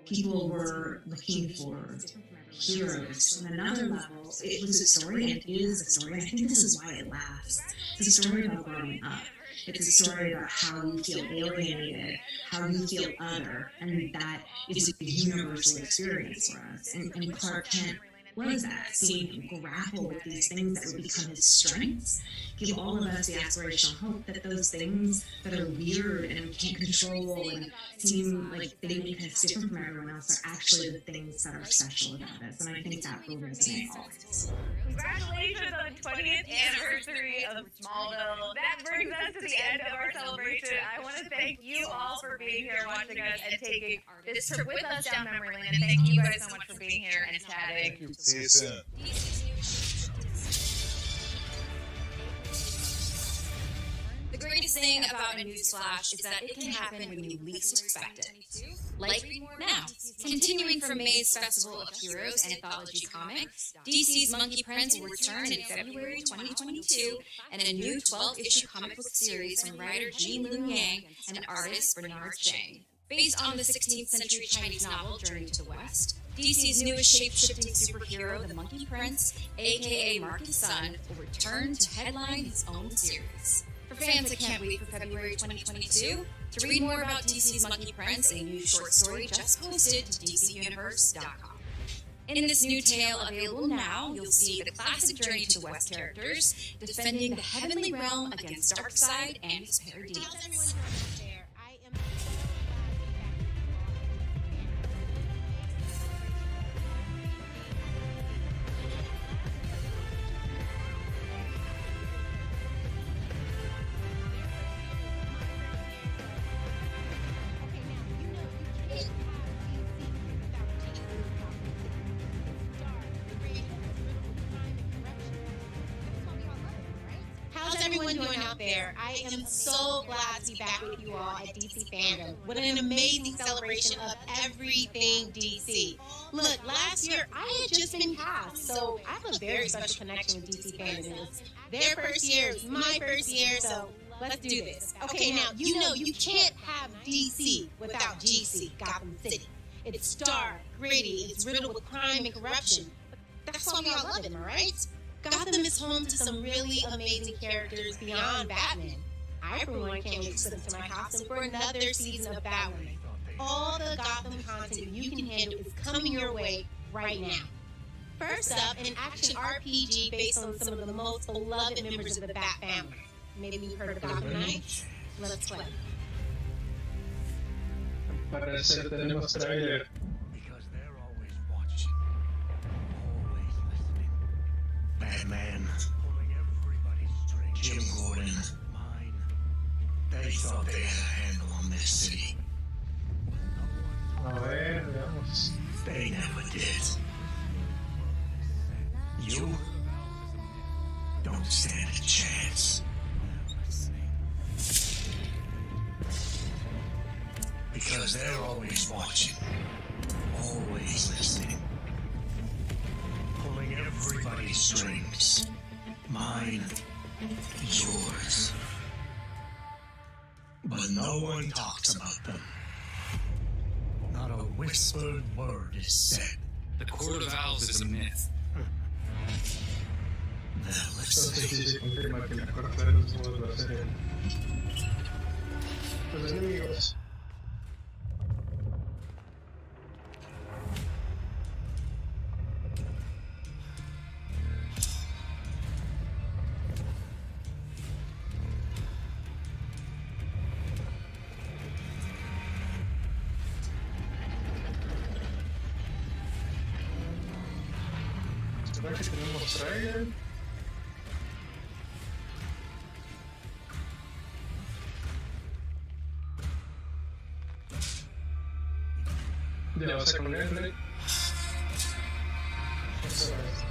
people were looking for heroes. On another level, it was a story, and it is a story, and I think this is why it lasts. It's a story about growing up. It's a story about how you feel alienated, how you feel other, and that is a universal experience for us. And Clark Kent was that, seeing him grapple with these things that would become his strengths, give all of us the aspirational hope that those things that are weird and we can't control and seem like they make us different from everyone else are actually the things that are special about us. And I think that will resonate always. Congratulations on the 20th anniversary of Smallville. That brings us to the end of our celebration. I want to thank you all for being here, watching us, and taking this trip with us down memory lane. And thank you guys so much for being here and chatting. Thank you. See you soon. The greatest thing about a newsflash is that it can happen when you least expect it. Like now, continuing from May's Festival of Heroes anthology comic, DC's Monkey Prince will return in February 2022, and a new 12-issue comic book series from writer Jean Lu Yang and artist Bernard Chang. Based on the 16th century Chinese novel Journey to the West, DC's newest shape-shifting superhero, the Monkey Prince, aka Marcus Sun, will return to headline his own series. For fans that can't wait for February 2022, to read more about DC's Monkey Prince, a new short story just posted to DCUniverse.com. In this new tale available now, you'll see the classic Journey to the West characters defending the heavenly realm against Darkseid and his parademons. How's everyone doing out there? I am so glad to be back with you all at DC Fandom. What an amazing celebration of everything DC. Look, last year I had just been cast, so I have a very special connection with DC Fandom. It was their first year, it was my first year, so let's do this. Okay, now, you know you can't have DC without GC, Gotham City. It's dark, gritty, it's riddled with crime and corruption. But that's why we all love it, am I right? Gotham is home to some really amazing characters beyond Batman. I, for one, can't wait to slip into my costume for another season of Batwoman. All the Gotham content you can handle is coming your way right now. First up, an action RPG based on some of the most beloved members of the Bat family. Maybe you've heard of Gotham Knights? Let's play. Parece tenemos trailer. Batman, Jim Gordon, they thought they had a handle on this city. A ver, veamos. They never did. You don't stand a chance. Because they're always watching, always listening. Pulling everybody's strings. Mine, yours. But no one talks about them. Not a whispered word is said. The Court of Owls is a myth. Now listen. Entonces sí se confirma que la Corte de los Búhos va a ser los enemigos. ¿Será que tenemos trailer? Ya vas a con gameplay. Eso es.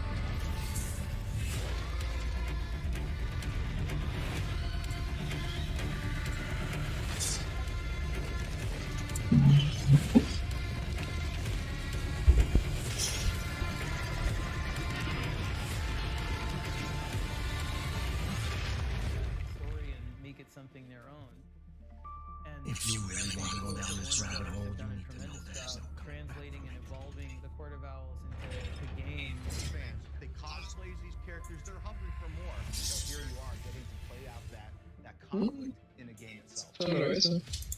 something their own. And If you really want to go down this rabbit hole, you need to know there's no translating and evolving the Court of Owls into games. Fans, they cosplay these characters. They're hungry for more. So here you are, getting to play out that conflict in a game itself.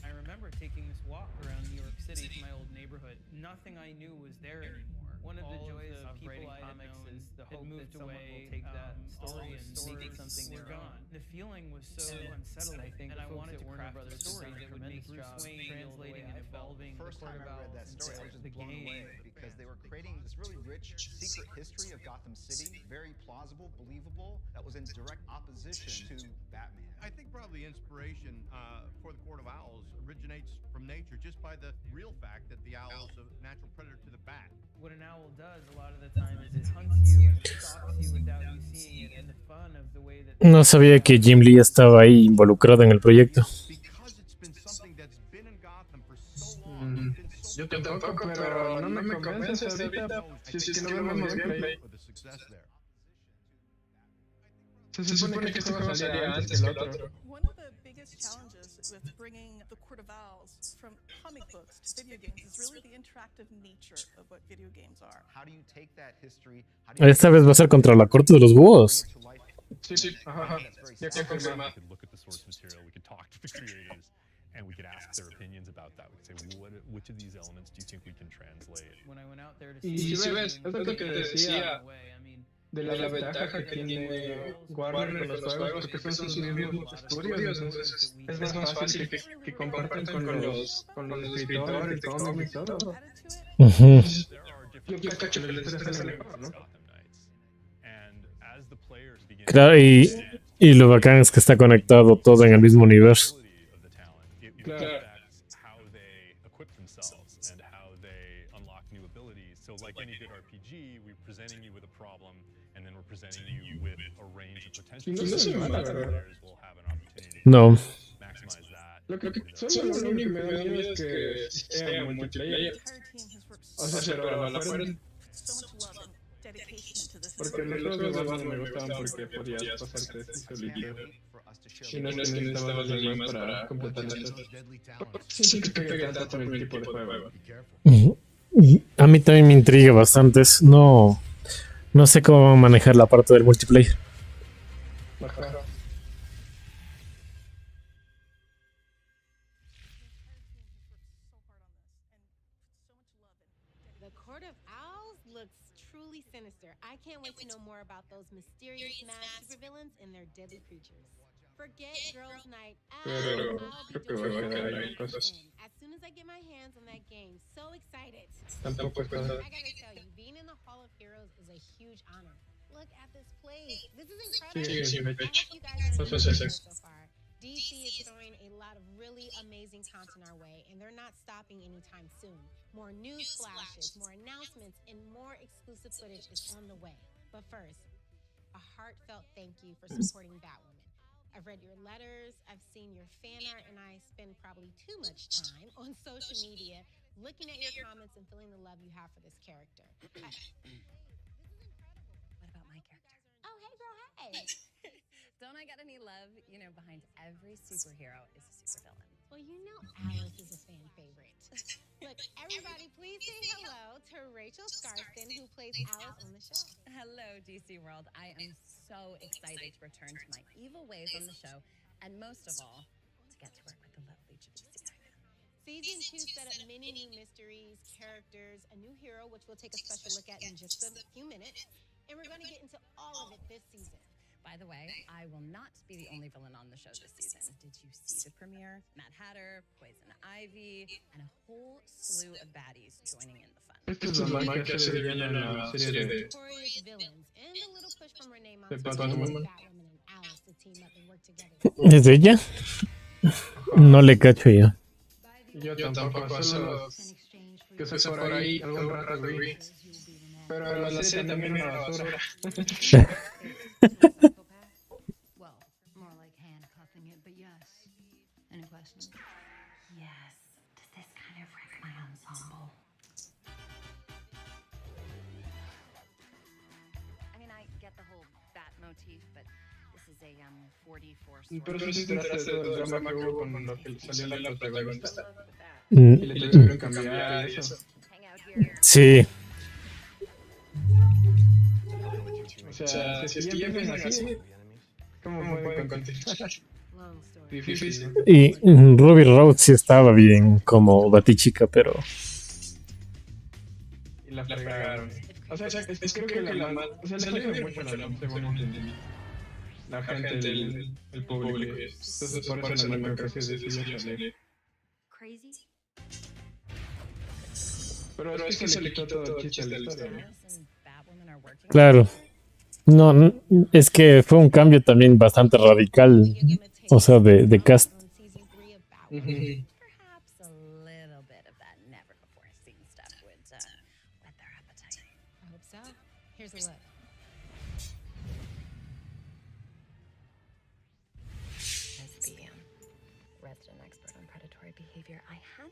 I remember taking this walk around New York City to my old neighborhood. Nothing I knew was there anymore. One of the joys of writing comics is the hope that someone will take that story and make it something their own. The feeling was so unsettling, and I wanted to craft a story that would make Bruce Wayne translating and evolving the First Court time of I read that Owls story, I was into just the blown game. away because they were creating this really rich secret history of Gotham City, very plausible, believable, that was in direct opposition to Batman. I think probably inspiration for the Court of Owls originates from nature, just by the real fact that the owl is a natural predator to the bat. What an owl does a lot of the time is it hunts you and stalks you without you seeing it, and the fun of the way that... No sabía que Jim Lee estaba ahí involucrado en el proyecto. Yo tampoco, pero no me convence ahorita si no vemos gameplay. Se supone que este juego salía antes que el otro. One of the biggest challenges with bringing the Court of Owls from comic books to video games is really the interactive nature of what video games are. How do you take that history? Esta vez va a ser contra la corte de los búhos. Sí, ajá. Ya confirmado. We could look at the source material, we could talk to the creatives, and we could ask their opinions about that. We could say, which of these elements do you think we can translate? When I went out there to Y si ves, es lo que decía de la ventaja que tiene Warner con los juegos, porque son sus mismos estudios, entonces es más fácil que compartan con los escritores, cómics y todo. Yo cacho que la historia está mejor, ¿no? Claro, y lo bacán es que está conectado todo en el mismo universo. Claro. So like any good RPG, we're presenting you with a problem, and then we're presenting you with a range of potential players will have an opportunity No. to maximize that. Lo que solo lo único que me da miedo es que sea multiplayer. O sea, pero a la fuerza. Porque los juegos de Batman me gustaban porque podías pasarte solito. Y no necesitabas alguien más para completar las cosas. Siento que pega tanto en el tipo de juego. A mí también me intriga bastante. No sé cómo manejar la parte del multiplayer. Ajá. The Court of Owls looks truly sinister. I can't wait to know more about those mysterious mad supervillains and their deadly creatures. Forget Girls Night Out. Pero I'll creo que va a quedar ahí cosas. as soon as I get my hands on that game. So excited. Tampoco está. I gotta tell you, being in the Hall of Heroes is a huge honor. Look at this place. This is incredible. Sí, I hope you guys are enjoying it so far. DC is throwing a lot of really amazing content our way, and they're not stopping anytime soon. More news flashes, more announcements, and more exclusive footage is on the way. But first, a heartfelt thank you for supporting Batwoman. I've read your letters, I've seen your fan art, and I spend probably too much time on social media looking at your comments and feeling the love you have for this character. What about my character? Oh, hey girl, hey! Don't I get any love? You know, behind every superhero is a supervillain. Well, you know Alice is a fan favorite. Look, everybody, please say hello to Rachel Scarston, who plays Alice on the show. Hello, DC World. I am so excited to return to my evil ways on the show, and most of all, to get to work with the lovely Javicia. Season 2 set up many new mysteries, characters, a new hero, which we'll take a special look at in just a few minutes, and we're going to get into all of it this season. By the way, I will not be the only villain on the show this season. Did you see the premiere? Mad Hatter, Poison Ivy, and a whole slew of baddies joining in the fun. Esta es la marca que se viene en la serie de Notorious villains, and a little push from Renee Batwoman. Batwoman and Alice to team up and work together. ¿Es de ella? No le cacho yo. Yo tampoco, solo que se por ahí algún rato vi. Pero la serie también es una basura. Well, more like handcuffing it, but yes. Any questions? Yes. Does this kind of wreck my ensemble? I mean, I get the whole bat motif, but this Pero sí te enteraste de todo el drama que hubo con lo que salió la protagonista. Mm, Y le tuvieron que cambiar y eso. Sí, O sea, si es que ya empiezan así, ¿cómo pueden continuar? Difícil. y Ruby Road sí estaba bien como Batichica, pero Y la fregaron. O sea, creo que o sea, le jodieron mucho la LOM, según entendí. La gente, el público. Entonces, por eso la LOM creo que decidió salir. Pero es que se le quitó todo el chiste de la historia, ¿no? claro. No, es que fue un cambio también bastante radical, o sea, de cast. Ujú.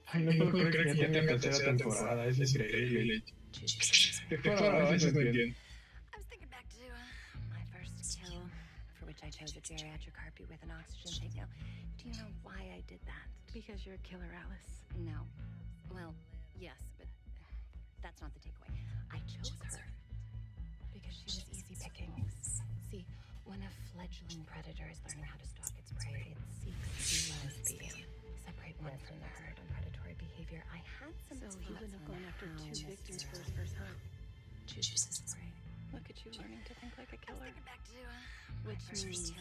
Ay, no puedo creer que ya tenga tercera temporada, es increíble. ¿Qué fuera? A veces no entiendo. I chose a geriatric heartbeat with an oxygen tank. Now, do you know why I did that? Because you're a killer, Alice. No. Well, yes, but that's not the takeaway. I chose her because she was easy pickings. See, when a fledgling predator is learning how to stalk its prey, it seeks to lesbian. Separate one from the herd on predatory behavior. I had some. So he would have gone after two victims for his first hunt. Chooses his prey. Look at you learning to think like a killer. Which means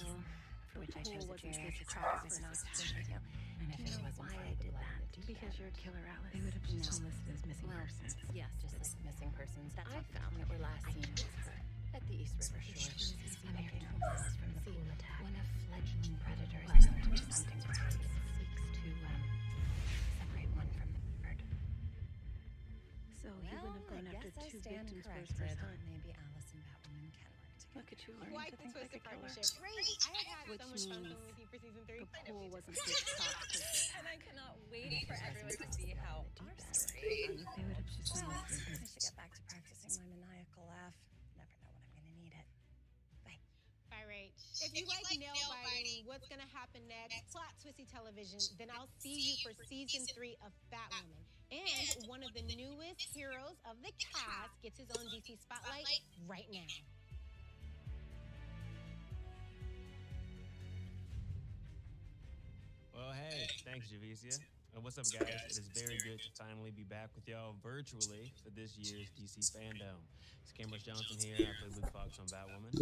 for which I chose a geriatric heartbeat with an oxygen tank. And if it wasn't why I did that? Because you're a killer, Alice. They would have just been listed as missing persons. Yes, just like missing persons that I found that were last seen at the East River shore. A mere 2 miles from the pool attack. When a fledgling predator is learning to hunting prey, it seeks to separate one from the herd. So he wouldn't have gone after two victims for his first hunt. Maybe Alice and Batwoman can work together. Look at you learning to think like a killer. Great! I have had so much fun filming with you for season 3. The pool wasn't this toxic. And I cannot wait for everyone to see how our story. They would have just been I should get back to practicing my maniacal laugh. Never know when I'm gonna need it. Bye. Bye, Rach. If you like nail biting, what's gonna happen next? Plot twisty television. Then I'll see you for season 3 of Batwoman. And one of the newest heroes of the cast gets his own DC spotlight right now. Well, hey, thanks, Javicia. What's up, guys? It is very good to finally be back with y'all virtually for this year's DC Fandome. It's Cameron Johnson here. I play Luke Fox on Batwoman.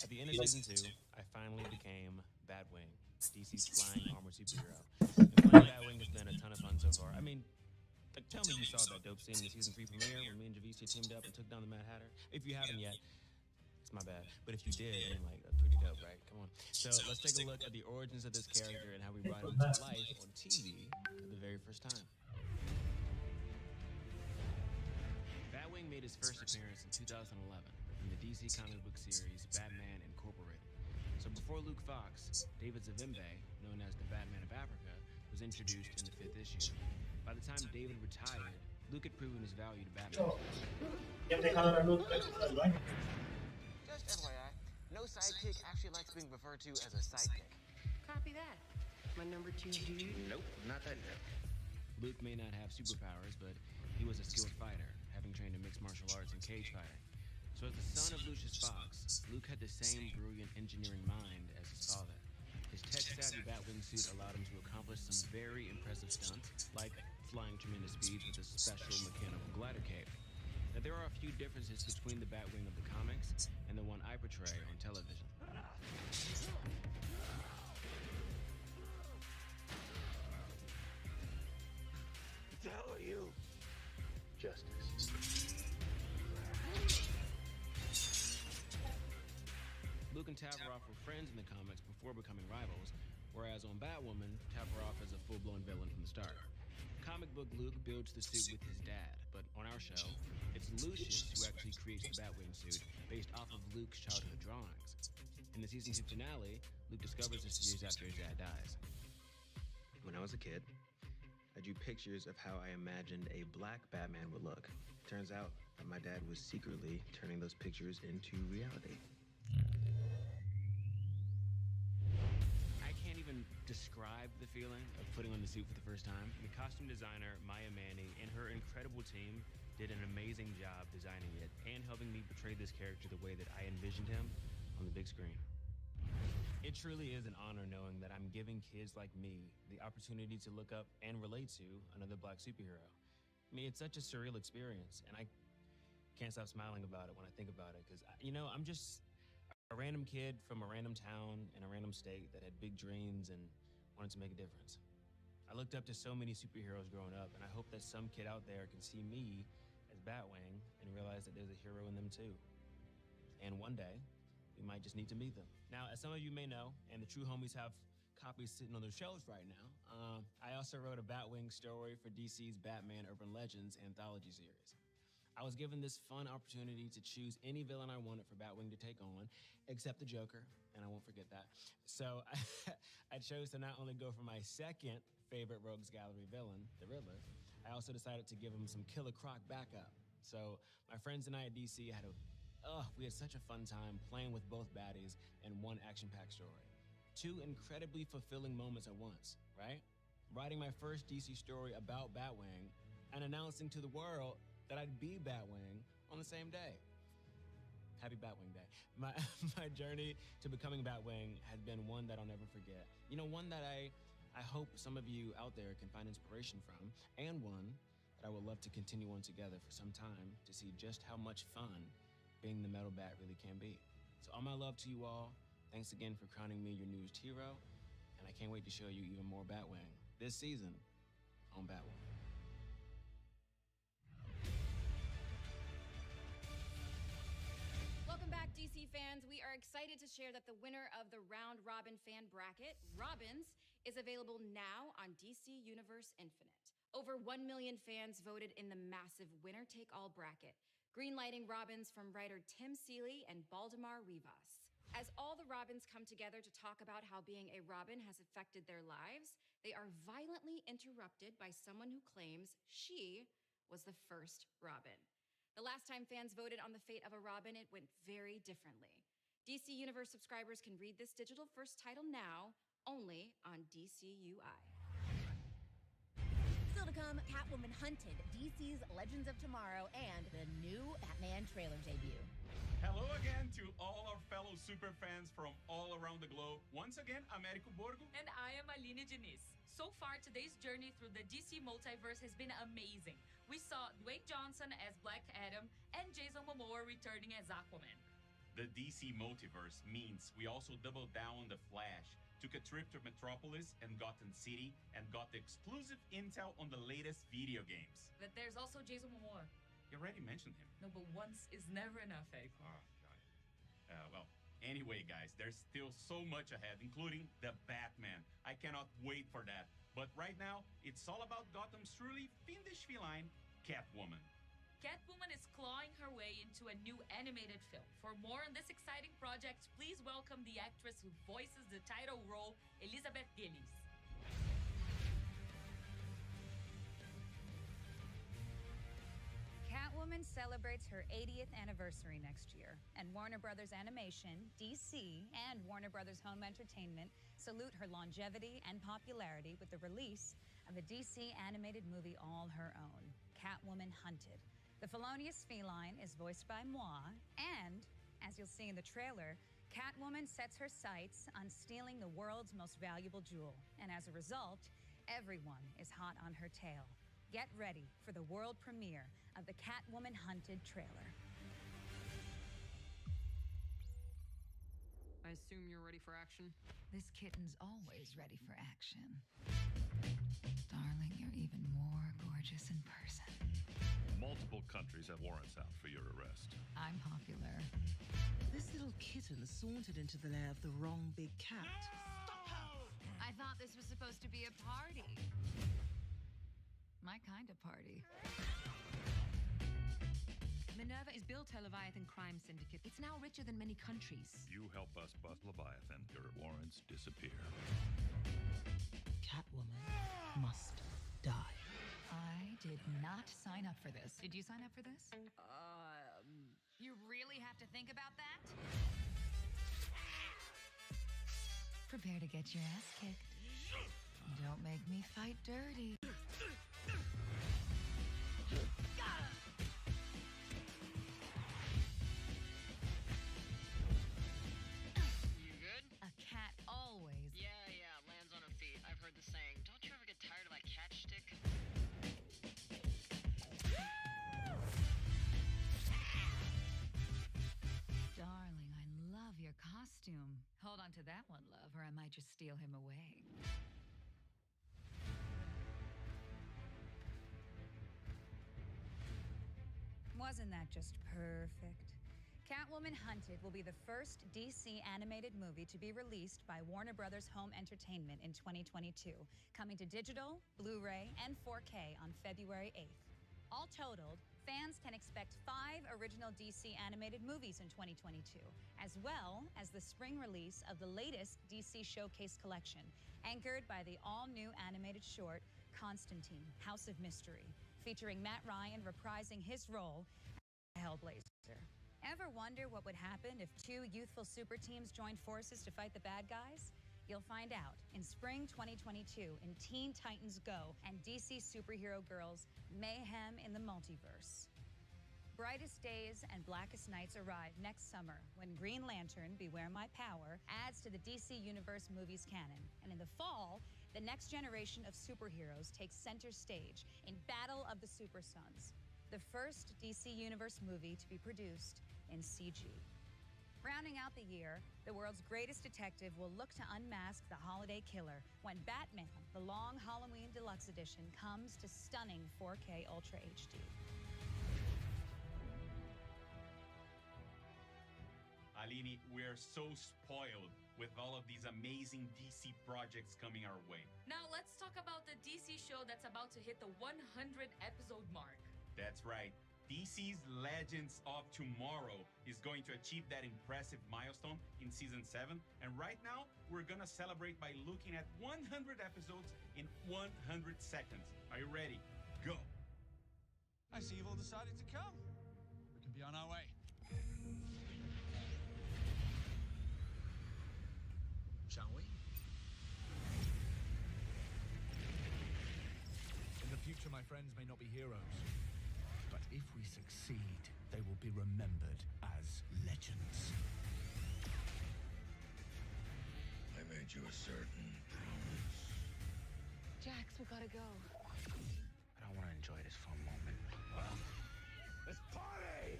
At the end of season 2, I finally became Batwing, DC's flying armored superhero. And playing Batwing has been a ton of fun so far. I mean, like, tell me you saw that dope scene in the season 3 premiere when me and Javicia teamed up and took down the Mad Hatter. If you haven't yet, it's my bad. But if you did, then like, that's pretty dope, right? Come on. So let's take a look at the origins of this character and how we brought him to life on TV for the very first time. Batwing made his first appearance in 2011 in the DC comic book series Batman Incorporated. So before Luke Fox, David Zavimbe, known as the Batman of Africa, was introduced in the 5th issue. By the time David retired, Luke had proven his value to Batman. Just FYI, no sidekick actually likes being referred to as a sidekick. Copy that. My number 2 dude. Nope, not that note. Luke may not have superpowers, but he was a skilled fighter, having trained in mixed martial arts and cage fighting. So as the son of Lucius Fox, Luke had the same brilliant engineering mind as his father. His tech-savvy Batwing suit allowed him to accomplish some very impressive stunts, like flying tremendous speeds with a special mechanical glider cape. Now, there are a few differences between the Batwing of the comics and the one I portray on television. What the hell are you? Justice. Luke and Tavaroff were friends in the comics before becoming rivals, whereas on Batwoman, Tavaroff is a full-blown villain from the start. Comic book Luke builds the suit with his dad, but on our show, it's Lucius who actually creates the Batwing suit based off of Luke's childhood drawings. In the season 2 finale, Luke discovers this years after his dad dies. When I was a kid, I drew pictures of how I imagined a black Batman would look. Turns out that my dad was secretly turning those pictures into reality. describe the feeling of putting on the suit for the first time. The costume designer, Maya Manny, and her incredible team did an amazing job designing it and helping me portray this character the way that I envisioned him on the big screen. It truly is an honor knowing that I'm giving kids like me the opportunity to look up and relate to another Black superhero. I mean, it's such a surreal experience, and I can't stop smiling about it when I think about it, because, I'm just a random kid from a random town in a random state that had big dreams and wanted to make a difference. I looked up to so many superheroes growing up, and I hope that some kid out there can see me as Batwing and realize that there's a hero in them too. And one day, we might just need to meet them. Now, as some of you may know, and the true homies have copies sitting on their shelves right now, I also wrote a Batwing story for DC's Batman Urban Legends anthology series. I was given this fun opportunity to choose any villain I wanted for Batwing to take on, except the Joker, and I won't forget that. So I chose to not only go for my second favorite Rogues Gallery villain, the Riddler, I also decided to give him some Killer Croc backup. So my friends and I at DC we had such a fun time playing with both baddies in one action-packed story. Two incredibly fulfilling moments at once, right? Writing my first DC story about Batwing and announcing to the world that I'd be Batwing on the same day. Happy Batwing Day. My journey to becoming Batwing has been one that I'll never forget. One that I hope some of you out there can find inspiration from, and one that I would love to continue on together for some time to see just how much fun being the Metal Bat really can be. So all my love to you all. Thanks again for crowning me your newest hero, and I can't wait to show you even more Batwing this season on Batwing. Welcome back, DC fans. We are excited to share that the winner of the Round Robin fan bracket, Robins, is available now on DC Universe Infinite. Over 1 million fans voted in the massive winner-take-all bracket, greenlighting Robins from writer Tim Seeley and Baldemar Rivas. As all the Robins come together to talk about how being a Robin has affected their lives, they are violently interrupted by someone who claims she was the first Robin. The last time fans voted on the fate of a Robin, it went very differently. DC Universe subscribers can read this digital first title now, only on DCUI. Still to come, Catwoman hunted, DC's Legends of Tomorrow, and the new Batman trailer debut. Hello again to all our fellow super fans from all around the globe. Once again, Américo Borgo. And I am Aline Diniz. So far, today's journey through the DC multiverse has been amazing. We saw Dwayne Johnson as Black Adam and Jason Momoa returning as Aquaman. The DC multiverse means we also doubled down on The Flash, took a trip to Metropolis and Gotham City, and got the exclusive intel on the latest video games. But there's also Jason Momoa. You already mentioned him. No, but once is never enough, eh? Oh, got it. Anyway, guys, there's still so much ahead, including the Batman. I cannot wait for that. But right now, it's all about Gotham's truly fiendish feline, Catwoman. Catwoman is clawing her way into a new animated film. For more on this exciting project, please welcome the actress who voices the title role, Elizabeth Gillies. Catwoman celebrates her 80th anniversary next year, and Warner Brothers Animation, DC, and Warner Brothers Home Entertainment salute her longevity and popularity with the release of the DC animated movie all her own, Catwoman Hunted. The felonious feline is voiced by moi, and, as you'll see in the trailer, Catwoman sets her sights on stealing the world's most valuable jewel, and as a result, everyone is hot on her tail. Get ready for the world premiere of the Catwoman Hunted trailer. I assume you're ready for action? This kitten's always ready for action. Darling, you're even more gorgeous in person. Multiple countries have warrants out for your arrest. I'm popular. This little kitten sauntered into the lair of the wrong big cat. Stop her! I thought this was supposed to be a party. My kind of party. Minerva is built her Leviathan crime syndicate. It's now richer than many countries. You help us bust Leviathan, your warrants disappear. Catwoman must die. I did not sign up for this. Did you sign up for this? You really have to think about that? Prepare to get your ass kicked. Don't make me fight dirty. You good? A cat always. Yeah, lands on her feet. I've heard the saying. Don't you ever get tired of that catch stick? Darling, I love your costume. Hold on to that one, love, or I might just steal him away. Wasn't that just perfect? Catwoman Hunted will be the first DC animated movie to be released by Warner Brothers Home Entertainment in 2022, coming to digital, Blu-ray, and 4K on February 8th. All totaled, fans can expect 5 original DC animated movies in 2022, as well as the spring release of the latest DC Showcase collection, anchored by the all-new animated short, Constantine, House of Mystery, featuring Matt Ryan reprising his role as Hellblazer. Ever wonder what would happen if 2 youthful super teams joined forces to fight the bad guys? You'll find out in spring 2022 in Teen Titans Go and DC Superhero Girls Mayhem in the Multiverse. Brightest Days and Blackest Nights arrive next summer when Green Lantern, Beware My Power, adds to the DC Universe movies canon. And in the fall, the next generation of superheroes takes center stage in Battle of the Super Sons, the first DC Universe movie to be produced in CG. Rounding out the year, the world's greatest detective will look to unmask the holiday killer when Batman, the Long Halloween Deluxe Edition, comes to stunning 4K Ultra HD. Aline, we're so spoiled with all of these amazing DC projects coming our way. Now let's talk about the DC show that's about to hit the 100 episode mark. That's right. DC's Legends of Tomorrow is going to achieve that impressive milestone in season 7. And right now, we're gonna celebrate by looking at 100 episodes in 100 seconds. Are you ready? Go. I see you've all decided to come. We can be on our way. Shall we? In the future, my friends may not be heroes. But if we succeed, they will be remembered as legends. I made you a certain promise. Jax, we gotta go. But I want to enjoy this for a moment. Let's party!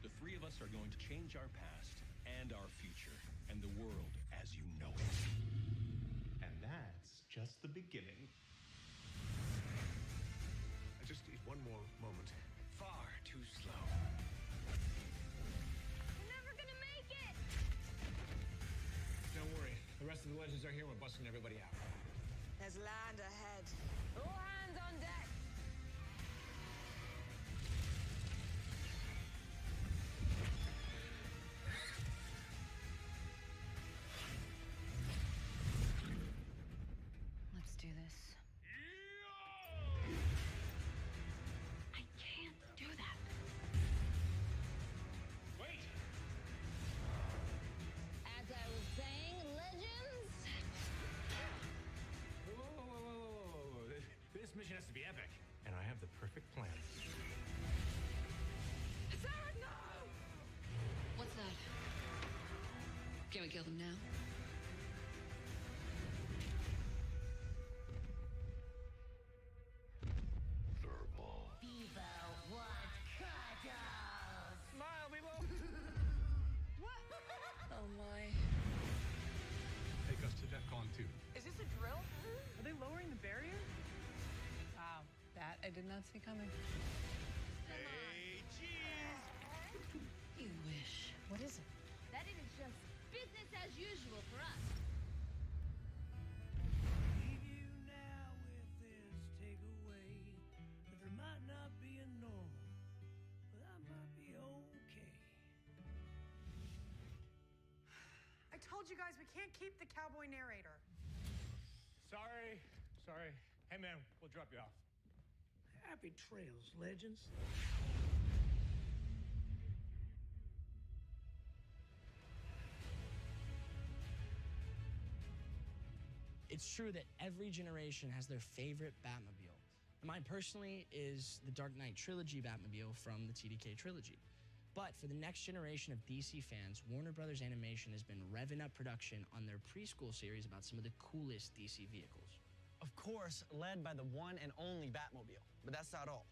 The 3 of us are going to change our past and our future and the world as you know it. And that's just the beginning. I just need one more moment. Far too slow. We're never gonna make it! Don't worry. The rest of the legends are here. We're busting everybody out. There's land ahead. All hands on deck! Let's do this. I can't do that. Wait! As I was saying, legends? Whoa. This mission has to be epic. And I have the perfect plan. Sarah, no! What's that? Can we kill them now? Vivo wants cuddles. Smile, Vivo! What? Oh my. Take us to DEFCON 2. Is this a drill? Are they lowering the barrier? Wow, that I did not see coming. Hey, cheese! You wish. What is it? That is just business as usual for us. Leave you now with this takeaway that there might not be a norm, but I might be okay. I told you guys we can't keep the cowboy narrator. Sorry. Hey, man, we'll drop you off. Happy trails, legends. It's true that every generation has their favorite Batmobile. And mine personally is the Dark Knight Trilogy Batmobile from the TDK trilogy. But for the next generation of DC fans, Warner Brothers Animation has been revving up production on their preschool series about some of the coolest DC vehicles. Of course, led by the one and only Batmobile. But that's not all.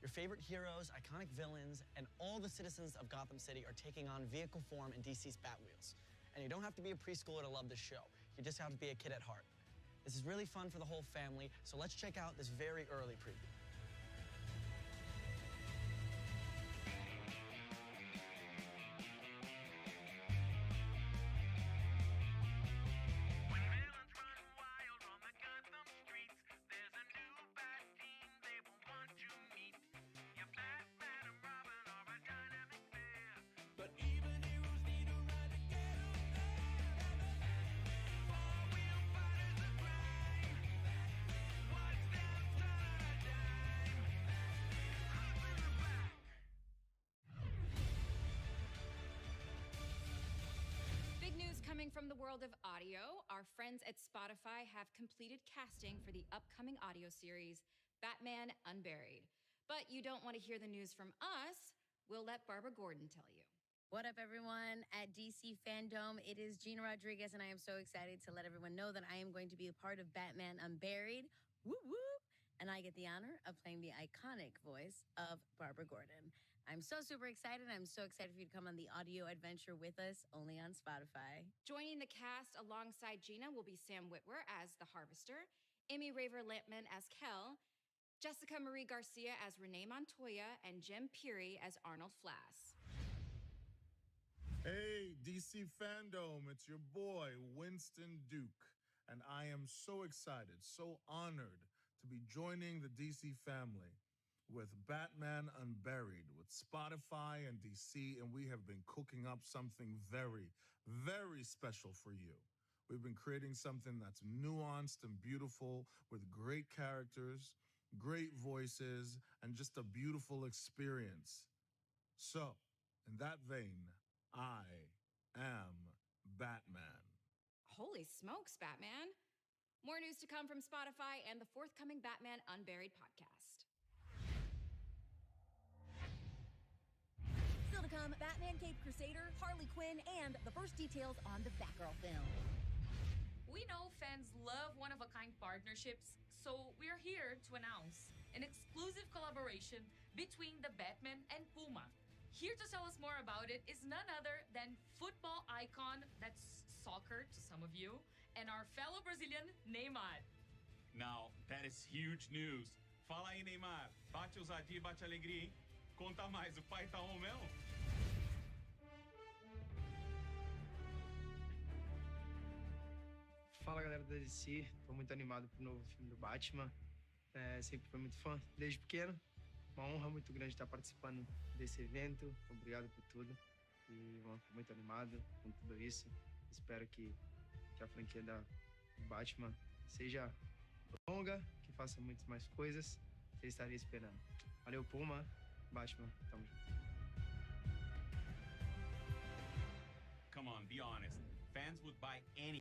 Your favorite heroes, iconic villains, and all the citizens of Gotham City are taking on vehicle form in DC's Batwheels. And you don't have to be a preschooler to love this show. You just have to be a kid at heart. This is really fun for the whole family, so let's check out this very early preview. Coming from the world of audio, our friends at Spotify have completed casting for the upcoming audio series, Batman Unburied. But you don't want to hear the news from us. We'll let Barbara Gordon tell you. What up, everyone? At DC Fandome, it is Gina Rodriguez, and I am so excited to let everyone know that I am going to be a part of Batman Unburied. Woo woo! And I get the honor of playing the iconic voice of Barbara Gordon. I'm so super excited. I'm so excited for you to come on the audio adventure with us, only on Spotify. Joining the cast alongside Gina will be Sam Witwer as the Harvester, Amy Raver Lampman as Kel, Jessica Marie Garcia as Renee Montoya, and Jim Peary as Arnold Flass. Hey, DC Fandome, it's your boy, Winston Duke. And I am so excited, so honored to be joining the DC family with Batman Unburied, with Spotify and DC, and we have been cooking up something very, very special for you. We've been creating something that's nuanced and beautiful with great characters, great voices, and just a beautiful experience. So, in that vein, I am Batman. Holy smokes, Batman. More news to come from Spotify and the forthcoming Batman Unburied podcast. Still to come, Batman Cape Crusader, Harley Quinn, and the first details on the Batgirl film. We know fans love one-of-a-kind partnerships, so we're here to announce an exclusive collaboration between the Batman and Puma. Here to tell us more about it is none other than football icon, that's soccer to some of you, and our fellow Brazilian, Neymar. Now, that is huge news. Fala aí, Neymar. Bate ousadia e bate alegria, hein? Conta mais, o pai tá on mesmo? Fala, galera da DC. Tô muito animado pro novo filme do Batman. Sempre fui muito fã, desde pequeno. Uma honra muito grande estar participando desse evento. Obrigado por tudo. E tô muito animado com tudo isso. Espero que a franquia da Batman seja longa, que faça muitas mais coisas. Você estaria esperando. Valeu, Puma. Batman, tamo junto. Come on, be honest. Fans would buy anything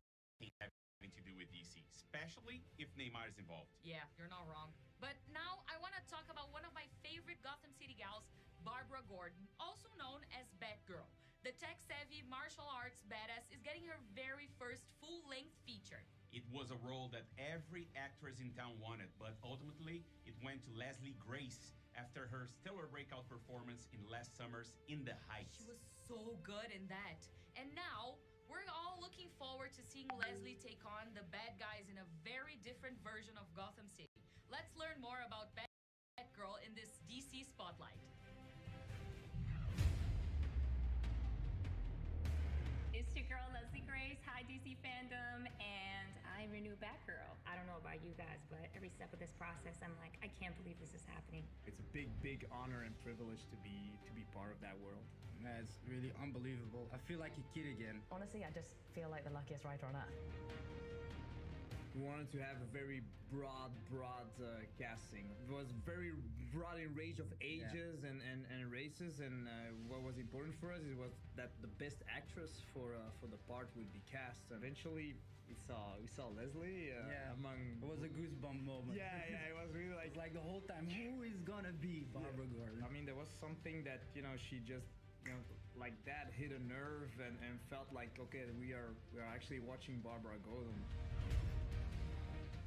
having to do with DC, especially if Neymar is involved. Yeah, you're not wrong. But now I want to talk about one of my favorite Gotham City gals, Barbara Gordon, also known as Batgirl. The tech-savvy martial arts badass is getting her very first full-length feature. It was a role that every actress in town wanted, but ultimately it went to Leslie Grace after her stellar breakout performance in last summer's In the Heights. She was so good in that. And now, we're all looking forward to seeing Leslie take on the bad guys in a very different version of Gotham City. Let's learn more about Batgirl in this DC Spotlight. It's your girl, Leslie Grace. Hi, DC Fandom, and I renew Batgirl. I don't know about you guys, but every step of this process, I'm like, I can't believe this is happening. It's a big, big honor and privilege to be part of that world. That's really unbelievable. I feel like a kid again. Honestly, I just feel like the luckiest writer on earth. We wanted to have a very broad casting. It was very broad in range of ages and races, and what was important for us was that the best actress for the part would be cast. Eventually, we saw Leslie among. It was a goosebump moment. Yeah, it was really like. It's like the whole time, who is gonna be Barbara Gordon? I mean, there was something that she just like that hit a nerve and felt like, okay, we are actually watching Barbara Gordon.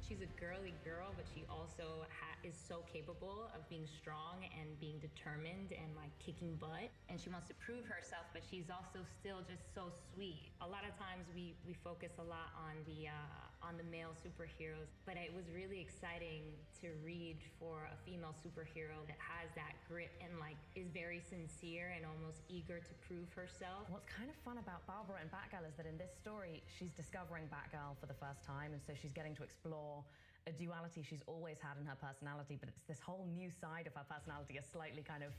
She's a girly girl, but she also is so capable of being strong and being determined and like kicking butt. And she wants to prove herself, but she's also still just so sweet. A lot of times we focus a lot on the male superheroes, but it was really exciting to read for a female superhero that has that grit and like is very sincere and almost eager to prove herself. What's kind of fun about Barbara and Batgirl is that in this story, she's discovering Batgirl for the first time, and so she's getting to explore a duality she's always had in her personality, but it's this whole new side of her personality, a slightly kind of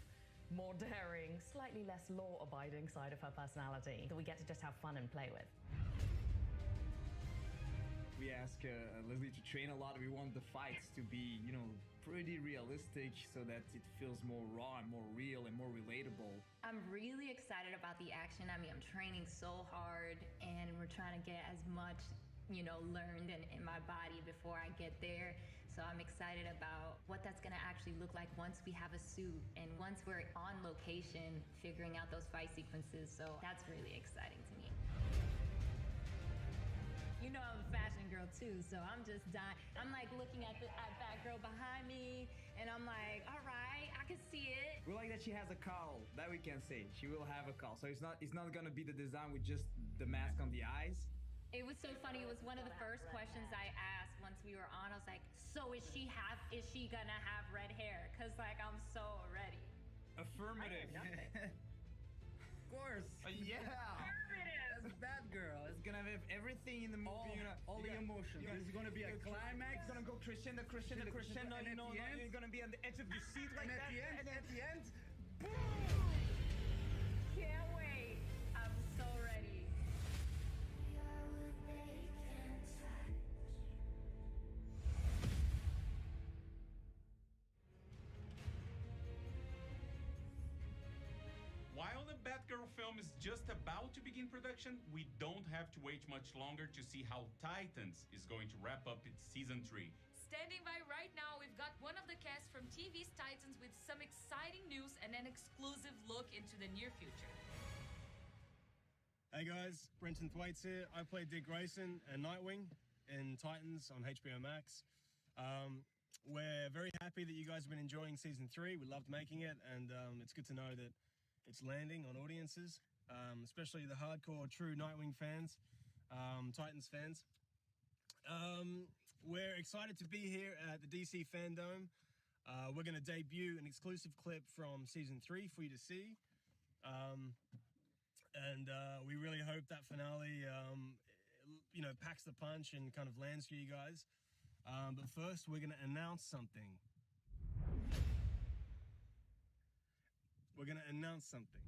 more daring, slightly less law-abiding side of her personality that we get to just have fun and play with. We asked Leslie to train a lot. We want the fights to be, pretty realistic so that it feels more raw and more real and more relatable. I'm really excited about the action. I mean, I'm training so hard and we're trying to get as much learned in my body before I get there. So I'm excited about what that's gonna actually look like once we have a suit and once we're on location figuring out those fight sequences. So that's really exciting to me. I'm a fashion girl too, so I'm just dying. I'm like looking at that girl behind me and I'm like, all right, I can see it. We like that she has a cowl, that we can say. She will have a cowl. So it's not gonna be the design with just the mask on the eyes. It was so funny. It was one of the first questions I asked once we were on. I was like, so is she gonna have red hair? Cause like I'm so ready. Affirmative. Of course. Yeah. As a bad girl, it's gonna have everything in the movie. All the emotions. There's gonna be a climax. It's gonna go crescendo. And You're gonna be on the edge of your seat like that. And at the end, boom! Can't wait. I'm so ready. While the Batgirl film is just about to begin production, we don't have to wait much longer to see how Titans is going to wrap up its season 3. Standing by right now, we've got one of the cast from TV's Titans with some exciting news and an exclusive look into the near future. Hey guys, Brenton Thwaites here. I played Dick Grayson and Nightwing in Titans on HBO Max. We're very happy that you guys have been enjoying season 3. We loved making it, and it's good to know that it's landing on audiences, especially the hardcore true Nightwing fans, Titans fans. We're excited to be here at the DC Fandome. We're going to debut an exclusive clip from season 3 for you to see. And we really hope that finale, packs the punch and kind of lands for you guys. But first, we're going to announce something. We're going to announce something.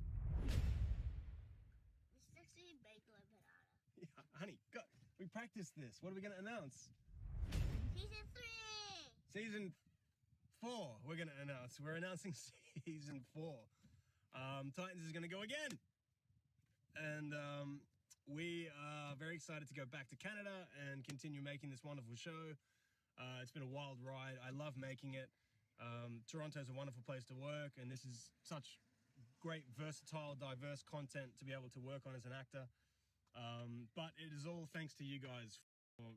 Sexy baked banana. Yeah, honey, go. We practiced this. What are we going to announce? Season 3! Season 4, we're going to announce. We're announcing season 4. Titans is going to go again. And we are very excited to go back to Canada and continue making this wonderful show. It's been a wild ride. I love making it. Toronto's a wonderful place to work, and this is such great, versatile, diverse content to be able to work on as an actor. But it is all thanks to you guys for,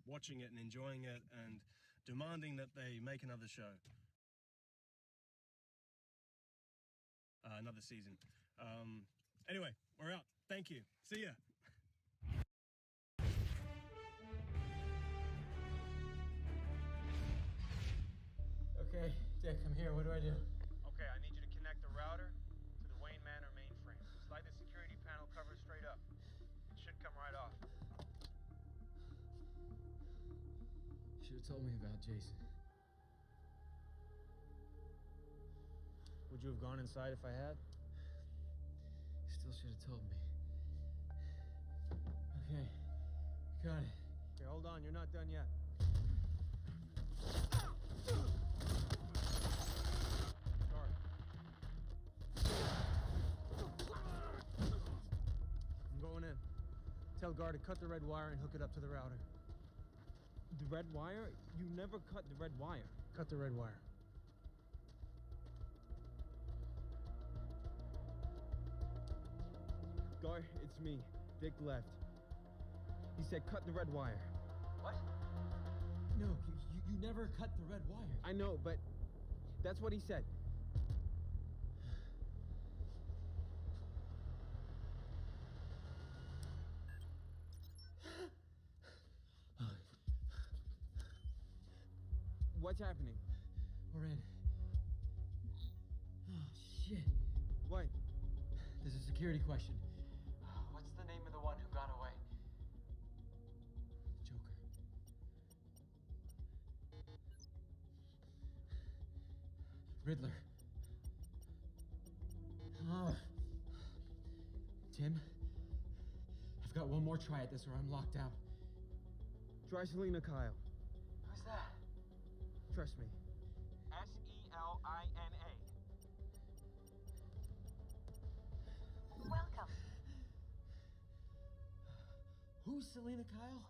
watching it and enjoying it and demanding that they make another show. Another season. Anyway, we're out. Thank you. See ya. Okay, Dick, I'm here. What do I do? Okay, I need you to connect the router to the Wayne Manor mainframe. Slide the security panel cover straight up. It should come right off. Should have told me about Jason. Would you have gone inside if I had? Still should have told me. Okay, got it. Okay, hold on. You're not done yet. Tell Gar to cut the red wire and hook it up to the router. The red wire? You never cut the red wire. Cut the red wire. Gar, it's me. Dick left. He said cut the red wire. What? No, you never cut the red wire. I know, but that's what he said. What's happening? We're in. Oh, shit. What? There's a security question. What's the name of the one who got away? Joker. Riddler. Oh. Tim, I've got one more try at this or I'm locked out. Try Selena Kyle. Who's that? Trust me. Selina. Welcome. Who's Selena Kyle?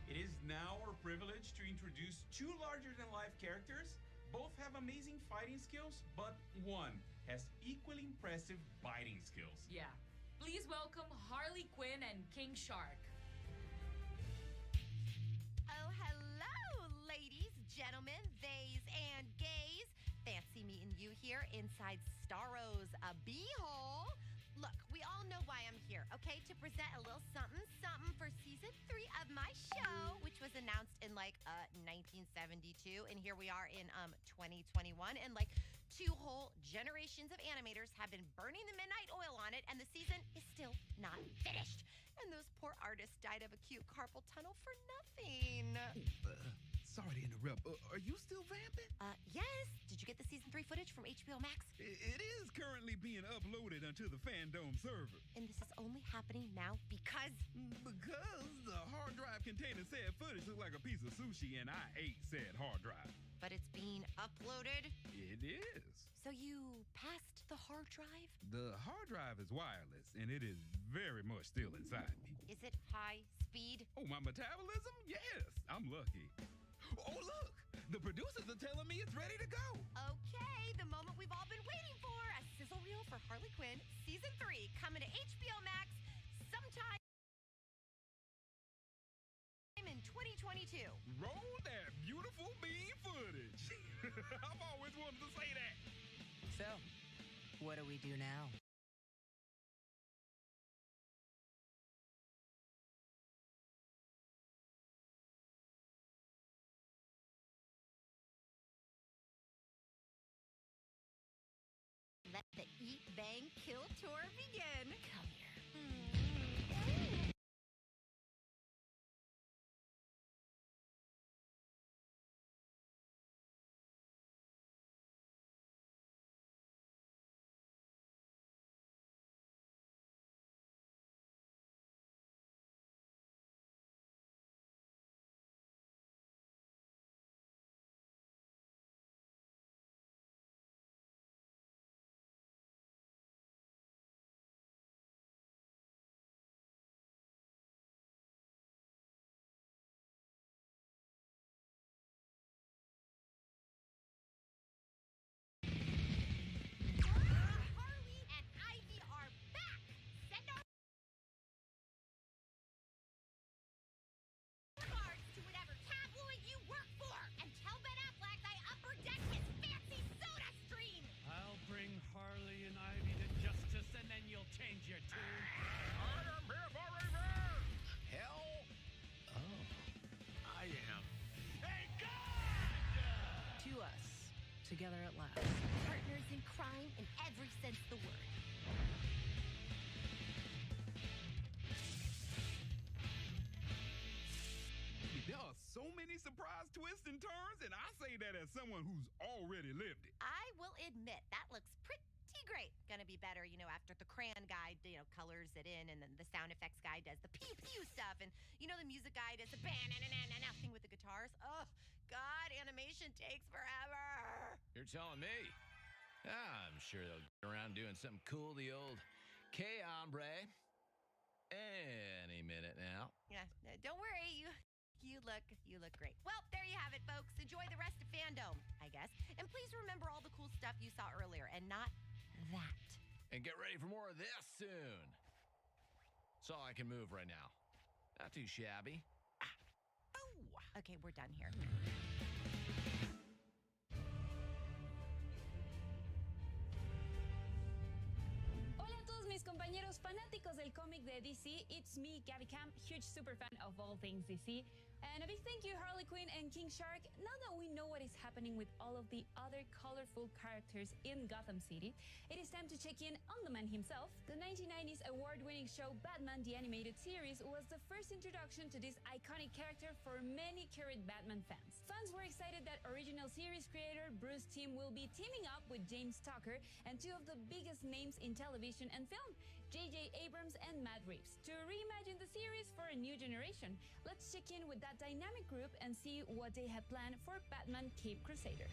It is now our privilege to introduce two larger-than-life characters. Both have amazing fighting skills, but one has equally impressive biting skills. Yeah. Please welcome Harley Quinn and King Shark. Oh, hello, ladies, gentlemen, theys, and gays. Fancy meeting you here inside Starro's beehole. Look, we all know why I'm here, okay? To present a little something for season 3 of my show, which was announced in 1972, and here we are in 2021, and 2 whole generations of animators have been burning the midnight oil on it, and the season is still not finished. And those poor artists died of acute carpal tunnel for nothing. Sorry to interrupt. Are you still vamping? Yes. Did you get the season 3 footage from HBO Max? It is currently being uploaded onto the Fandome server. And this is only happening now because the hard drive containing said footage looked like a piece of sushi, and I ate said hard drive. But it's being uploaded? It is. So you passed the hard drive? The hard drive is wireless, and it is very much still inside me. Is it high speed? Oh, my metabolism? Yes, I'm lucky. Oh, look! The producers are telling me it's ready to go. Okay, the moment we've all been waiting for. A sizzle reel for Harley Quinn, season 3, coming to HBO Max sometime in 2022. Roll that beautiful bean footage. I've always wanted to say that. So, what do we do now? Let the Eat, Bang, Kill tour begin. Come here. Your tune. I am here for revenge! Hell? Oh, I am. Hey, God! To us, together at last. Partners in crime in every sense of the word. There are so many surprise twists and turns, and I say that as someone who's already lived it. I will admit, that looks pretty great. Gonna be better, after the crayon guy, colors it in, and then the sound effects guy does the pew-pew stuff, and, the music guy does the bang-na-na-na-na thing with the guitars. Oh, God, animation takes forever. You're telling me? I'm sure they'll get around doing something cool the old Okay, hombre. Any minute now. Yeah, don't worry. You look great. Well, there you have it, folks. Enjoy the rest of Fandome, I guess. And please remember all the cool stuff you saw earlier and not that. And get ready for more of this soon. That's all I can move right now. Not too shabby. Oh, okay, we're done here. Hola a todos mis compañeros fanáticos del cómic de DC. It's me, Gabby Camp, huge super fan of all things DC. And a big thank you, Harley Quinn and King Shark. Now that we know what is happening with all of the other colorful characters in Gotham City, it is time to check in on the man himself. The 1990s award-winning show Batman the Animated Series was the first introduction to this iconic character for many current Batman fans. Fans were excited that original series creator Bruce Timm will be teaming up with James Tucker and two of the biggest names in television and film, J.J. Abrams and Matt Reeves, to reimagine the series for a new generation. Let's check in with that dynamic group and see what they have planned for Batman Cape Crusader.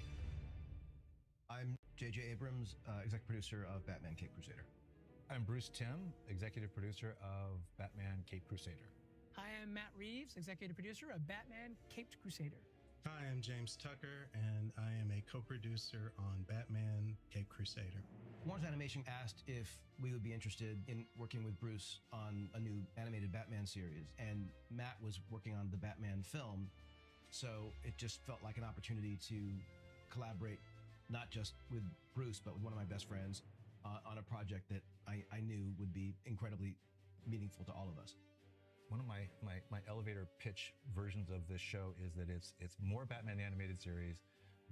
I'm J.J. Abrams, executive producer of Batman Cape Crusader. I'm Bruce Timm, executive producer of Batman Cape Crusader. Hi, I'm Matt Reeves, executive producer of Batman Caped Crusader. Hi, I'm James Tucker, and I am a co-producer on Batman Cape Crusader. Warner's Animation asked if we would be interested in working with Bruce on a new animated Batman series, and Matt was working on the Batman film, so it just felt like an opportunity to collaborate not just with Bruce, but with one of my best friends on a project that I knew would be incredibly meaningful to all of us. One of my elevator pitch versions of this show is that it's more Batman the Animated Series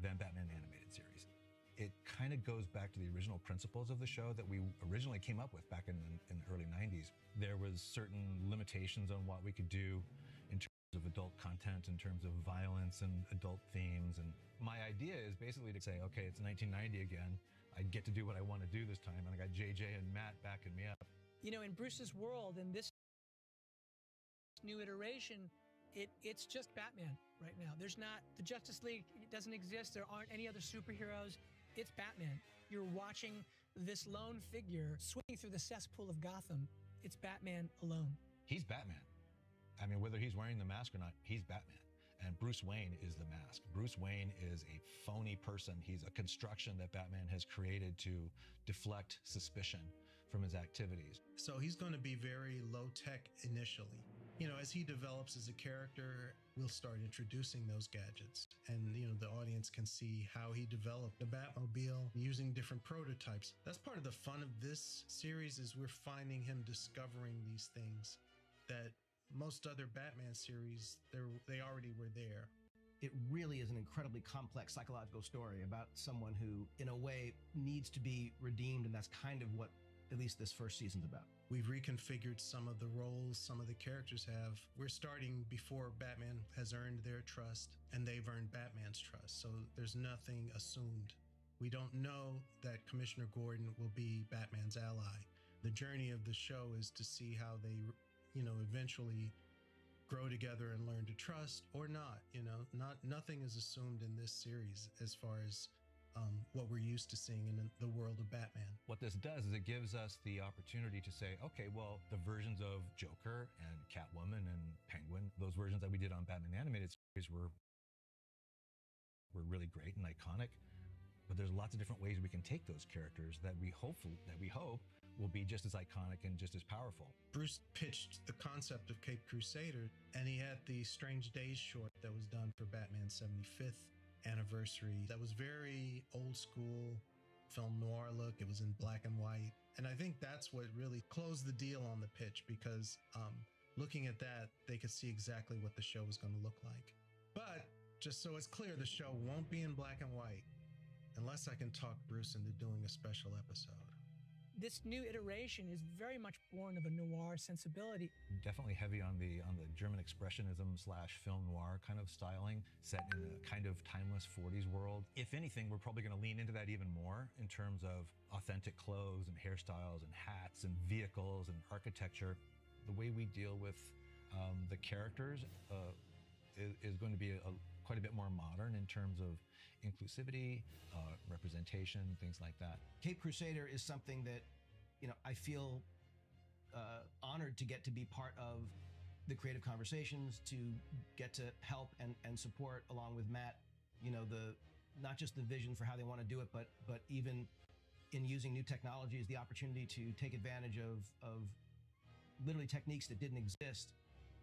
than Batman the Animated Series. It kind of goes back to the original principles of the show that we originally came up with back in the early 90s. There was certain limitations on what we could do in terms of adult content, in terms of violence and adult themes. And my idea is basically to say, okay, it's 1990 again. I get to do what I want to do this time. And I got JJ and Matt backing me up. You know, in Bruce's world, in this new iteration, it's just Batman right now. There's not, the Justice League, it doesn't exist. There aren't any other superheroes. It's Batman. You're watching this lone figure swinging through the cesspool of Gotham. It's Batman alone. He's Batman. I mean, whether he's wearing the mask or not, he's Batman. And Bruce Wayne is the mask. Bruce Wayne is a phony person. He's a construction that Batman has created to deflect suspicion from his activities. So he's going to be very low-tech initially. You know, as he develops as a character, we'll start introducing those gadgets. And, you know, the audience can see how he developed the Batmobile using different prototypes. That's part of the fun of this series, is we're finding him discovering these things that most other Batman series, they already were there. It really is an incredibly complex psychological story about someone who, in a way, needs to be redeemed, and that's kind of what at least this first season's about. We've reconfigured some of the roles some of the characters have. We're starting before Batman has earned their trust, and they've earned Batman's trust. So there's nothing assumed. We don't know that Commissioner Gordon will be Batman's ally. The journey of the show is to see how they, you know, eventually grow together and learn to trust or not. You know, nothing is assumed in this series as far as what we're used to seeing in the world of Batman. What this does is it gives us the opportunity to say, okay, well, the versions of Joker and Catwoman and Penguin, those versions that we did on Batman the Animated Series were really great and iconic. But there's lots of different ways we can take those characters that we hope will be just as iconic and just as powerful. Bruce pitched the concept of Cape Crusader, and he had the Strange Days short that was done for Batman's 75th anniversary. That was very old school film noir look. It was in black and white. And I think that's what really closed the deal on the pitch, because looking at that, they could see exactly what the show was going to look like. But just so it's clear, the show won't be in black and white unless I can talk Bruce into doing a special episode. This new iteration is very much born of a noir sensibility. Definitely heavy on the German expressionism / film noir kind of styling, set in a kind of timeless 40s world. If anything, we're probably going to lean into that even more in terms of authentic clothes and hairstyles and hats and vehicles and architecture. The way we deal with the characters is going to be quite a bit more modern in terms of inclusivity, representation, things like that. Cape Crusader is something that, you know, I feel honored to get to be part of the creative conversations, to get to help and support along with Matt, not just the vision for how they want to do it, but even in using new technologies, the opportunity to take advantage of literally techniques that didn't exist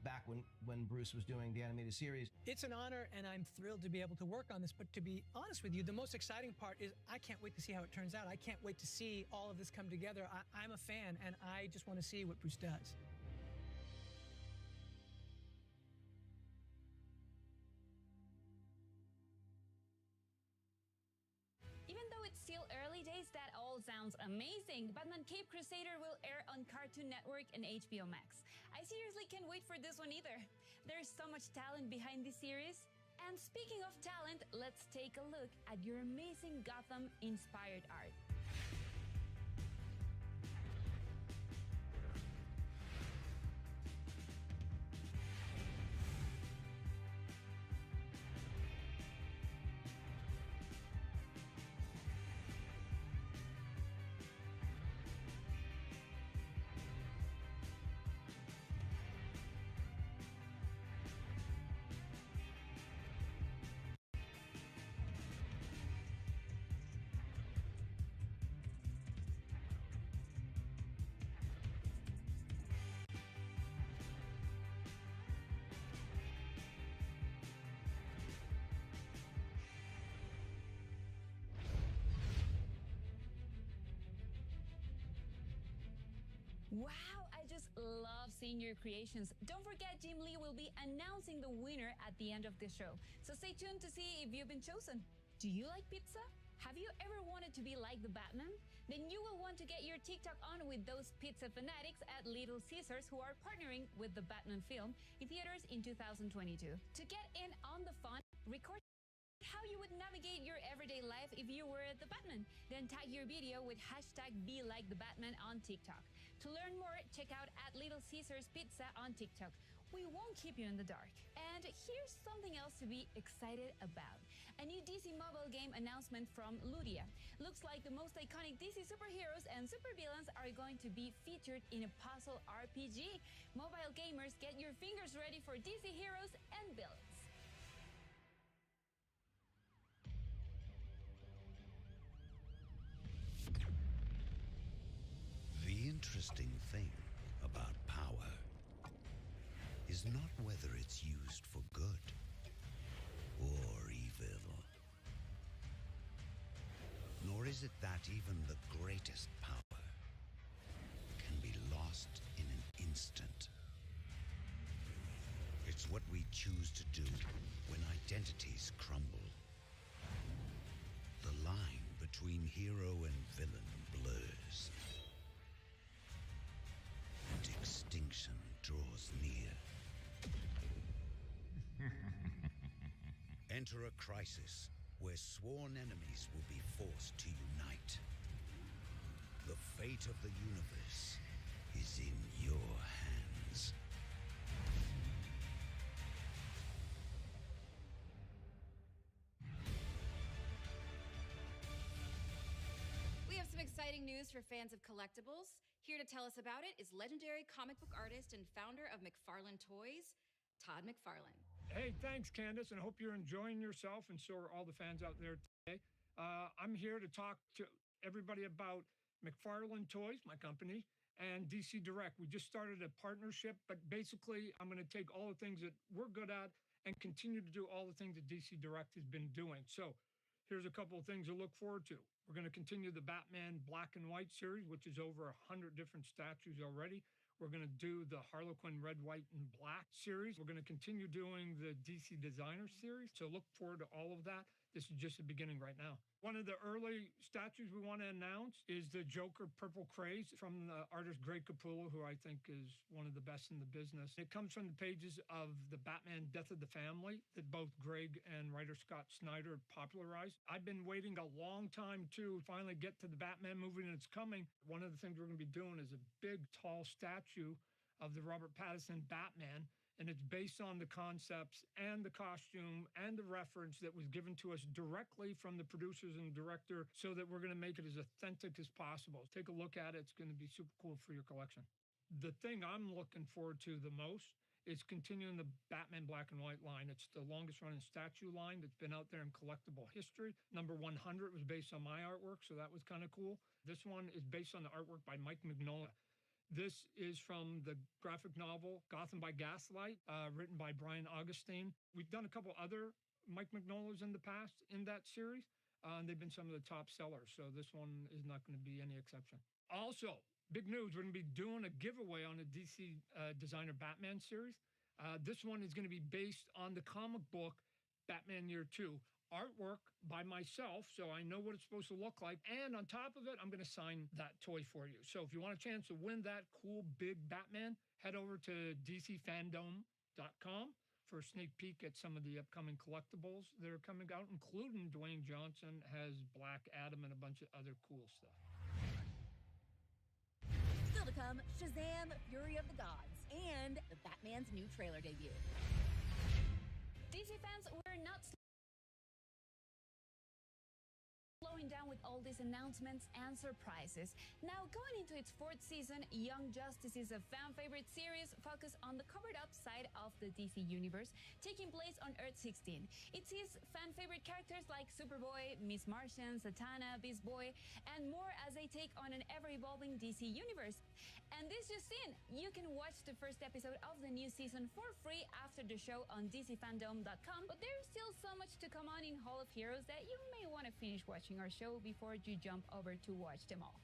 back when Bruce was doing the animated series. It's an honor, and I'm thrilled to be able to work on this. But to be honest with you, the most exciting part is I can't wait to see how it turns out. I can't wait to see all of this come together. I'm a fan, and I just want to see what Bruce does. Even though it's still early days, that all sounds amazing. Batman Cape Crusader will air on Cartoon Network and HBO Max. I seriously can't wait for this one either. There's so much talent behind this series. And speaking of talent, let's take a look at your amazing Gotham-inspired art. Wow, I just love seeing your creations. Don't forget, Jim Lee will be announcing the winner at the end of the show. So stay tuned to see if you've been chosen. Do you like pizza? Have you ever wanted to be like the Batman? Then you will want to get your TikTok on with those pizza fanatics at Little Caesars, who are partnering with the Batman film in theaters in 2022. To get in on the fun, record how you would navigate your everyday life if you were the Batman. Then tag your video with hashtag #BeLikeTheBatman on TikTok. To learn more, check out at Little Caesars Pizza on TikTok. We won't keep you in the dark. And here's something else to be excited about. A new DC mobile game announcement from Ludia. Looks like the most iconic DC superheroes and supervillains are going to be featured in a puzzle RPG. Mobile gamers, get your fingers ready for DC heroes and villains. The interesting thing about power is not whether it's used for good or evil, nor is it that even the greatest power can be lost in an instant. It's what we choose to do when identities crumble. The line between hero and villain blurs. And extinction draws near. Enter a crisis where sworn enemies will be forced to unite. The fate of the universe is in your hands. We have some exciting news for fans of collectibles. Here to tell us about it is legendary comic book artist and founder of McFarlane Toys, Todd McFarlane. Hey, thanks, Candace, and I hope you're enjoying yourself, and so are all the fans out there today. I'm here to talk to everybody about McFarlane Toys, my company, and DC Direct. We just started a partnership, but basically I'm going to take all the things that we're good at and continue to do all the things that DC Direct has been doing. So here's a couple of things to look forward to. We're going to continue the Batman Black and White series, which is over 100 different statues already. We're going to do the Harlequin Red, White, and Black series. We're going to continue doing the DC Designer series. So look forward to all of that. This is just the beginning right now. One of the early statues we want to announce is the Joker Purple Craze from the artist Greg Capullo, who I think is one of the best in the business. It comes from the pages of the Batman Death of the Family that both Greg and writer Scott Snyder popularized. I've been waiting a long time to finally get to the Batman movie, and it's coming. One of the things we're going to be doing is a big, tall statue of the Robert Pattinson Batman. And it's based on the concepts and the costume and the reference that was given to us directly from the producers and director, so that we're going to make it as authentic as possible. Take a look at it. It's going to be super cool for your collection. The thing I'm looking forward to the most is continuing the Batman black and white line. It's the longest running statue line that's been out there in collectible history. Number 100 was based on my artwork, so that was kind of cool. This one is based on the artwork by Mike Mignola. This is from the graphic novel Gotham by Gaslight, written by Brian Augustine. We've done a couple other Mike Mignolas in the past in that series, and they've been some of the top sellers, so this one is not going to be any exception. Also, big news, we're going to be doing a giveaway on the DC Designer Batman series. This one is going to be based on the comic book Batman Year 2. Artwork by myself, so I know what it's supposed to look like. And on top of it, I'm going to sign that toy for you. So if you want a chance to win that cool big Batman, head over to dcfandome.com for a sneak peek at some of the upcoming collectibles that are coming out, including Dwayne Johnson has Black Adam and a bunch of other cool stuff. Still to come, Shazam! Fury of the Gods, and the Batman's new trailer debut. DC fans, we're not slowing down with all these announcements and surprises. Now, going into its 4th season, Young Justice is a fan-favorite series focused on the covered-up side of the DC universe, taking place on Earth 16. It sees fan-favorite characters like Superboy, Miss Martian, Satana, Beast Boy, and more as they take on an ever-evolving DC universe. And this just in, you can watch the first episode of the new season for free after the show on dcfandome.com, but there's still so much to come on in Hall of Heroes that you may want to finish watching our show before you jump over to watch them all.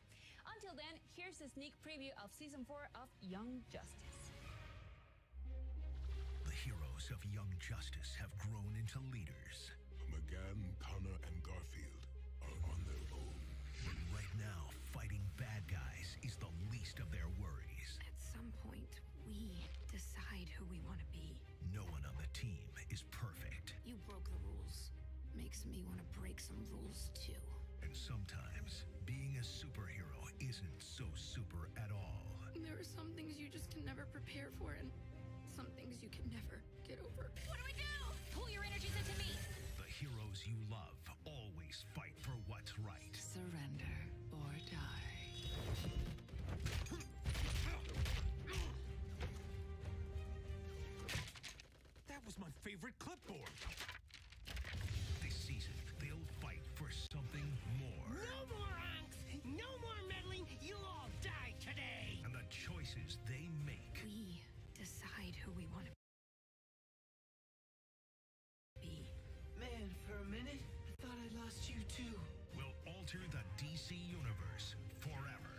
Until then, here's a sneak preview of Season 4 of Young Justice. The heroes of Young Justice have grown into leaders. McGann, Connor, and Garfield are on their own. But right now, fighting bad guys is the least of their worries. At some point, we decide who we want to be. No one on the team is perfect. You broke the rules. Makes me want to break some rules too. And sometimes, being a superhero isn't so super at all. There are some things you just can never prepare for, and some things you can never get over. What do we do? Pull your energies into me. The heroes you love always fight for what's right. Surrender or die. That was my favorite clipboard. This season, they'll fight for something more. No more angst! No more meddling! You'll all die today! And the choices they make. We decide who we want to be. Man, for a minute, I thought I lost you too. Will alter the DC universe forever.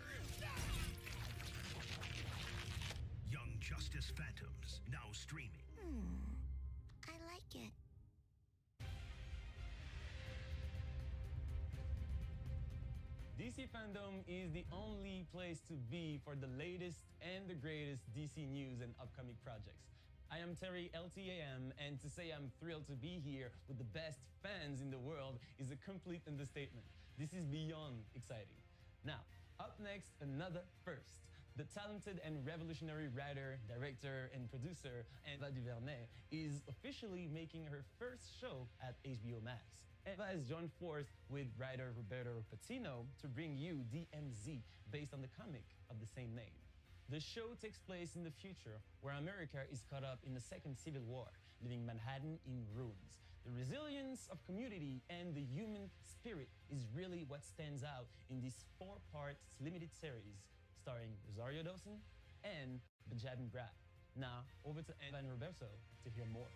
Young Justice Phantoms, now streaming. I like it. DC Fandome is the only place to be for the latest and the greatest DC news and upcoming projects. I am Terry LTAM, and to say I'm thrilled to be here with the best fans in the world is a complete understatement. This is beyond exciting. Now, up next, another first. The talented and revolutionary writer, director, and producer Eva DuVernay is officially making her first show at HBO Max. Eva has joined force with writer Roberto Patino to bring you DMZ, based on the comic of the same name. The show takes place in the future, where America is caught up in the Second Civil War, leaving Manhattan in ruins. The resilience of community and the human spirit is really what stands out in this 4-part limited series, starring Rosario Dawson and Benjamin Bratt. Now, over to Eva and Roberto to hear more.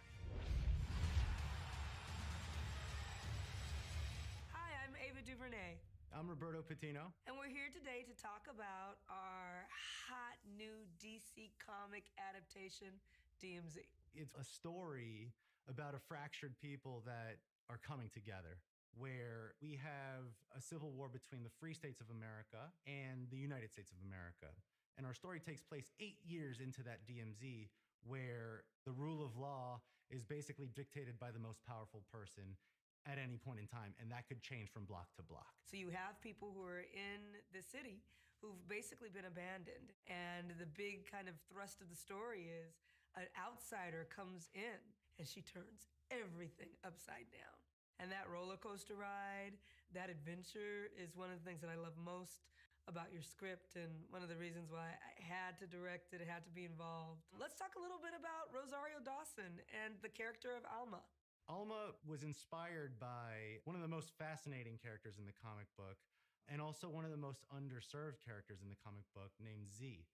Hi, I'm Ava DuVernay. I'm Roberto Patino. And we're here today to talk about our hot new DC comic adaptation, DMZ. It's a story about a fractured people that are coming together, where we have a civil war between the Free States of America and the United States of America. And our story takes place 8 years into that DMZ, where the rule of law is basically dictated by the most powerful person at any point in time, and that could change from block to block. So you have people who are in the city who've basically been abandoned. And the big kind of thrust of the story is an outsider comes in and she turns everything upside down. And that roller coaster ride, that adventure is one of the things that I love most about your script and one of the reasons why I had to direct it, had to be involved. Let's talk a little bit about Rosario Dawson and the character of Alma. Alma was inspired by one of the most fascinating characters in the comic book, and also one of the most underserved characters in the comic book, named Z,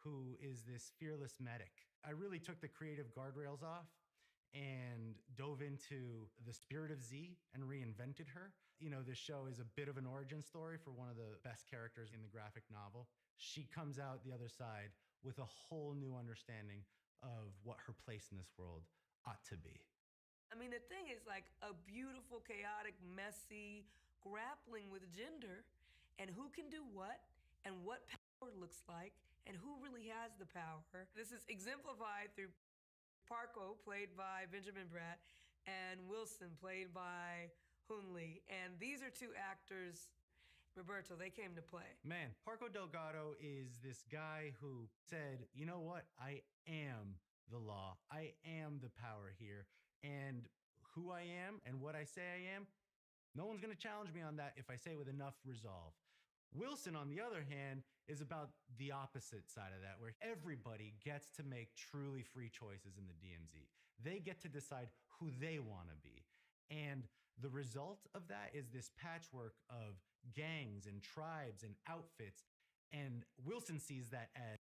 who is this fearless medic. I really took the creative guardrails off and dove into the spirit of Z and reinvented her. You know, this show is a bit of an origin story for one of the best characters in the graphic novel. She comes out the other side with a whole new understanding of what her place in this world ought to be. I mean, the thing is like a beautiful, chaotic, messy, grappling with gender and who can do what and what power looks like and who really has the power. This is exemplified through Parko, played by Benjamin Bratt, and Wilson, played by Hoon Lee. And these are two actors, Roberto, they came to play. Man, Parko Delgado is this guy who said, you know what? I am the law. I am the power here. And who I am and what I say I am, no one's going to challenge me on that if I say with enough resolve. Wilson, on the other hand, is about the opposite side of that, where everybody gets to make truly free choices in the DMZ. They get to decide who they want to be. And the result of that is this patchwork of gangs and tribes and outfits. And Wilson sees that as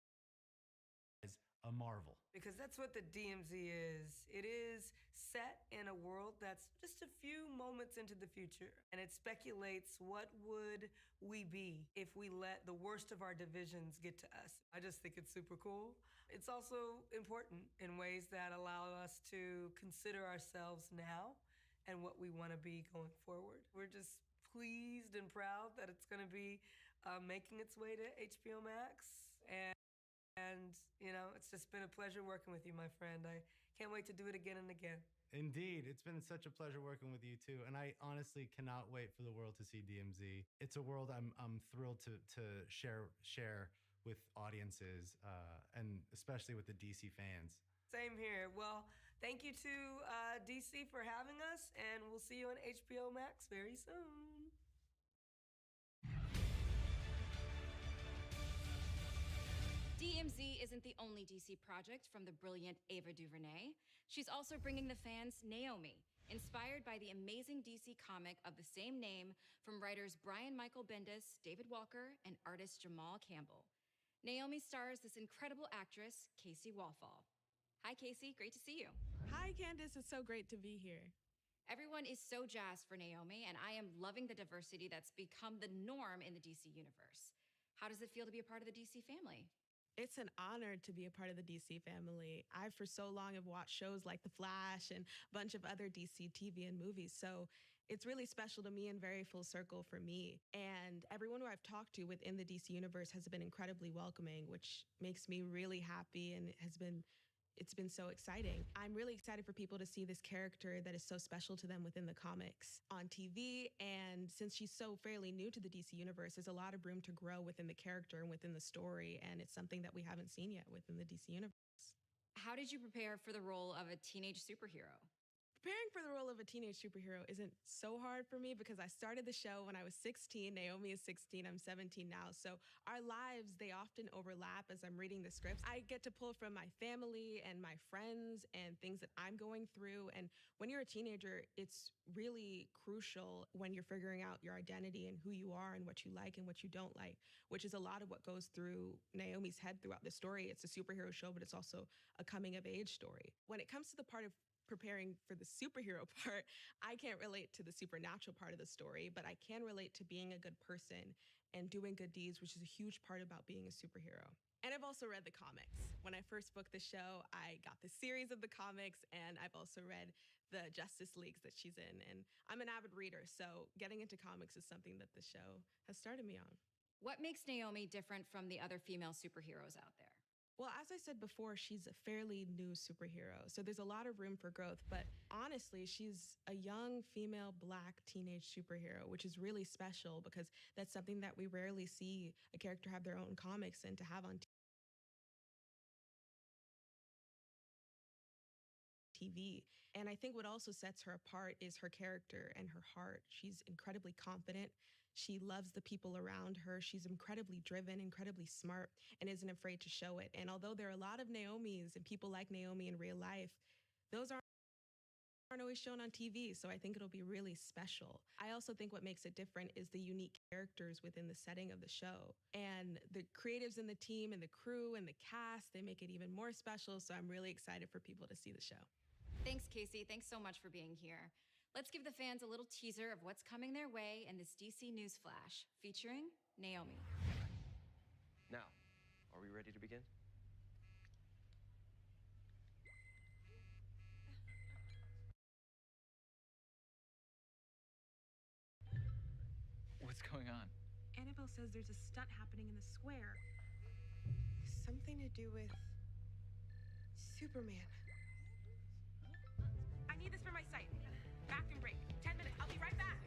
a marvel. Because that's what the DMZ is. It is set in a world that's just a few moments into the future. And it speculates what would we be if we let the worst of our divisions get to us. I just think it's super cool. It's also important in ways that allow us to consider ourselves now and what we want to be going forward. We're just pleased and proud that it's going to be making its way to HBO Max. And, you know, it's just been a pleasure working with you, my friend. I can't wait to do it again and again. Indeed. It's been such a pleasure working with you, too. And I honestly cannot wait for the world to see DMZ. It's a world I'm thrilled to share with audiences, and especially with the DC fans. Same here. Well, thank you to DC for having us, and we'll see you on HBO Max very soon. DMZ isn't the only DC project from the brilliant Ava DuVernay. She's also bringing the fans Naomi, inspired by the amazing DC comic of the same name from writers Brian Michael Bendis, David Walker, and artist Jamal Campbell. Naomi stars this incredible actress, Casey Wallfall. Hi, Casey. Great to see you. Hi, Candace. It's so great to be here. Everyone is so jazzed for Naomi, and I am loving the diversity that's become the norm in the DC universe. How does it feel to be a part of the DC family? It's an honor to be a part of the DC family. I, for so long, have watched shows like The Flash and a bunch of other DC TV and movies. So it's really special to me and very full circle for me. And everyone who I've talked to within the DC universe has been incredibly welcoming, which makes me really happy and it's been so exciting. I'm really excited for people to see this character that is so special to them within the comics on TV. And since she's so fairly new to the DC universe, there's a lot of room to grow within the character and within the story. And it's something that we haven't seen yet within the DC universe. How did you prepare for the role of a teenage superhero? Preparing for the role of a teenage superhero isn't so hard for me because I started the show when I was 16. Naomi is 16. I'm 17 now. So our lives, they often overlap as I'm reading the scripts. I get to pull from my family and my friends and things that I'm going through. And when you're a teenager, it's really crucial when you're figuring out your identity and who you are and what you like and what you don't like, which is a lot of what goes through Naomi's head throughout the story. It's a superhero show, but it's also a coming of age story. When it comes to the part of preparing for the superhero part, I can't relate to the supernatural part of the story, but I can relate to being a good person and doing good deeds, which is a huge part about being a superhero. And I've also read the comics. When I first booked the show, I got the series of the comics, and I've also read the Justice Leagues that she's in. And I'm an avid reader, so getting into comics is something that the show has started me on. What makes Naomi different from the other female superheroes out there? Well, as I said before, she's a fairly new superhero, so there's a lot of room for growth. But honestly, she's a young female Black teenage superhero, which is really special because that's something that we rarely see a character have their own comics and to have on TV. And I think what also sets her apart is her character and her heart. She's incredibly confident. She loves the people around her. She's incredibly driven, incredibly smart, and isn't afraid to show it. And although there are a lot of Naomis and people like Naomi in real life, those aren't always shown on TV, so I think it'll be really special. I also think what makes it different is the unique characters within the setting of the show. And the creatives in the team and the crew and the cast, they make it even more special, so I'm really excited for people to see the show. Thanks, Casey. Thanks so much for being here. Let's give the fans a little teaser of what's coming their way in this DC News Flash, featuring Naomi. Now, are we ready to begin? What's going on? Annabelle says there's a stunt happening in the square. Something to do with Superman. I need this for my site. Bathroom break. 10 minutes. I'll be right back.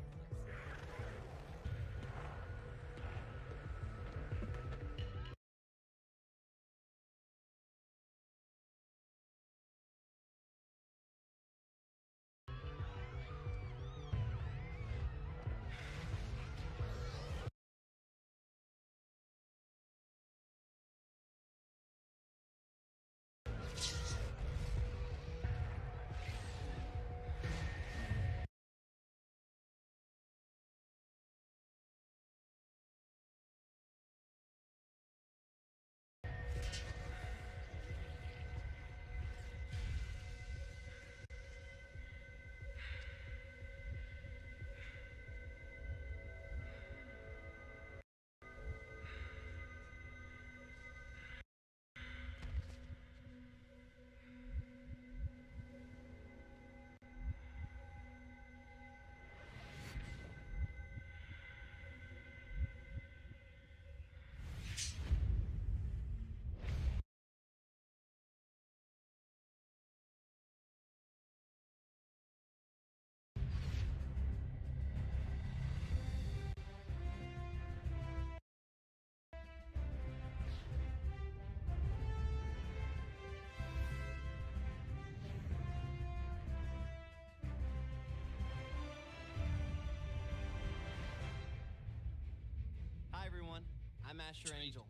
Hi everyone, I'm Asher Angel.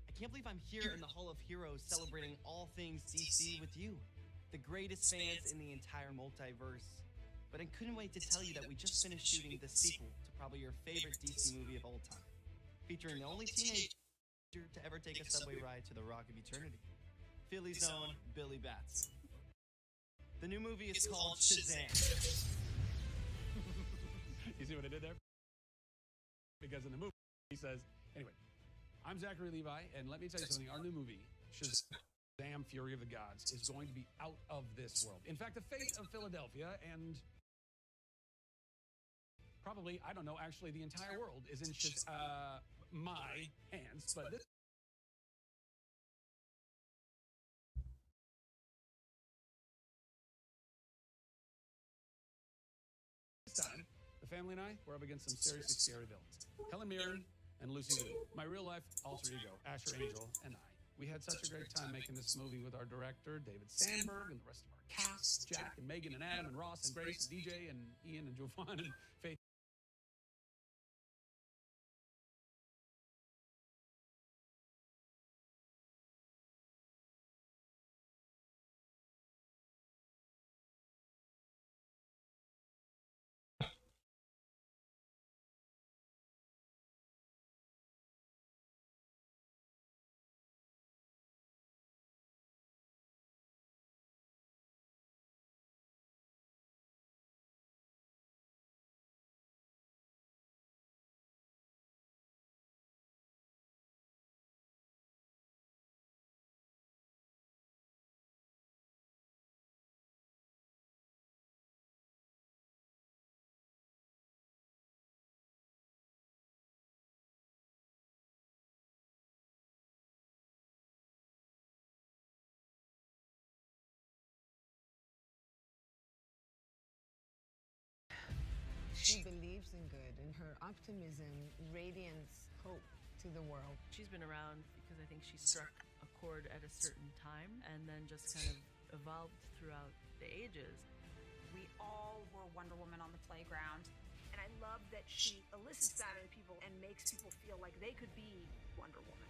I can't believe I'm here in the Hall of Heroes celebrating all things DC with you, the greatest fans in the entire multiverse. But I couldn't wait to tell you that we just finished shooting the sequel to probably your favorite DC movie of all time, featuring the only teenager to ever take a subway ride to the Rock of Eternity, Philly's own Billy Batts. The new movie is called Shazam. You see what I did there? Because in the movie, he says, anyway, I'm Zachary Levi, and let me tell you something. Our new movie, Shazam! Fury of the Gods, is going to be out of this world. In fact, the fate of Philadelphia and probably, I don't know, actually the entire world is in my hands. But this time, the family and I were up against some seriously scary villains. Helen Mirren and Lucy Liu, my real-life alter ego, Asher Angel, and I. We had such a great time making this movie with our director, David Sandberg, and the rest of our cast, Jack and Megan and Adam and Ross and Grace and DJ and Ian and Jovan and Faith. She believes in good, and her optimism radiates hope to the world. She's been around because I think she struck a chord at a certain time and then just kind of evolved throughout the ages. We all were Wonder Woman on the playground. And I love that she elicits that in people and makes people feel like they could be Wonder Woman.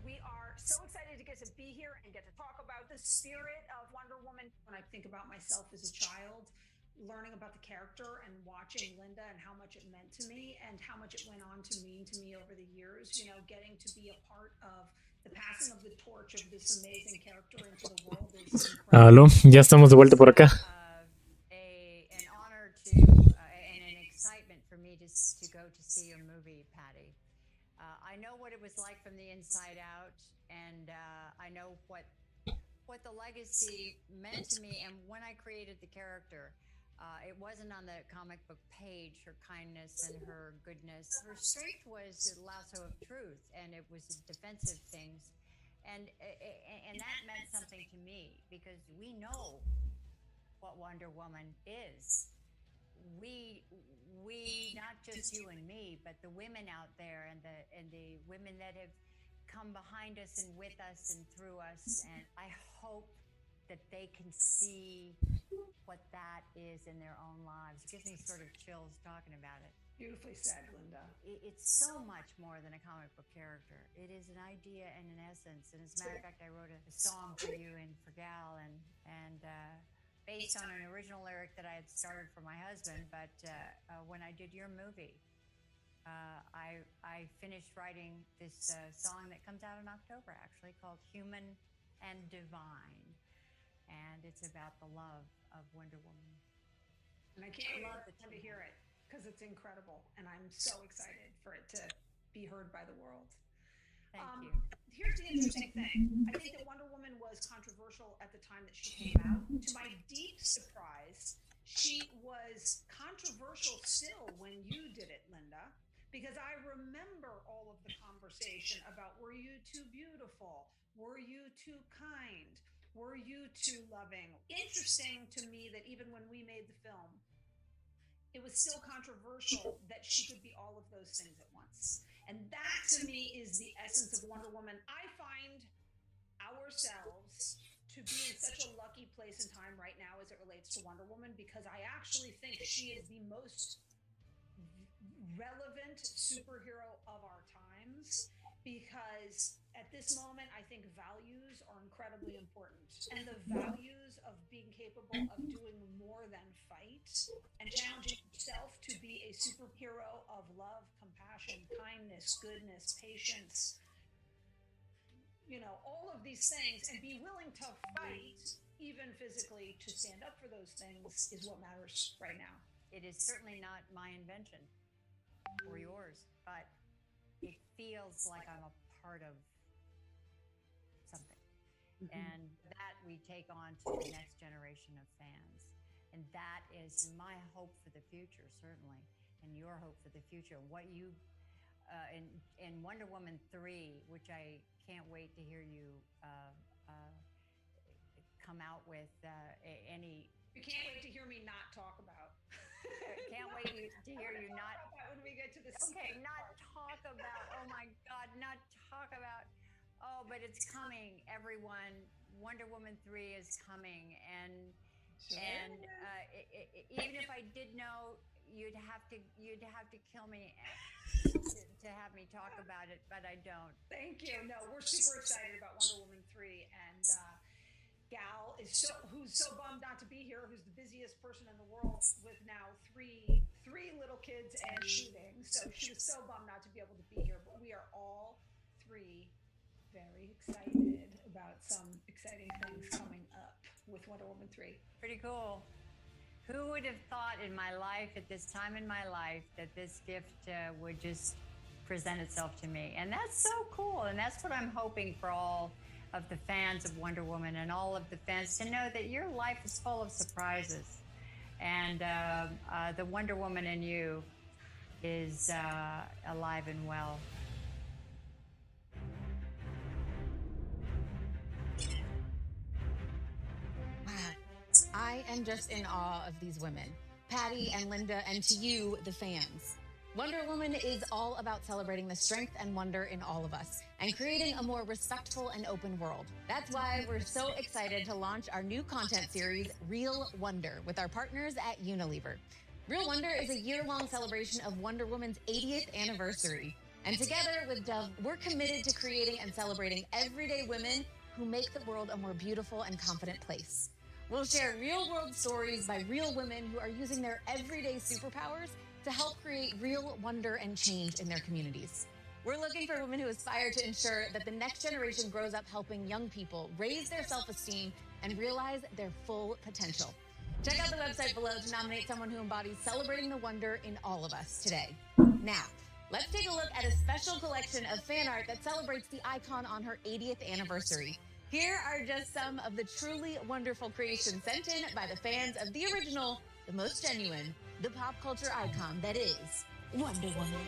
We are so excited to get to be here and get to talk about the spirit of Wonder Woman. When I think about myself as a child, learning about the character and watching Linda and how much it meant to me and how much it went on to mean to me over the years, you know, getting to be a part of the passing of the torch of this amazing character into the world is incredible. Aló, ya estamos de vuelta por acá. An honor to and an excitement for me to go to see your movie, Patty. I know what it was like from the inside out, and I know what the legacy meant to me. And when I created the character, it wasn't on the comic book page, her kindness and her goodness. Her strength was the lasso of truth, and it was defensive things. And that meant something to me because we know what Wonder Woman is. We not just you and me, but the women out there and the women that have come behind us and with us and through us. And I hope that they can see what that is in their own lives. It gives me sort of chills talking about it. Beautifully said, Linda. It's so much more than a comic book character. It is an idea and an essence. And as a matter of fact, I wrote a song for you and for Gal, and based on an original lyric that I had started for my husband. But when I did your movie, I finished writing this song that comes out in October, actually, called Human and Divine. And it's about the love of Wonder Woman. And I can't wait to hear it because it's incredible. And I'm so excited for it to be heard by the world. Thank you. Here's the interesting thing. I think that Wonder Woman was controversial at the time that she came out. To my deep surprise, she was controversial still when you did it, Linda, because I remember all of the conversation about, were you too beautiful? Were you too kind? Were you too loving? Interesting to me that even when we made the film, it was still controversial that she could be all of those things at once. And that to me is the essence of Wonder Woman. I find ourselves to be in such a lucky place and time right now as it relates to Wonder Woman, because I actually think she is the most relevant superhero of our times, because at this moment, I think values are incredibly important. And the values of being capable of doing more than fight and challenging yourself to be a superhero of love, compassion, kindness, goodness, patience, you know, all of these things, and be willing to fight, even physically, to stand up for those things is what matters right now. It is certainly not my invention or yours, but it feels like I'm a part of something. Mm-hmm. And that we take on to the next generation of fans. And that is my hope for the future, certainly, and your hope for the future. What you, in Wonder Woman 3, which I can't wait to hear you come out with any... You can't wait to hear me not talk about. Can't wait to hear you not... When we get to this. Okay, not talk about, oh my God, not talk about... Oh, but it's coming, everyone. Wonder Woman 3 is coming, and even if I did know, you'd have to kill me to have me talk about it, but I don't. Thank you. No, we're super excited about Wonder Woman 3, and Gal is who's so bummed not to be here, who's the busiest person in the world with now three little kids and shooting. So she was so bummed not to be able to be here, but we are all three very excited about some exciting things coming up with Wonder Woman 3. Pretty cool. Who would have thought in my life, at this time in my life, that this gift would just present itself to me? And that's so cool. And that's what I'm hoping for all of the fans of Wonder Woman and all of the fans to know that your life is full of surprises. And the Wonder Woman in you is alive and well. I am just in awe of these women, Patty and Linda, and to you, the fans. Wonder Woman is all about celebrating the strength and wonder in all of us and creating a more respectful and open world. That's why we're so excited to launch our new content series, Real Wonder, with our partners at Unilever. Real Wonder is a year-long celebration of Wonder Woman's 80th anniversary. And together with Dove, we're committed to creating and celebrating everyday women who make the world a more beautiful and confident place. We'll share real-world stories by real women who are using their everyday superpowers to help create real wonder and change in their communities. We're looking for women who aspire to ensure that the next generation grows up helping young people raise their self-esteem and realize their full potential. Check out the website below to nominate someone who embodies celebrating the wonder in all of us today. Now, let's take a look at a special collection of fan art that celebrates the icon on her 80th anniversary. Here are just some of the truly wonderful creations sent in by the fans of the original, the most genuine, the pop culture icon that is Wonder Woman.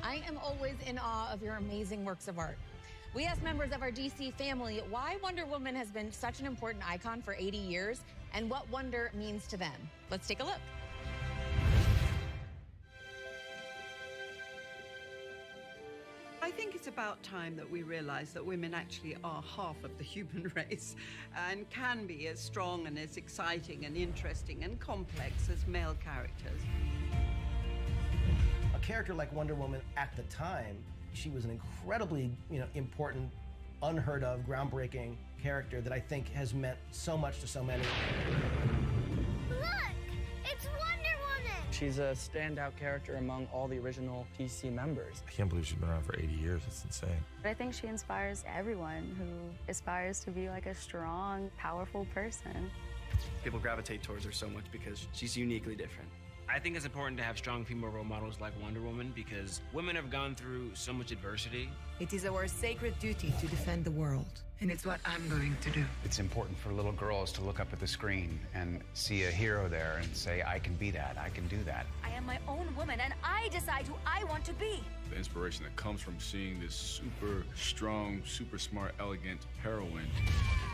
I am always in awe of your amazing works of art. We asked members of our DC family why Wonder Woman has been such an important icon for 80 years and what wonder means to them. Let's take a look. I think it's about time that we realize that women actually are half of the human race and can be as strong and as exciting and interesting and complex as male characters. A character like Wonder Woman at the time, she was an incredibly, important, unheard of, groundbreaking character that I think has meant so much to so many. Look! It's Wonder Woman! She's a standout character among all the original DC members. I can't believe she's been around for 80 years. It's insane. I think she inspires everyone who aspires to be like a strong, powerful person. People gravitate towards her so much because she's uniquely different. I think it's important to have strong female role models like Wonder Woman because women have gone through so much adversity. It is our sacred duty to defend the world, and it's what I'm going to do. It's important for little girls to look up at the screen and see a hero there and say, I can be that, I can do that. I am my own woman, and I decide who I want to be. The inspiration that comes from seeing this super strong, super smart, elegant heroine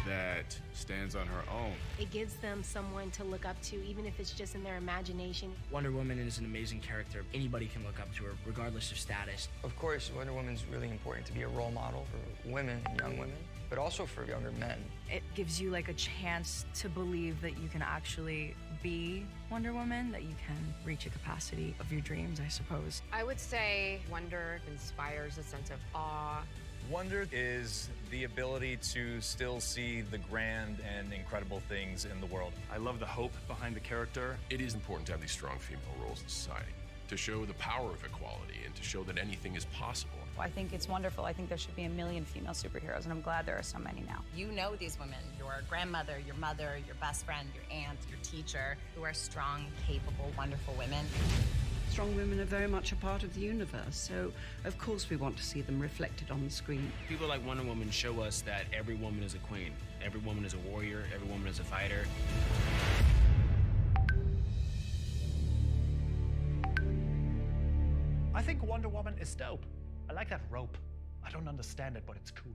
that stands on her own. It gives them someone to look up to, even if it's just in their imagination. Wonder Woman is an amazing character. Anybody can look up to her, regardless of status. Of course, Wonder Woman's really important to be a role model for women, young women, but also for younger men. It gives you like a chance to believe that you can actually be Wonder Woman, that you can reach a capacity of your dreams, I suppose. I would say wonder inspires a sense of awe. Wonder is the ability to still see the grand and incredible things in the world. I love the hope behind the character. It is important to have these strong female roles in society, to show the power of equality and to show that anything is possible. I think it's wonderful. I think there should be 1 million female superheroes, and I'm glad there are so many now. You know these women, your grandmother, your mother, your best friend, your aunt, your teacher, who are strong, capable, wonderful women. Strong women are very much a part of the universe, so of course we want to see them reflected on the screen. People like Wonder Woman show us that every woman is a queen. Every woman is a warrior. Every woman is a fighter. I think Wonder Woman is dope. I like that rope. I don't understand it, but it's cool.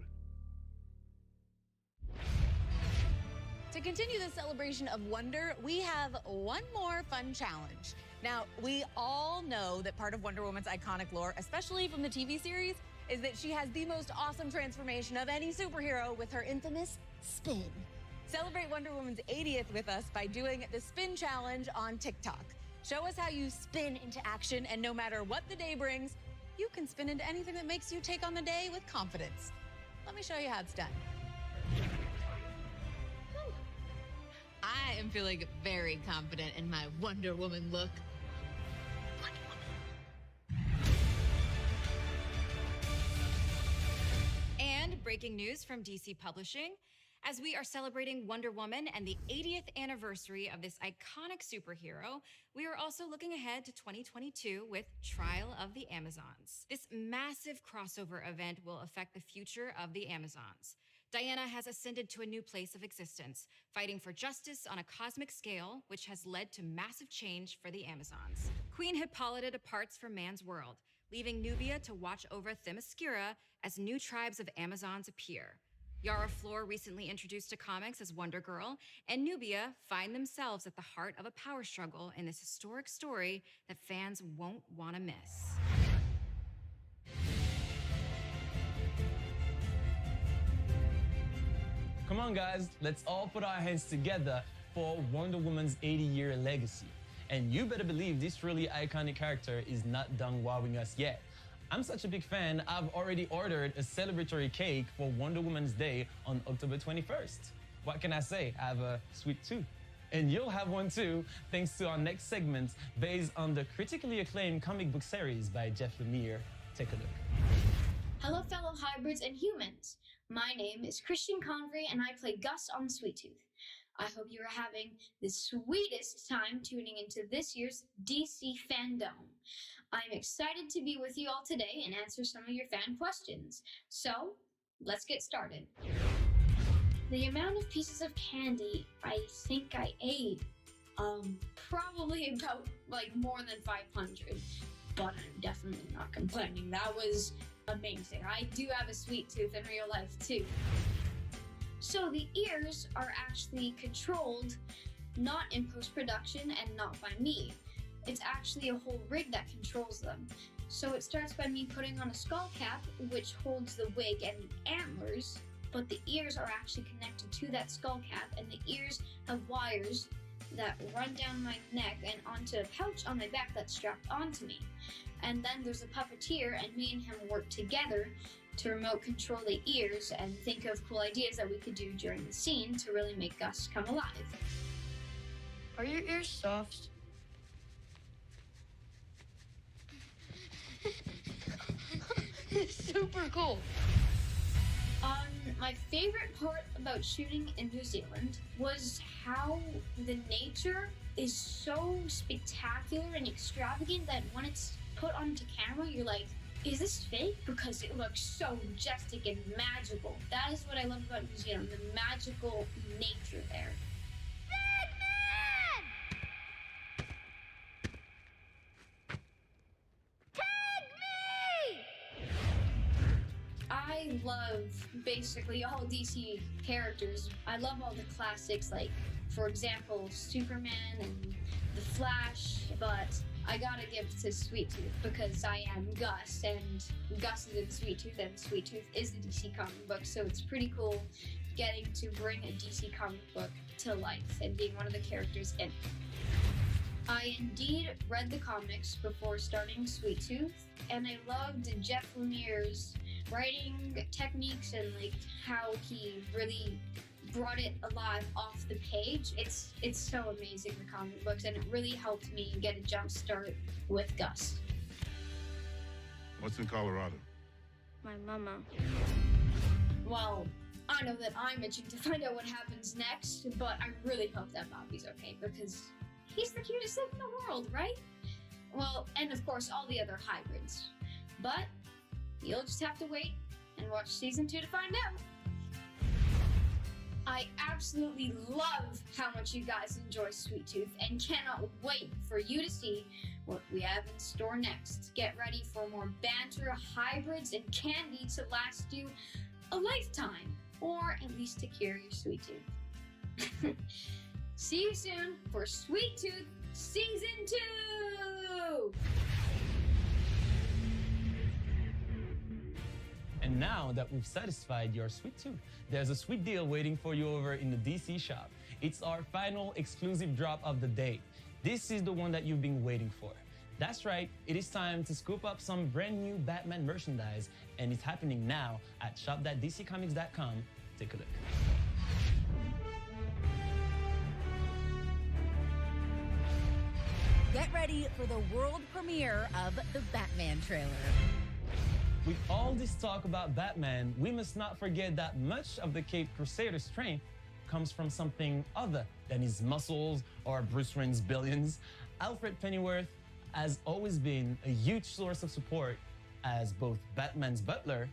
To continue the celebration of wonder, we have one more fun challenge. Now, we all know that part of Wonder Woman's iconic lore, especially from the TV series, is that she has the most awesome transformation of any superhero with her infamous spin. Celebrate Wonder Woman's 80th with us by doing the Spin Challenge on TikTok. Show us how you spin into action, and no matter what the day brings, you can spin into anything that makes you take on the day with confidence. Let me show you how it's done. I am feeling very confident in my Wonder Woman look. And breaking news from DC Publishing. As we are celebrating Wonder Woman and the 80th anniversary of this iconic superhero, we are also looking ahead to 2022 with Trial of the Amazons. This massive crossover event will affect the future of the Amazons. Diana has ascended to a new place of existence, fighting for justice on a cosmic scale, which has led to massive change for the Amazons. Queen Hippolyta departs from man's world, leaving Nubia to watch over Themyscira as new tribes of Amazons appear. Yara Flor recently introduced to comics as Wonder Girl, and Nubia find themselves at the heart of a power struggle in this historic story that fans won't want to miss. Come on, guys, let's all put our hands together for Wonder Woman's 80-year legacy. And you better believe this really iconic character is not done wowing us yet. I'm such a big fan, I've already ordered a celebratory cake for Wonder Woman's Day on October 21st. What can I say? I have a sweet tooth. And you'll have one too, thanks to our next segment based on the critically acclaimed comic book series by Jeff Lemire. Take a look. Hello, fellow hybrids and humans. My name is Christian Convery, and I play Gus on Sweet Tooth. I hope you are having the sweetest time tuning into this year's DC Fandome. I'm excited to be with you all today and answer some of your fan questions. So, let's get started. The amount of pieces of candy I think I ate, probably about more than 500, but I'm definitely not complaining. That was amazing. I do have a sweet tooth in real life too. So the ears are actually controlled not in post-production and not by me. It's actually a whole rig that controls them. So it starts by me putting on a skull cap, which holds the wig and the antlers, but the ears are actually connected to that skull cap, and the ears have wires that run down my neck and onto a pouch on my back that's strapped onto me. And then there's a puppeteer, and me and him work together to remote control the ears and think of cool ideas that we could do during the scene to really make Gus come alive. Are your ears soft? It's super cool. My favorite part about shooting in New Zealand was how the nature is so spectacular and extravagant that when it's put onto camera, you're like, is this fake? Because it looks so majestic and magical. That is what I love about New Zealand, the magical nature there. I love basically all DC characters. I love all the classics, like, for example, Superman and The Flash, but I gotta give to Sweet Tooth because I am Gus, and Gus is in Sweet Tooth, and Sweet Tooth is the DC comic book, so it's pretty cool getting to bring a DC comic book to life and being one of the characters in it. I indeed read the comics before starting Sweet Tooth, and I loved Jeff Lemire's writing techniques and how he really brought it alive off the page. It's so amazing, the comic books, and it really helped me get a jump start with Gus. What's in Colorado? My mama. Well, I know that I'm itching to find out what happens next, but I really hope that Bobby's okay because he's the cutest thing in the world, right? Well, and of course all the other hybrids. But you'll just have to wait and watch season 2 to find out. I absolutely love how much you guys enjoy Sweet Tooth and cannot wait for you to see what we have in store next. Get ready for more banter, hybrids, and candy to last you a lifetime, or at least to cure your Sweet Tooth. See you soon for Sweet Tooth Season 2! And now that we've satisfied your sweet tooth, there's a sweet deal waiting for you over in the DC shop. It's our final exclusive drop of the day. This is the one that you've been waiting for. That's right, it is time to scoop up some brand new Batman merchandise, and it's happening now at shop.dccomics.com. Take a look. Get ready for the world premiere of the Batman trailer. With all this talk about Batman, we must not forget that much of the Caped Crusader's strength comes from something other than his muscles or Bruce Wayne's billions. Alfred Pennyworth has always been a huge source of support as both Batman's butler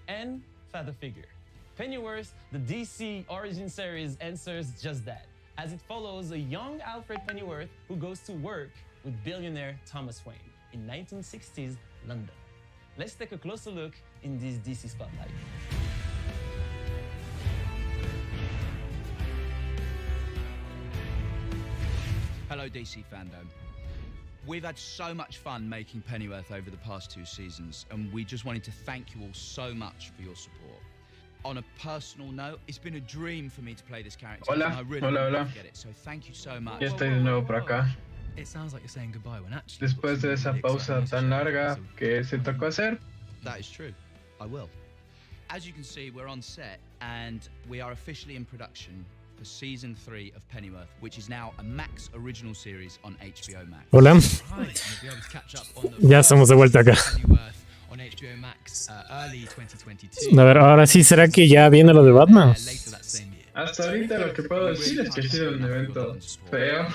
and father figure. Pennyworth, the DC origin series, answers just that, as it follows a young Alfred Pennyworth who goes to work with billionaire Thomas Wayne in 1960s London. Let's take a closer look in this DC Spotlight. Hello DC Fandome. We've had so much fun making Pennyworth over the past 2 seasons, and we just wanted to thank you all so much for your support. On a personal note, it's been a dream for me to play this character. Hola, and I really hola. get it, so thank you so much. Ya estoy de nuevo por acá. It sounds like you're saying goodbye when actually Después de esa pausa tan larga que se tocó hacer. That is true. I will. As you can see, we're on set and we are officially in production for season 3 of Pennyworth, which is now a Max original series on HBO Max. Hola. Ya estamos de vuelta acá. A ver, ahora sí, ¿será que ya viene lo de Batman? Hasta ahorita lo que puedo decir es que ha sido un evento feo.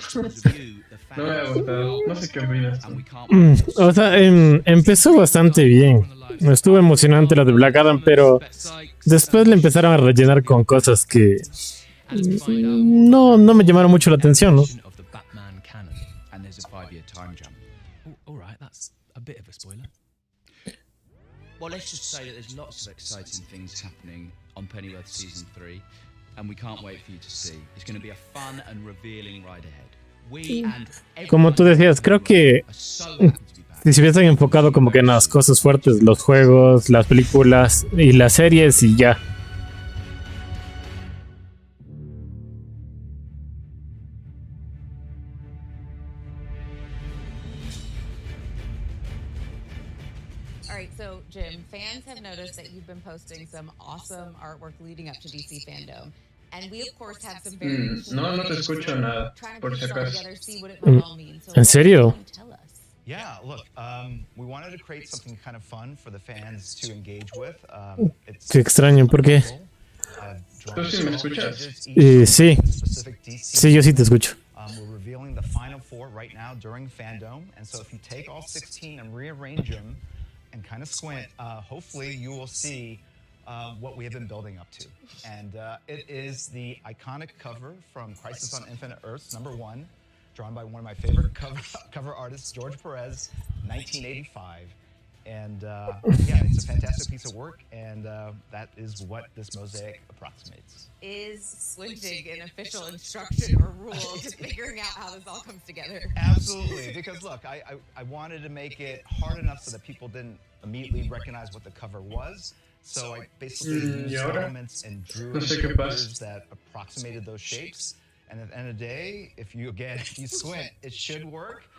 No me ha gustado. No sé qué opinas tú. O sea, empezó bastante bien. Estuvo emocionante lo de Black Adam, pero después le empezaron a rellenar con cosas que no me llamaron mucho la atención, ¿no? Well, let's just say that there's lots of exciting things happening on Pennyworth season 3, and we can't wait for you to see. It's going to be a fun and revealing ride ahead. Como tú decías, creo que si se hubiesen enfocado como que en las cosas fuertes, los juegos, las películas y las series y ya. So, Jim, fans have noticed that you've been posting some awesome artwork leading up to DC Fandome. And we, of course, have some very No te escucho nada, por si acaso. ¿En serio? Yeah, look, we wanted to create something kind of fun for the fans to engage with. Qué extraño, ¿por qué? ¿Tú sí me escuchas? Sí. Sí, yo sí te escucho. We're revealing the final 4 right now during Fandome. And so if you take all 16 and rearrange them, and kind of squint, hopefully you will see what we have been building up to. And it is the iconic cover from Crisis on Infinite Earths, #1, drawn by one of my favorite cover artists, George Perez, 1985. And yeah, it's a fantastic piece of work, and that is what this mosaic approximates. Is squinting an official instruction or rule to figuring out how this all comes together? Absolutely, because look, I wanted to make it hard enough so that people didn't immediately recognize what the cover was. So I basically used elements and drew characters that approximated those shapes. And at the end of the day, if you squint, it should work.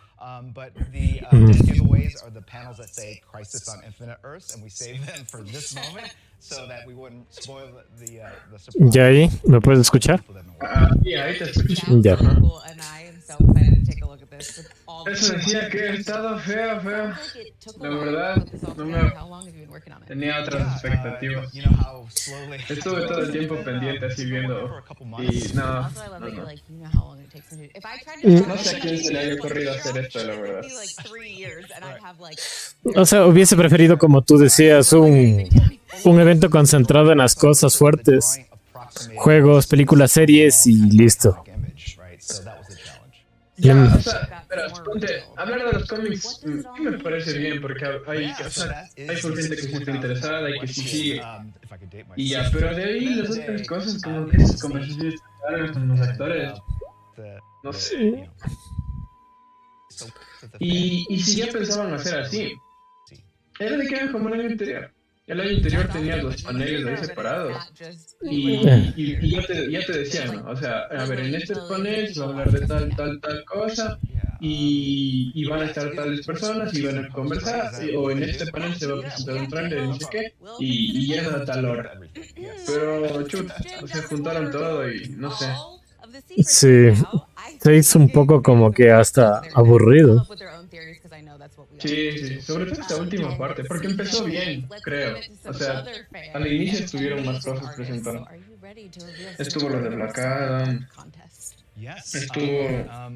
But the giveaways are the panels that say Crisis on Infinite Earths, and we save them for this moment so that we wouldn't spoil the surprise. ¿Ya ahí? ¿Me puedes escuchar? Yeah, ahí te escucho. Ya. Eso decía que he estado feo. La verdad, tenía otras expectativas. Estuve todo el tiempo pendiente así viendo. Y no. No sé a quién se le haya ocurrido hacer esto, la verdad. O sea, hubiese preferido, como tú decías, un evento concentrado en las cosas fuertes. Juegos, películas, series y listo. Ya, o sea, pero ponte, hablar de los cómics me parece bien porque hay por gente que sí está interesada y que sí sigue. Y ya, pero de ahí las otras cosas como que esas conversaciones con los actores, no sé. Y si ya pensaban hacer así, era de que era como el año anterior. El año anterior tenía 2 paneles ahí separados y ya te decían, ¿no? O sea, a ver, en este panel se va a hablar de tal cosa y van a estar tales personas y van a conversar, o en este panel se va a presentar un trailer y no sé qué, y llega a tal hora. Pero chuta, o sea, juntaron todo y no sé. Sí. se hizo un poco como que hasta aburrido. Sí, sí, sobre todo esta última parte, porque empezó bien, creo. O sea, al inicio estuvieron más cosas presentando. Estuvo lo de Black Adam, estuvo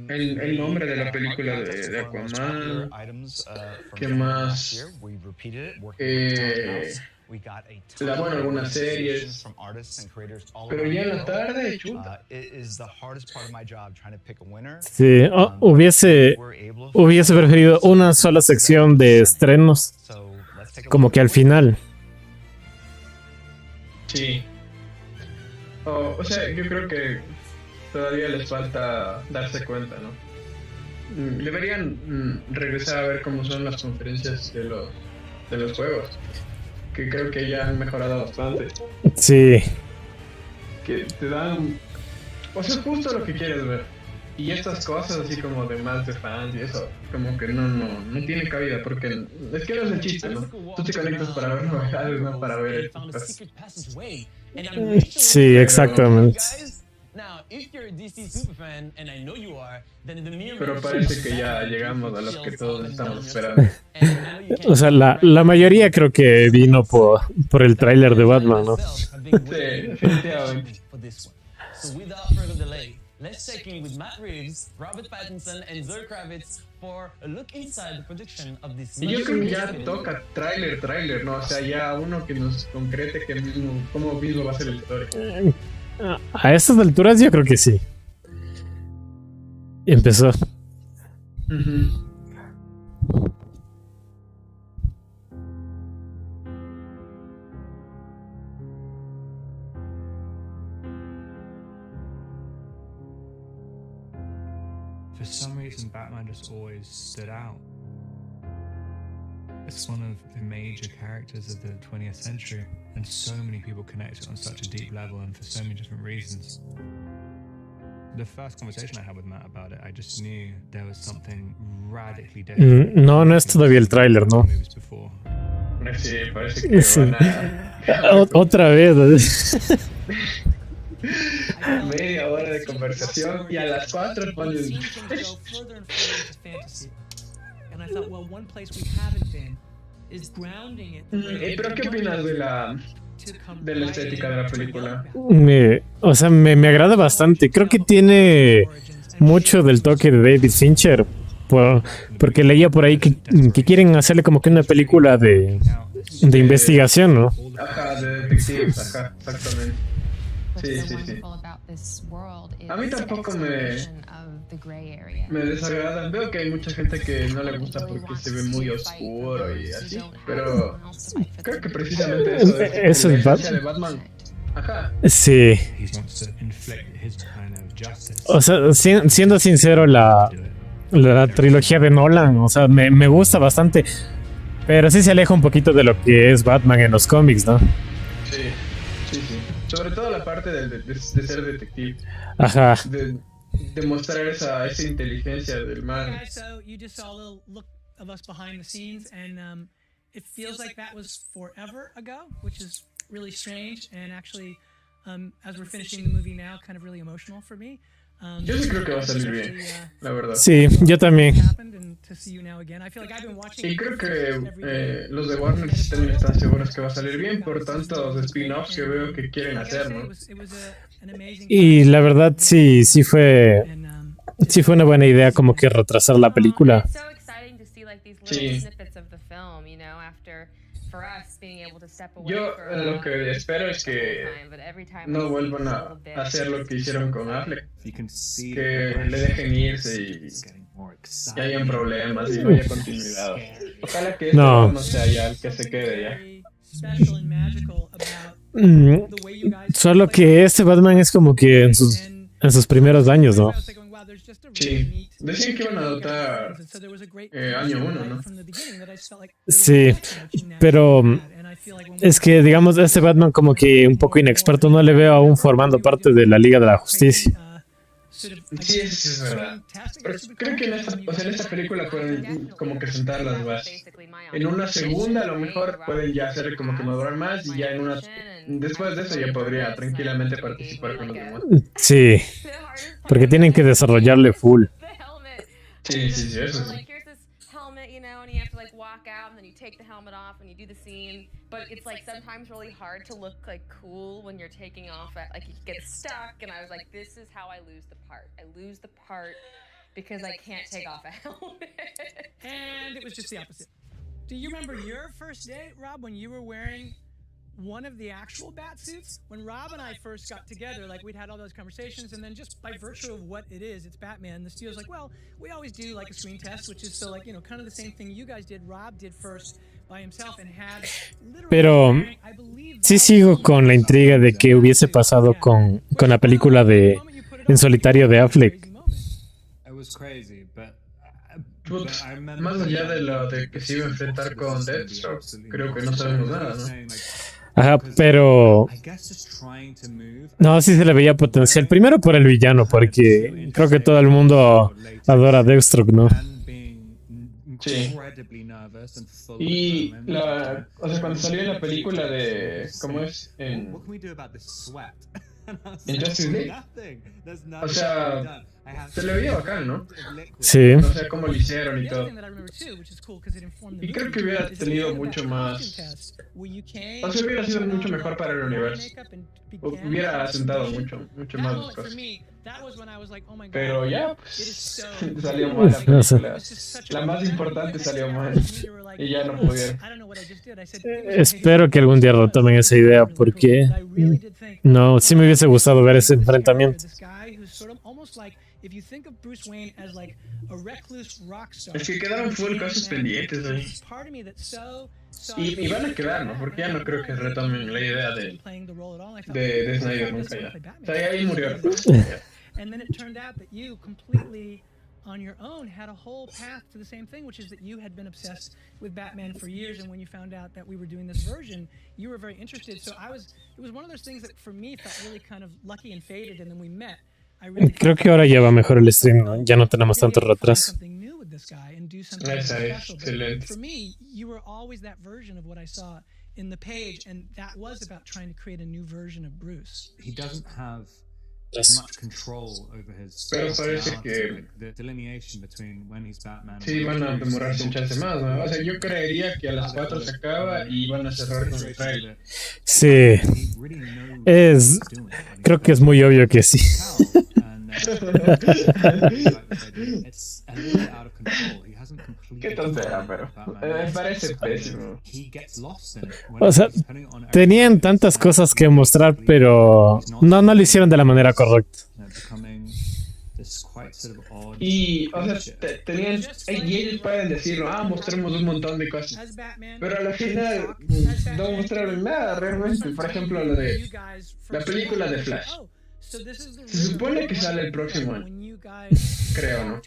el nombre de la película de Aquaman, ¿qué más? Bueno, algunas series, pero ya en la tarde, chuta. Sí, hubiese preferido una sola sección de estrenos, como que al final. Sí. O sea, yo creo que todavía les falta darse cuenta, ¿no? Deberían regresar a ver cómo son las conferencias de los juegos, que creo que ya han mejorado bastante. Sí. Que te dan, o sea, justo lo que quieres ver. Y estas cosas así como de más de fans y eso, como que no tiene cabida, porque es que no es el chiste, ¿no? Tú te conectas para ver novedades, no para ver cosas. Sí, exactamente. Pero parece que ya llegamos a los que todos estamos esperando. O sea, la mayoría creo que vino por el tráiler de Batman, ¿no? Sí, definitivamente. Let's check in with Matt Reeves, Robert Pattinson, and Zoe Kravitz for a look inside the production of this. Y yo creo que ya toca tráiler, ¿no? O sea, ya uno que nos concrete cómo mismo va a ser la historia. A estas alturas yo creo que sí. Empezó. For some reason, Batman just always stood out. It's one of the major characters of the 20th century, and so many people connect it on such a deep level and for so many different reasons. The first conversation I had with Matt about it, I just knew there was something radically different. No es todavía el tráiler, ¿no? Sí, parece que van a... Otra vez. Media hora de conversación y a las 4 ponen... ¿Pero qué opinas de la estética de la película? O sea, me agrada bastante. Creo que tiene mucho del toque de David Fincher. Porque leía por ahí que quieren hacerle como que una película de investigación, ¿no? Ajá, de detectives, ajá, exactamente. Sí. A mí tampoco me desagradan. Veo que hay mucha gente que no le gusta porque se ve muy oscuro y así, pero creo que precisamente eso es de Batman. Ajá. Sí. O sea, siendo sincero, la trilogía de Nolan, o sea, me gusta bastante, pero sí se aleja un poquito de lo que es Batman en los cómics, ¿no? Sí. Sobre todo la parte de ser detective. Ajá. De mostrar esa inteligencia del man. Okay, so you just saw a little look of us behind the scenes, and it feels like that was forever ago, which is really strange, and actually, as we're finishing the movie now, kind of really emotional for me. Yo sí creo que va a salir bien, la verdad. Sí, yo también. Y creo que los de Warner también están seguros que va a salir bien por tantos spin-offs que veo que quieren hacer, ¿no? Y la verdad sí fue una buena idea como que retrasar la película. Sí. Yo lo que espero es que no vuelvan a hacer lo que hicieron con Affleck, que le dejen irse y hayan problemas y no haya continuidad. Ojalá que no sea ya el que se quede ya. Solo que este Batman es como que en sus primeros años, ¿no? Sí, decían que iban a adoptar año 1, ¿no? Sí, pero es que, digamos, este Batman como que un poco inexperto, no le veo aún formando parte de la Liga de la Justicia. Sí, eso es verdad. Pero creo que en esta película pueden como que sentar las bases. En una segunda a lo mejor pueden ya hacer como que madurar más y ya después de eso ya podría tranquilamente participar con los demás. Sí. Porque tienen que desarrollarle full. Sí, sí, sí, eso sí. Like, here's this helmet, you know, and you have to like walk out and then you take the helmet off and you do the scene. But it's like sometimes really hard to look like cool when you're taking off at, like, you get stuck. And I was like, this is how I lose the part. I lose the part because I can't take off a helmet. And it was just the opposite. Do you remember your first day, Rob, when you were wearing one of the actual bat suits? When Rob and I first got together, like, we'd had all those conversations, and then just by virtue of what it is, it's Batman, the studio's like, well, we always do like a screen test, which is so, like, you know, kind of the same thing you guys did. Rob did first by himself and had Pero sí sigo con la intriga de qué hubiese pasado con la película de En solitario de Affleck. Más allá de lo de que se iba a enfrentar con Deathstroke, creo que no sabemos nada, ¿no? Ajá, pero no, sí se le veía potencial. Primero por el villano, porque creo que todo el mundo adora a Deathstroke, ¿no? Sí. Y o sea, cuando salió en la película de ¿cómo es? En Justice League. O sea, se le veía bacán, ¿no? Sí. O sea, cómo lo hicieron y todo. Y creo que hubiera tenido mucho más. O sea, hubiera sido mucho mejor para el universo. Hubiera asentado mucho más las cosas. Pero ya, pues, salió mal la película. La más importante salió mal. Y ya no pudieron. Espero que algún día retomen esa idea, porque no, sí me hubiese gustado ver ese enfrentamiento. Es que quedaron full cosas pendientes ahí. Y van a quedar, ¿no? Porque ya no creo que retomen la idea de Snyder nunca ya. O sea, ahí murió. And then it turned out that you completely on your own had a whole path to the same thing, which is that you had been obsessed with Batman for years, and when you found out that we were doing this version, you were very interested. So it was one of those things that for me felt really kind of lucky and fated, and then we met. Creo que ahora ya va mejor el stream, ¿no? Ya no tenemos tanto retraso. Esa es excelente. For me, you were always that version of what I saw in the page, and that was about trying to create a new version of Bruce. He doesn't have much control over his Pero parece que the delineation between when he's Batman. Sí, van a demorarse un chance más, ¿no? O sea, yo creería que a las 4 se acaba y van a cerrar con el trailer. Sí. Creo que es muy obvio que sí. Qué tontera, pero me parece pésimo. O sea, tenían tantas cosas que mostrar, pero no lo hicieron de la manera correcta. Y, o sea, tenían, y ellos pueden decirlo, mostremos un montón de cosas, pero al final no mostraron nada realmente. Por ejemplo, lo de la película de Flash. Se supone que sale el próximo año, creo, ¿no?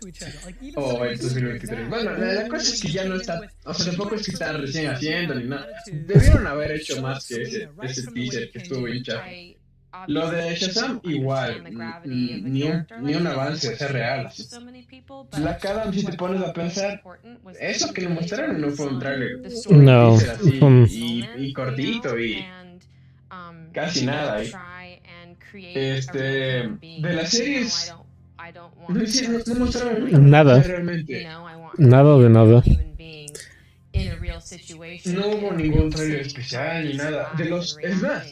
O el 2023. Bueno, la cosa es que ya no está, o sea, tampoco es que están recién haciendo ni nada. Debieron haber hecho más que ese teaser que estuvo hinchado. Lo de Shazam igual, ni un avance, es real. Black Adam, si te pones a pensar, eso que le mostraron no fue un trailer, no, así, y cortito y casi nada ahí. De las series no mostraron nada realmente. Nada de nada. No hubo ningún trailer especial ni nada. Es más,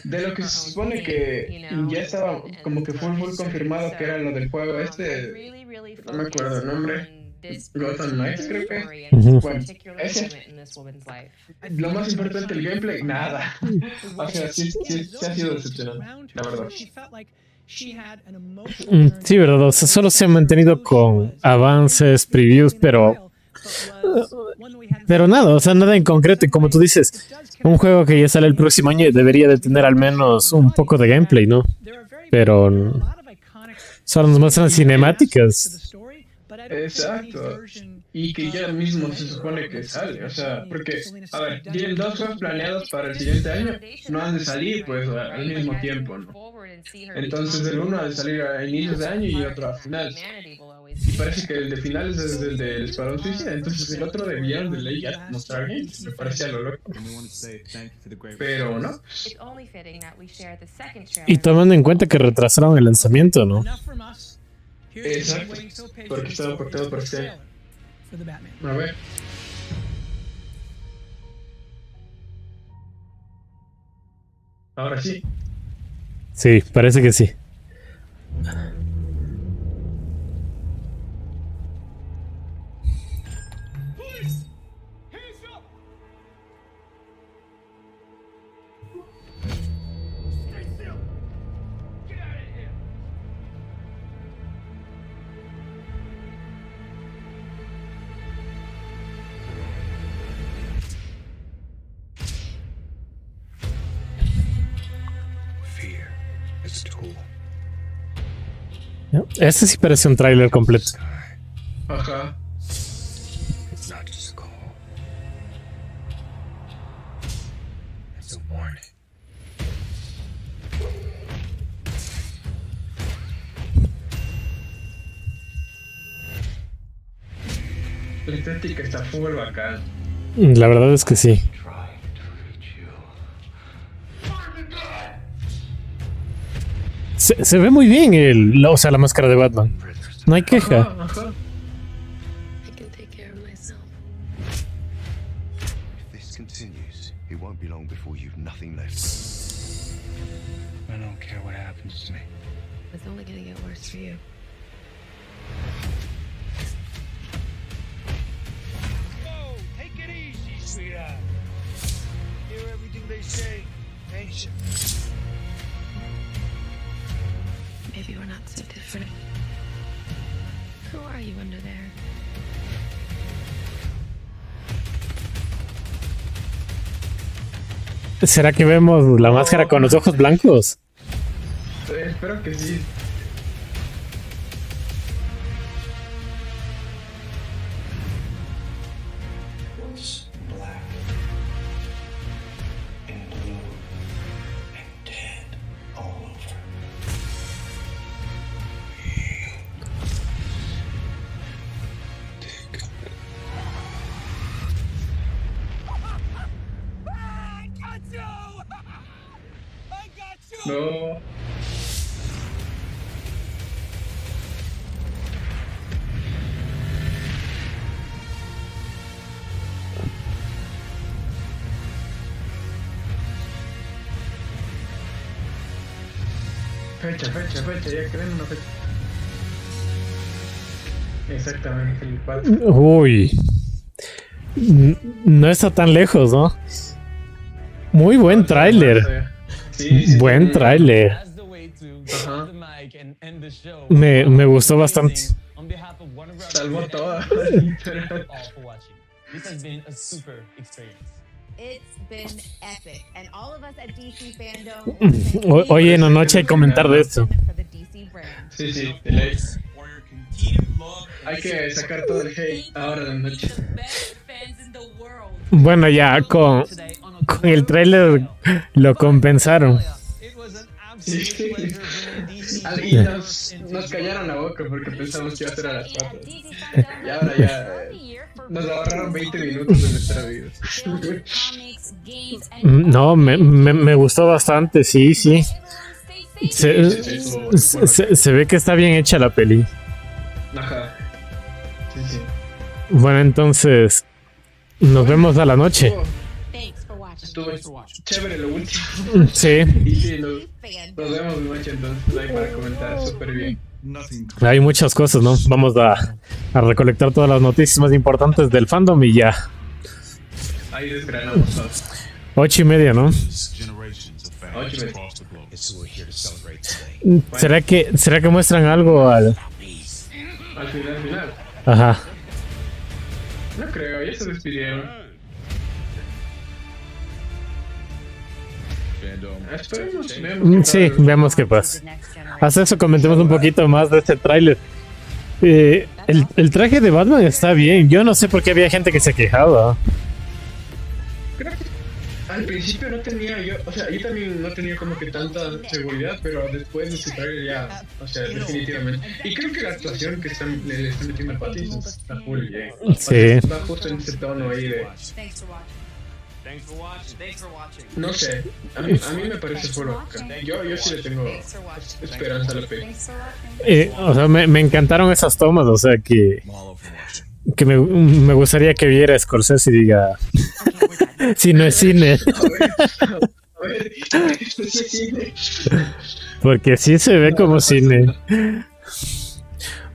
de lo que se supone que ya estaba como que fue full confirmado que era lo del juego no me acuerdo el nombre. Gotham Knights, creo que. Bueno, ese. Lo más importante, el gameplay, nada. O sea, sí ha sido decepcionante, la verdad. Sí, verdad. O sea, solo se han mantenido con avances, previews, pero nada, o sea, nada en concreto. Y como tú dices, un juego que ya sale el próximo año debería de tener al menos un poco de gameplay, ¿no? Pero solo nos muestran cinemáticas. Exacto. Y que ya mismo se supone que sale, o sea, porque, a ver, tienen 2 juegos planeados para el siguiente año, no han de salir, pues, al mismo tiempo, ¿no? Entonces, el uno ha de salir a inicios de año y otro a finales. Y parece que el de finales es el del Escuadrón Suicida. Entonces el otro debían de ley ya mostrar bien. Me parecía lo loco. Pero no. Y tomando en cuenta que retrasaron el lanzamiento, ¿no? Exacto. Porque estaba pactado para este año. A ver. Ahora sí. Sí, parece que sí. Este sí parece un tráiler completo. Ajá. La estética está full bacán. La verdad es que sí. Se ve muy bien o sea, la máscara de Batman. No hay queja. Ajá, ajá. Maybe we're not so different. Who are you under there? ¿Será que vemos la máscara con los ojos blancos? Espero que sí. No. Fecha, ya creen una fecha. Exactamente, el 4. Uy. No está tan lejos, ¿no? Muy buen tráiler. Sí, buen tráiler. Me gustó bastante. Salvó todo. Hoy en la noche hay que comentar de esto. Sí, de ley. Hay que sacar todo el hate ahora de noche. Bueno, ya con el tráiler lo compensaron. Sí. Y nos callaron la boca porque pensamos que iba a ser a las 4. Y ahora ya nos ahorraron 20 minutos de nuestra vida. No, me gustó bastante, sí. Se ve que está bien hecha la peli. Ajá. Sí. Bueno, entonces nos vemos a la noche. Estuvo chévere lo último. Sí. Y sí, nos vemos de noche entonces ahí para comentar súper bien. Hay muchas cosas, ¿no? Vamos a recolectar todas las noticias más importantes del fandom y ya. Ahí desgranamos todo. 8:30, ¿no? 8:30. ¿Será que muestran algo al final? Ajá. No creo, ya se despidieron. Esperemos, sí, veamos qué pasa. Hasta eso comentemos un poquito más de este tráiler. El traje de Batman está bien. Yo no sé por qué había gente que se quejaba. al principio no tenía yo, o sea, yo también no tenía como que tanta seguridad, pero después de ese trailer ya, o sea, definitivamente. Y creo que la actuación que le están metiendo a Pattinson está full bien. Sí. Va justo en ese tono ahí de... No sé, a mí me parece full bacán. Yo sí le tengo esperanza a la peli. O sea, me encantaron esas tomas, o sea, que me gustaría que viera Scorsese y diga, si no es cine. A ver, esto sí es cine. Porque sí se ve como cine.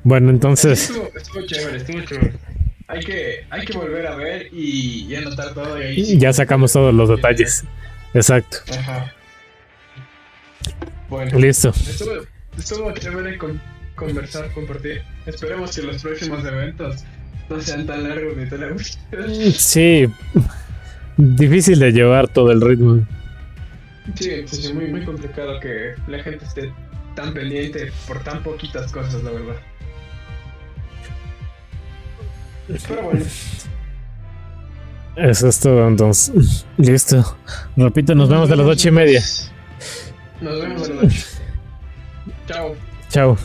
Bueno, entonces... Estuvo chévere. Hay que volver a ver y anotar todo. Y ahí sí, ya sacamos todos los detalles. Exacto. Ajá. Bueno, listo. Estuvo chévere compartir. Esperemos que los próximos eventos no sean tan largos ni tan aburridos. Sí, difícil de llevar todo el ritmo. Sí, es muy, muy complicado que la gente esté tan pendiente por tan poquitas cosas, la verdad. Pero bueno. Eso es todo, entonces. Listo. Repito, nos vemos a las 8:30. Nos vemos a las 8. Chao. Chao.